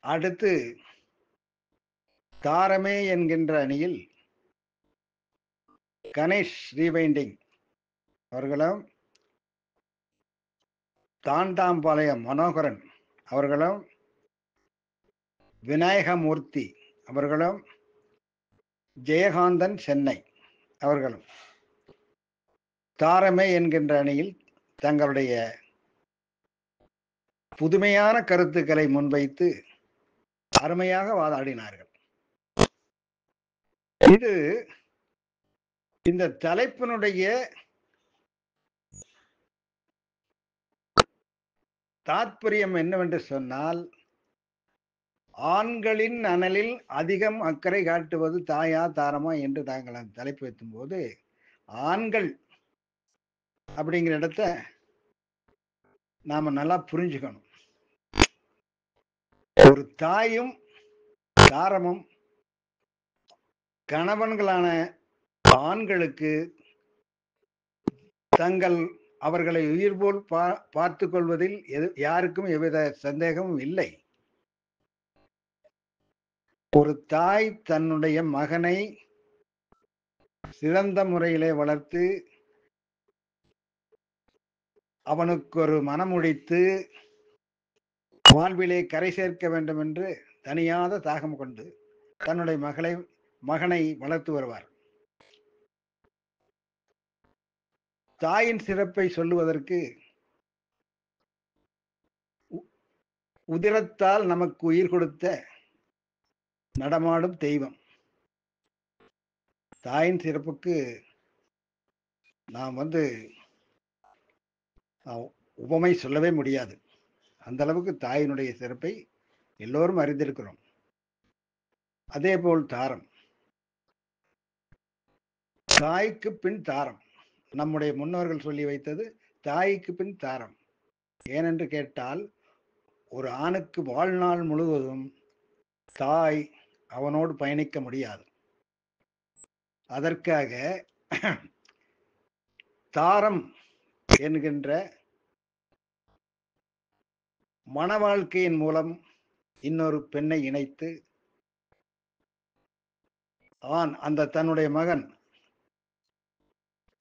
அடுத்து தாரமே என்கின்ற அணியில் கணேஷ் ரீவைண்டிங் அவர்களும், தாண்டாம்பாளையம் மனோகரன் அவர்களும், விநாயகமூர்த்தி அவர்களும், ஜெயகாந்தன் சென்னை அவர்களும் தாரமே என்கின்ற அணியில் தங்களுடைய புதுமையான கருத்துக்களை முன்வைத்து அருமையாக வாதாடினார்கள். இது இந்த தலைப்பினுடைய தாற்பயம் என்னவென்று சொன்னால், ஆண்களின் நலனில் அதிகம் அக்கறை காட்டுவது தாயா தாரமா என்று தாங்கள் அந்த தலைப்பு வைக்கும் போது, ஆண்கள் அப்படிங்கிற இடத்த நாம நல்லா புரிஞ்சுக்கணும். ஒரு தாயும் தாரமும் கணவன்களான ஆண்களுக்கு அவர்களை உயிர் போல் பார்த்து கொள்வதில் யாருக்கும் எவ்வித சந்தேகமும் இல்லை. ஒரு தாய் தன்னுடைய மகனை சிறந்த முறையிலே வளர்த்து அவனுக்கு ஒரு மனமுடித்து வாழ்விலே கரை சேர்க்க வேண்டும் என்று தனியாத தாகம் கொண்டு தன்னுடைய மகனை வளர்த்து வருவார். தாயின் சிறப்பை சொல்லுவதற்கு உதிரத்தால் நமக்கு உயிர் கொடுத்த நடமாடும் தெய்வம். தாயின் சிறப்புக்கு நாம் உவமை சொல்லவே முடியாது. அந்த அளவுக்கு தாயினுடைய சிறப்பை எல்லோரும் அறிந்திருக்கிறோம். அதே போல் தாரம், தாய்க்கு பின் தாரம். நம்முடைய முன்னோர்கள் சொல்லி வைத்தது தாய்க்கு பின் தாரம். ஏனென்று கேட்டால், ஒரு ஆணுக்கு வாழ்நாள் முழுவதும் தாய் அவனோடு பயணிக்க முடியாது. அதற்காக தாரம் என்கின்ற மன வாழ்க்கையின் மூலம் இன்னொரு பெண்ணை இணைத்து அந்த தன்னுடைய மகன்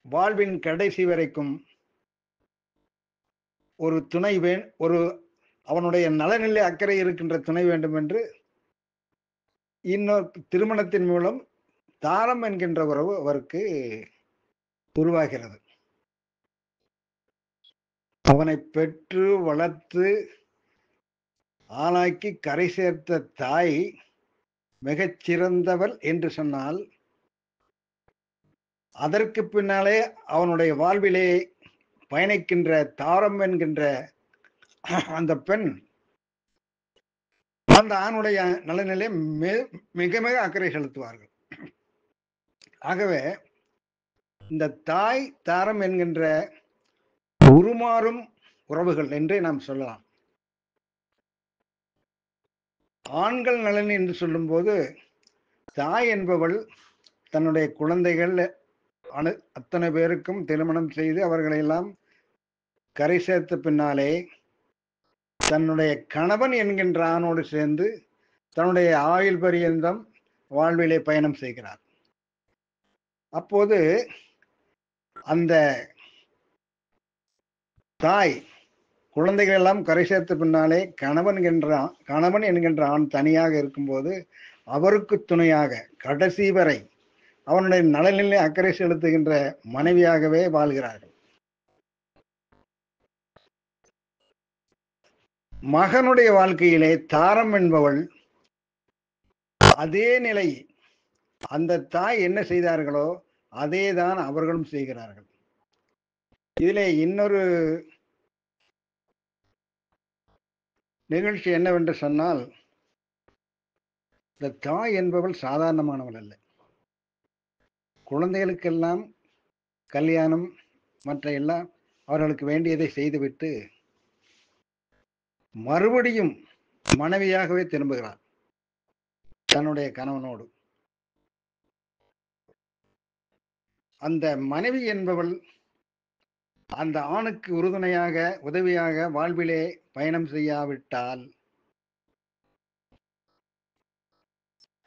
வாழ்வின் கடைசி வரைக்கும் ஒரு துணை அவனுடைய நலனிலே அக்கறை இருக்கின்ற துணை வேண்டும் என்று இன்னொரு திருமணத்தின் மூலம் தாரம் என்கின்ற உறவு அவருக்கு உருவாகிறது. அவனை பெற்று வளர்த்து ஆளாக்கி கரை சேர்த்த தாய் மிகச் சிறந்தவள் என்று சொன்னால், அதற்கு பின்னாலே அவனுடைய வாழ்விலே பயணிக்கின்ற தாரம் என்கின்ற அந்த பெண் அந்த ஆணுடைய நலனிலே மிக மிக அக்கறை செலுத்துவார்கள். ஆகவே இந்த தாய் தாரம் என்கின்ற உருமாறும் உறவுகள் என்றே நாம் சொல்லலாம். ஆண்கள் நலன் என்று சொல்லும்போது தாய் என்பவள் தன்னுடைய குழந்தைகள் அத்தனை பேருக்கும் திருமணம் செய்து அவர்களை எல்லாம் கரை சேர்த்த பின்னாலே தன்னுடைய கணவன் என்கின்ற ஆணோடு சேர்ந்து தன்னுடைய ஆயுள் பரியந்தம் வாழ்விலே பயணம் செய்கிறார். அப்போது அந்த தாய் குழந்தைகள் எல்லாம் கரை சேர்த்த பின்னாலே கணவன் என்கின்ற ஆண் தனியாக இருக்கும்போது அவருக்கு துணையாக கடைசி வரை அவனுடைய நலனிலே அக்கறை செலுத்துகின்ற மனைவியாகவே வாழ்கிறார்கள். மகனுடைய வாழ்க்கையிலே தாரம் என்பவள் அதே நிலை, அந்த தாய் என்ன செய்தார்களோ அதேதான் அவர்களும் செய்கிறார்கள். இதிலே இன்னொரு நிகழ்ச்சி என்னவென்று சொன்னால், இந்த தாய் என்பவள் சாதாரணமானவள் அல்ல. குழந்தைகளுக்கெல்லாம் கல்யாணம் மற்ற எல்லாம் அவர்களுக்கு வேண்டியதை செய்துவிட்டு மறுபடியும் மனைவியாகவே திரும்புகிறார் தன்னுடைய கணவனோடு. அந்த மனைவி என்பவள் அந்த ஆணுக்கு உறுதுணையாக உதவியாக வாழ்விலே பயணம் செய்யாவிட்டால்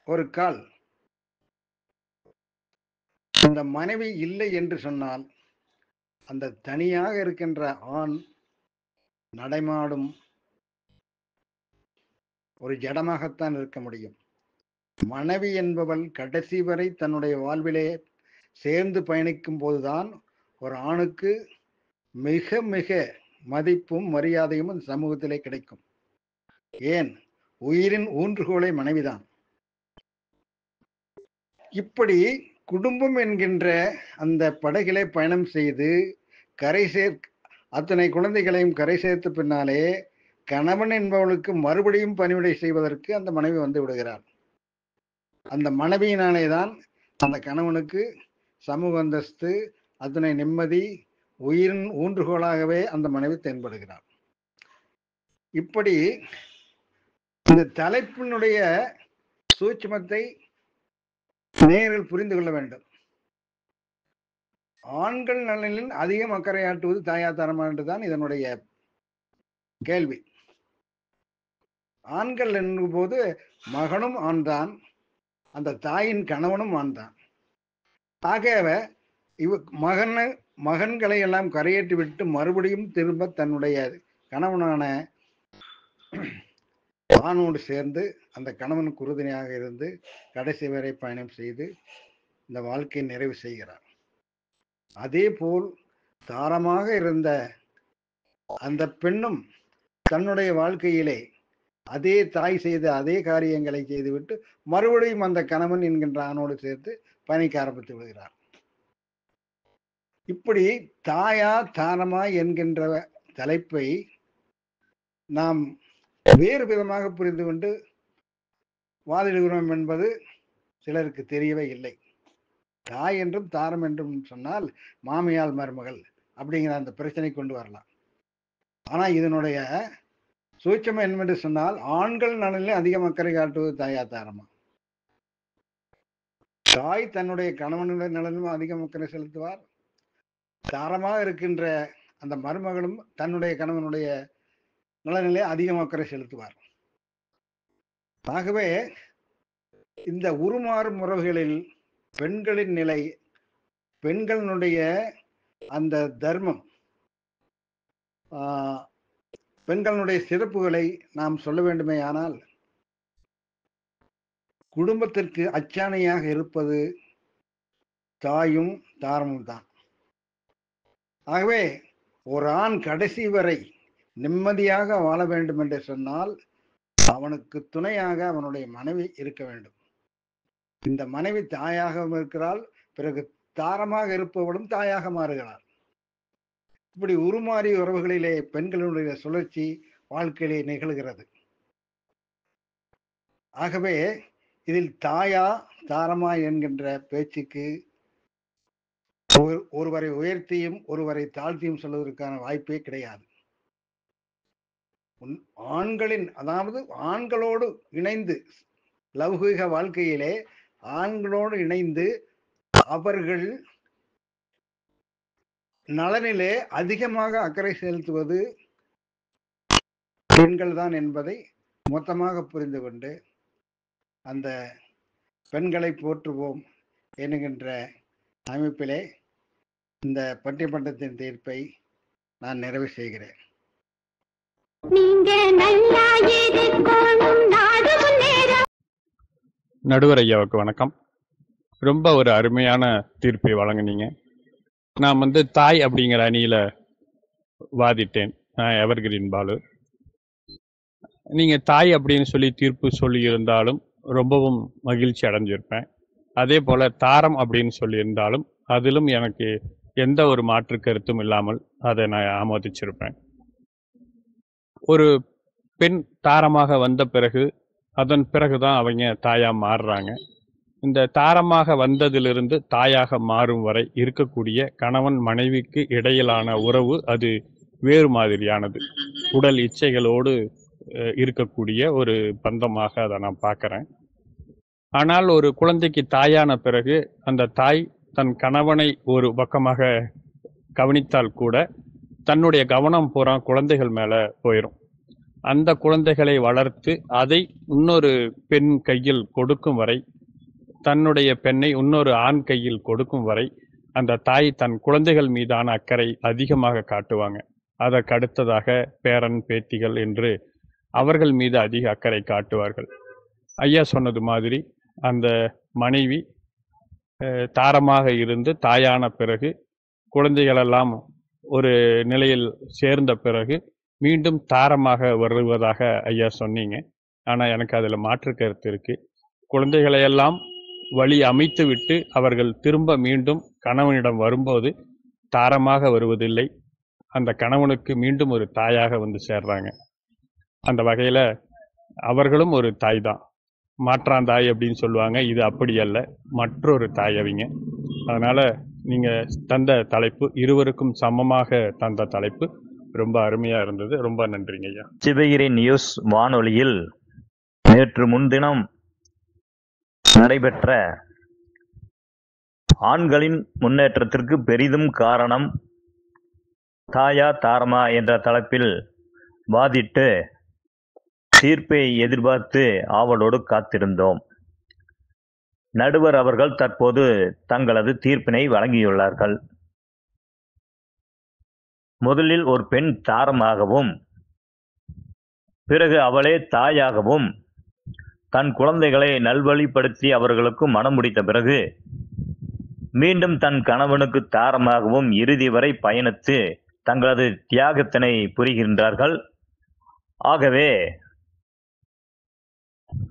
ஒரு கால் அந்த மனைவி இல்லை என்று சொன்னால் அந்த தனியாக இருக்கின்ற ஆண் நடைமாடும் ஒரு ஜடமாகத்தான் இருக்க முடியும். மனைவி என்பவள் கடைசி வரை தன்னுடைய வாழ்விலே சேர்ந்து பயணிக்கும் போதுதான் ஒரு ஆணுக்கு மிக மிக மதிப்பும் மரியாதையும் அந்த சமூகத்திலே கிடைக்கும். ஏன், உயிரின் ஊன்றுகோலை மனைவிதான். இப்படி குடும்பம் என்கின்ற அந்த படகிலே பயணம் செய்து அத்தனை குழந்தைகளையும் கரை சேர்த்த பின்னாலே கணவன் என்பவளுக்கு மறுபடியும் பணிவிடை செய்வதற்கு அந்த மனைவி வந்து விடுகிறார். அந்த மனைவியினாலே தான் அந்த கணவனுக்கு சமூக அந்தஸ்து, அத்தனை நிம்மதி, உயிரின் ஊன்றுகோலாகவே அந்த மனைவி தென்படுகிறார். இப்படி இந்த தலைப்பினுடைய சூட்சுமத்தை நேயர்கள் புரிந்து கொள்ள வேண்டும். ஆண்கள் நலனில் அதிகம் அக்கறையாட்டுவது தாயாதாரமா என்றுதான் இதனுடைய கேள்வி. ஆண்கள் என்னும் போது மகனும் ஆண்தான், அந்த தாயின் கணவனும் ஆண்தான். ஆகவே மகன்களை எல்லாம் கரையேற்றி விட்டு மறுபடியும் திரும்ப தன்னுடைய கணவனான ஆணோடு சேர்ந்து அந்த கணவனுக்கு உறுதுணையாக இருந்து கடைசி வரை பயணம் செய்து இந்த வாழ்க்கையை நிறைவு செய்கிறார். அதே போல் தாரமாக இருந்த அந்த பெண்ணும் தன்னுடைய வாழ்க்கையிலே அதே தாய் செய்த அதே காரியங்களை செய்துவிட்டு மறுபடியும் அந்த கணவன் என்கின்ற ஆணோடு சேர்த்து பயணிக்க ஆரம்பித்து விடுகிறார். இப்படி தாயா தாரமா என்கின்ற தலைப்பை நாம் வேறு விதமாக புரிந்து கொண்டு வாதிடுகிறோம் என்பது சிலருக்கு தெரியவே இல்லை. தாய் என்றும் தாரம் என்றும் சொன்னால் மாமியால் மருமகள் அப்படிங்கிற அந்த பிரச்சனை கொண்டு வரலாம். ஆனா இதனுடைய சூட்சம் என்னவென்று சொன்னால் ஆண்கள் நலனிலே அதிகம் அக்கறை காட்டுவது தாயா தாரமா. தாய் தன்னுடைய கணவனுடைய நலனிலும் அதிகம் அக்கறை செலுத்துவார். தாரமாக இருக்கின்ற அந்த மருமகளும் தன்னுடைய கணவனுடைய நலனிலே அதிகம் அக்கறை செலுத்துவார். ஆகவே இந்த உருமாறும் உறவுகளில் பெண்களின் நிலை, பெண்களுடைய அந்த தர்மம், பெண்களுடைய சிறப்புகளை நாம் சொல்ல வேண்டுமே ஆனால் குடும்பத்திற்கு அச்சாணையாக இருப்பது தாயும் தாரமும் தான். ஆகவே ஒரு ஆண் கடைசி வரை நிம்மதியாக வாழ வேண்டும் என்று சொன்னால் அவனுக்கு துணையாக அவனுடைய மனைவி இருக்க வேண்டும். இந்த மனைவி தாயாகவும் இருக்கிறாள், பிறகு தாரமாக இருப்பவளும் தாயாக மாறுகிறாள். இப்படி உருமாறி உறவுகளிலே பெண்களுடைய சுழற்சி வாழ்க்கையிலே நிகழ்கிறது. ஆகவே இதில் தாயா தாரமா என்கின்ற பேச்சுக்கு ஒருவரை உயர்த்தியும் ஒருவரை தாழ்த்தியும் சொல்வதற்கான வாய்ப்பே கிடையாது. ஆண்களின், அதாவது ஆண்களோடு இணைந்து லௌகீக வாழ்க்கையிலே ஆண்களோடு இணைந்து அவர்கள் நலனிலே அதிகமாக அக்கறை செலுத்துவது பெண்கள் தான் என்பதை மொத்தமாக புரிந்து கொண்டு அந்த பெண்களை போற்றுவோம் என்கின்ற அமைப்பிலே இந்த பட்டிமன்றத்தின் தீர்ப்பை நான் நிறைவு செய்கிறேன். நடுவர் ஐயாவுக்கு வணக்கம். ரொம்ப ஒரு அருமையான தீர்ப்பை வழங்குனீங்க. நான் தாய் அப்படிங்கிற அணியில வாதிட்டேன். எவர்கிரீன் பாலு. நீங்க தாய் அப்படின்னு சொல்லி தீர்ப்பு சொல்லி இருந்தாலும் ரொம்பவும் மகிழ்ச்சி அடைஞ்சிருப்பேன். அதே போல தாரம் அப்படின்னு சொல்லி இருந்தாலும் அதிலும் எனக்கு எந்த ஒரு மாற்று கருத்தும் இல்லாமல் அதை நான் ஆமோதிச்சிருப்பேன். ஒரு பெண் தாரமாக வந்த பிறகு அதன் பிறகுதான் அவங்க தாயா மாறுறாங்க. இந்த தாரமாக வந்ததிலிருந்து தாயாக மாறும் வரை இருக்கக்கூடிய கணவன் மனைவிக்கு இடையிலான உறவு அது வேறு மாதிரியானது. உடல் இச்சைகளோடு இருக்கக்கூடிய ஒரு பந்தமாக அதை நான் பார்க்குறேன். ஆனால் ஒரு குழந்தைக்கு தாயான பிறகு அந்த தாய் தன் கணவனை ஒரு பக்கமாக கவனித்தால் கூட தன்னுடைய கவனம் பூரா குழந்தைகள் மேலே போயிடும். அந்த குழந்தைகளை வளர்த்து அதை இன்னொரு பெண் கையில் கொடுக்கும் வரை, தன்னுடைய பெண்ணை இன்னொரு ஆண் கையில் கொடுக்கும் வரை அந்த தாய் தன் குழந்தைகள் மீதான அக்கறை அதிகமாக காட்டுவாங்க. அதற்கு அடுத்ததாக பேரன் பேத்திகள் என்று அவர்கள் மீது அதிக அக்கறை காட்டுவார்கள். ஐயா சொன்னது மாதிரி அந்த மனைவி தாரமாக இருந்து தாயான பிறகு குழந்தைகளெல்லாம் ஒரு நிலையில் சேர்ந்த பிறகு மீண்டும் தாரமாக வருவதாக ஐயா சொன்னீங்க. ஆனால் எனக்கு அதில் மாற்று கருத்து இருக்கு. குழந்தைகளையெல்லாம் வழி அமைத்து விட்டு அவர்கள் திரும்ப மீண்டும் கணவனிடம் வரும்போது தாரமாக வருவதில்லை, அந்த கணவனுக்கு மீண்டும் ஒரு தாயாக வந்து சேர்றாங்க. அந்த வகையில் அவர்களும் ஒரு தாய் தான். மாற்றாந்தாய் அப்படின்னு சொல்லுவாங்க. இது அப்படி அல்ல, மற்றொரு தாய் அவங்க. அதனால நீங்க தந்த தலைப்பு இருவருக்கும் சமமாக தந்த தலைப்பு ரொம்ப அருமையா இருந்தது. ரொம்ப நன்றிங்க ஐயா. சிவகிரி நியூஸ் வானொலியில் நேற்று முன்தினம் நடைபெற்ற ஆண்களின் முன்னேற்றத்திற்கு பெரிதும் காரணம் தாயா தாரமா என்ற தலைப்பில் வாதிட்டு தீர்ப்பை எதிர்பார்த்து ஆவலோடு காத்திருந்தோம். நடுவர் அவர்கள் தற்போது தங்களது தீர்ப்பினை வழங்கியுள்ளார்கள். முதலில் ஒரு பெண் தாரமாகவும் பிறகு அவளே தாயாகவும் தன் குழந்தைகளை நல்வழிப்படுத்தி அவர்களுக்கு மனம் முடித்த பிறகு மீண்டும் தன் கணவனுக்கு தாரமாகவும் இறுதி வரை பயணித்து தங்களது தியாகத்தினை புரிகின்றார்கள். ஆகவே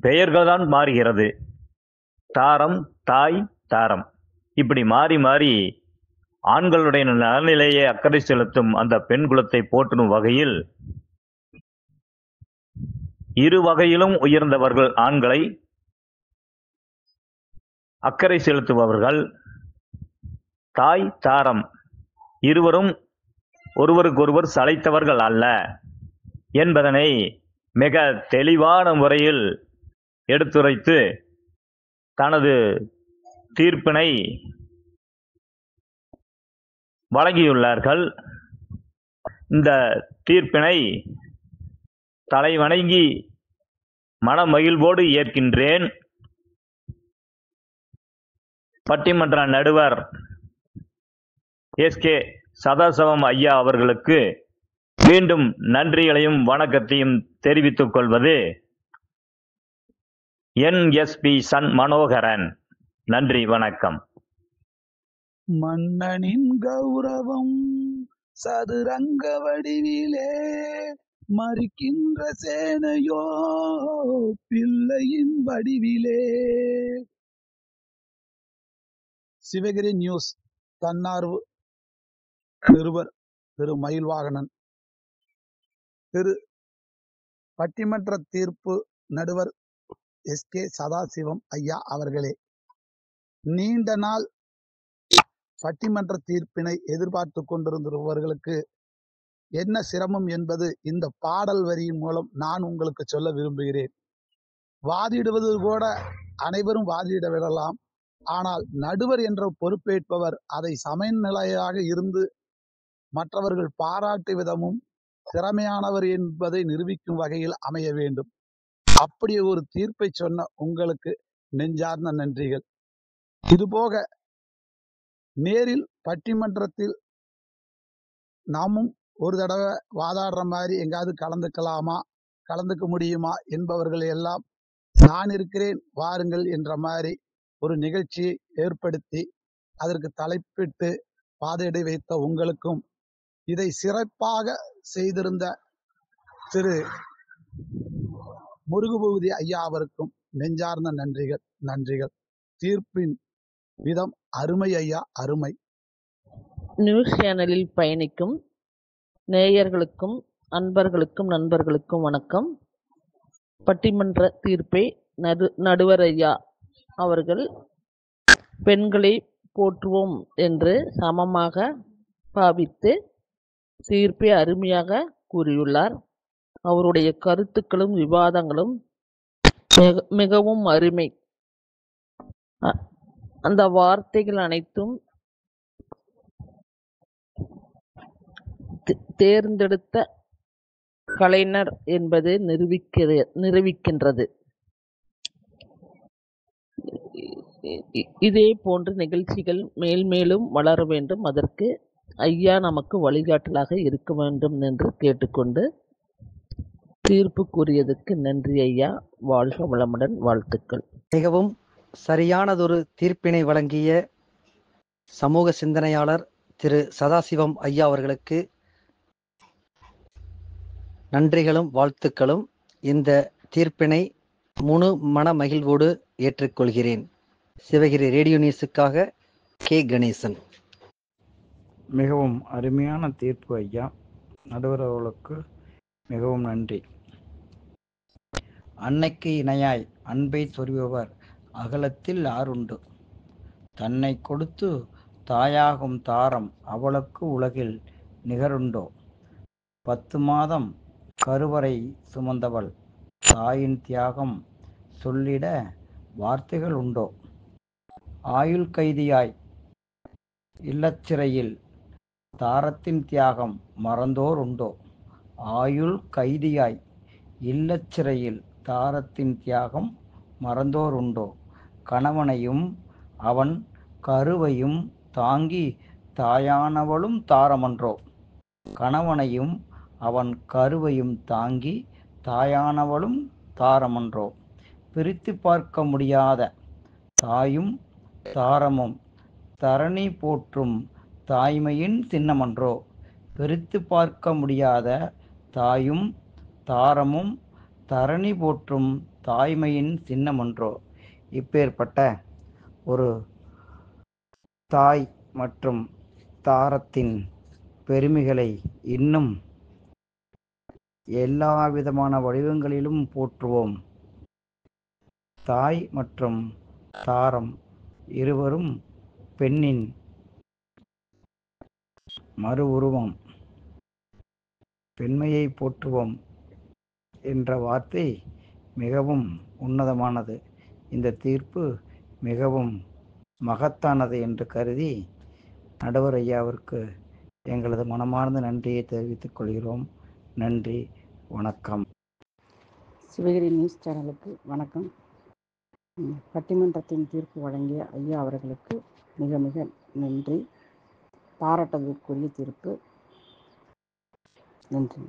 பெயர்கள்தான் மாறுகிறது. தாரம், தாய், தாரம், இப்படி மாறி மாறி ஆண்களுடைய நலனிலேயே அக்கறை செலுத்தும் அந்த பெண் குலத்தை போற்றும் வகையில் இரு வகையிலும் உயர்ந்தவர்கள் ஆண்களை அக்கறை செலுத்துபவர்கள். தாய் தாரம் இருவரும் ஒருவருக்கொருவர் சளைத்தவர்கள் அல்ல என்பதனை மிக தெளிவான முறையில் எடுத்துரைத்து தனது தீர்ப்பினை வழங்கியுள்ளார்கள். இந்த தீர்ப்பினை தலைவணங்கி மனமகிழ்வோடு ஏற்கின்றேன். பட்டிமன்ற நடுவர் எஸ்கே சதாசிவம் ஐயா அவர்களுக்கு மீண்டும் நன்றிகளையும் வணக்கத்தையும் தெரிவித்துக் கொள்வது NSP சன் மனோகரன். நன்றி, வணக்கம். மன்னனின் கௌரவம் சதுரங்க வடிவிலே மறிக்கின்ற சேனையோ பிள்ளையின் வடிவிலே. சிவகிரி நியூஸ் தன்னார்வ நிருபர் திரு மயில்வாகனன். திரு பட்டிமன்ற தீர்ப்பு நடுவர் SK சதாசிவம் ஐயா அவர்களே, நீண்ட நாள் பட்டிமன்ற தீர்ப்பினை எதிர்பார்த்து கொண்டிருந்தவர்களுக்கு என்ன சிரமம் என்பது இந்த பாடல் வரியின் மூலம் நான் உங்களுக்கு சொல்ல விரும்புகிறேன். வாதிடுவது கூட அனைவரும் வாதிட விடலாம். ஆனால் நடுவர் என்ற பொறுப்பேற்பவர் அதை சமநிலையாக இருந்து மற்றவர்கள் பாராட்டு விதமும் திறமையானவர் என்பதை நிரூபிக்கும் வகையில் அமைய வேண்டும். அப்படி ஒரு தீர்ப்பை சொன்ன உங்களுக்கு நெஞ்சார்ந்த நன்றிகள். இதுபோக நேரில் பட்டிமன்றத்தில் நாமும் ஒரு தடவை வாதாடுற மாதிரி எங்காவது கலந்துக்க முடியுமா என்பவர்கள் எல்லாம் நான் இருக்கிறேன் வாருங்கள் என்ற மாதிரி ஒரு நிகழ்ச்சியை ஏற்படுத்தி அதற்கு தலைப்பிட்டு பாதையிட வைத்த உங்களுக்கும், இதை சிறப்பாக செய்திருந்த திரு முருகுபூதி ஐயா அவருக்கும் நெஞ்சார்ந்த நன்றிகள். தீர்ப்பின் விதம் அருமை ஐயா, அருமை. நியூஸ் சேனலில் பயணிக்கும் நேயர்களுக்கும் அன்பர்களுக்கும் நண்பர்களுக்கும் வணக்கம். பட்டிமன்ற தீர்ப்பை நடுவர் ஐயா அவர்கள் பெண்களை போற்றுவோம் என்று சமமாக பாவித்து தீர்ப்பை அருமையாக கூறியுள்ளார். அவருடைய கருத்துக்களும் விவாதங்களும் மிகவும் அருமை. அந்த வார்த்தைகள் அனைத்தும் தேர்ந்தெடுத்த கலைஞர் என்பது நிரூபிக்கின்றது. இதே போன்ற நிகழ்ச்சிகள் மேல்மேலும் வளர வேண்டும். அதற்கு ஐயா நமக்கு வழிகாட்டலாக இருக்க வேண்டும் என்று கேட்டுக்கொண்டு தீர்ப்பு கூறியதற்கு நன்றி ஐயா. வாழ்க வளமுடன். வாழ்த்துக்கள். மிகவும் சரியானதொரு தீர்ப்பினை வழங்கிய சமூக சிந்தனையாளர் திரு சதாசிவம் ஐயா அவர்களுக்கு நன்றிகளும் வாழ்த்துக்களும். இந்த தீர்ப்பினை முழு மன மகிழ்வோடு ஏற்றுக்கொள்கிறேன். சிவகிரி ரேடியோ நியூஸுக்காக K. கணேசன். மிகவும் அருமையான தீர்ப்பு ஐயா. நடுவர் அவர்களுக்கு மிகவும் நன்றி. அன்னைக்கு இணையாய் அன்பை சொருபவர் அகலத்தில் ஆறுண்டு. தன்னை கொடுத்து தாயாகும் தாரம் அவளுக்கு உலகில் நிகருண்டோ. 10 மாதம் கருவறை சுமந்தவள் தாயின் தியாகம் சொல்லிட வார்த்தைகள் உண்டோ. ஆயுள் கைதியாய் இல்லச்சிறையில் தாரத்தின் தியாகம் மறந்தோர் உண்டோ. ஆயுள் கைதியாய் இல்லச்சிறையில் தாரத்தின் தியாகம் மறந்தோர் உண்டோ. கணவனையும் அவன் கருவையும் தாங்கி தாயானவளும் தாரமன்றோ. கணவனையும் அவன் கருவையும் தாங்கி தாயானவளும் தாரமன்றோ. பிரித்து பார்க்க முடியாத தாயும் தாரமும் தரணி போற்றும் தாய்மையின் சின்னமன்றோ. பிரித்து பார்க்க முடியாத தாயும் தாரமும் தரணி போற்றும் தாய்மையின் சின்னமன்றோ. இப்பேற்பட்ட ஒரு தாய் மற்றும் தாரத்தின் பெருமைகளை இன்னும் எல்லா விதமான வடிவங்களிலும் போற்றுவோம். தாய் மற்றும் தாரம் இருவரும் பெண்ணின் மறு உருவம். பெண்மையை போற்றுவோம் என்ற வார்த்தை மிகவும் உன்னதமானது. இந்த தீர்ப்பு மிகவும் மகத்தானது என்று கருதி நடுவர் ஐயாவிற்கு எங்களது மனமார்ந்த நன்றியை தெரிவித்துக் கொள்கிறோம். நன்றி, வணக்கம். சிவகிரி நியூஸ் சேனலுக்கு வணக்கம். பட்டிமன்றத்தின் தீர்ப்பு வழங்கிய ஐயா அவர்களுக்கு மிக மிக நன்றி. பாராட்டுதலுக்குரிய தீர்ப்பு. நன்றி.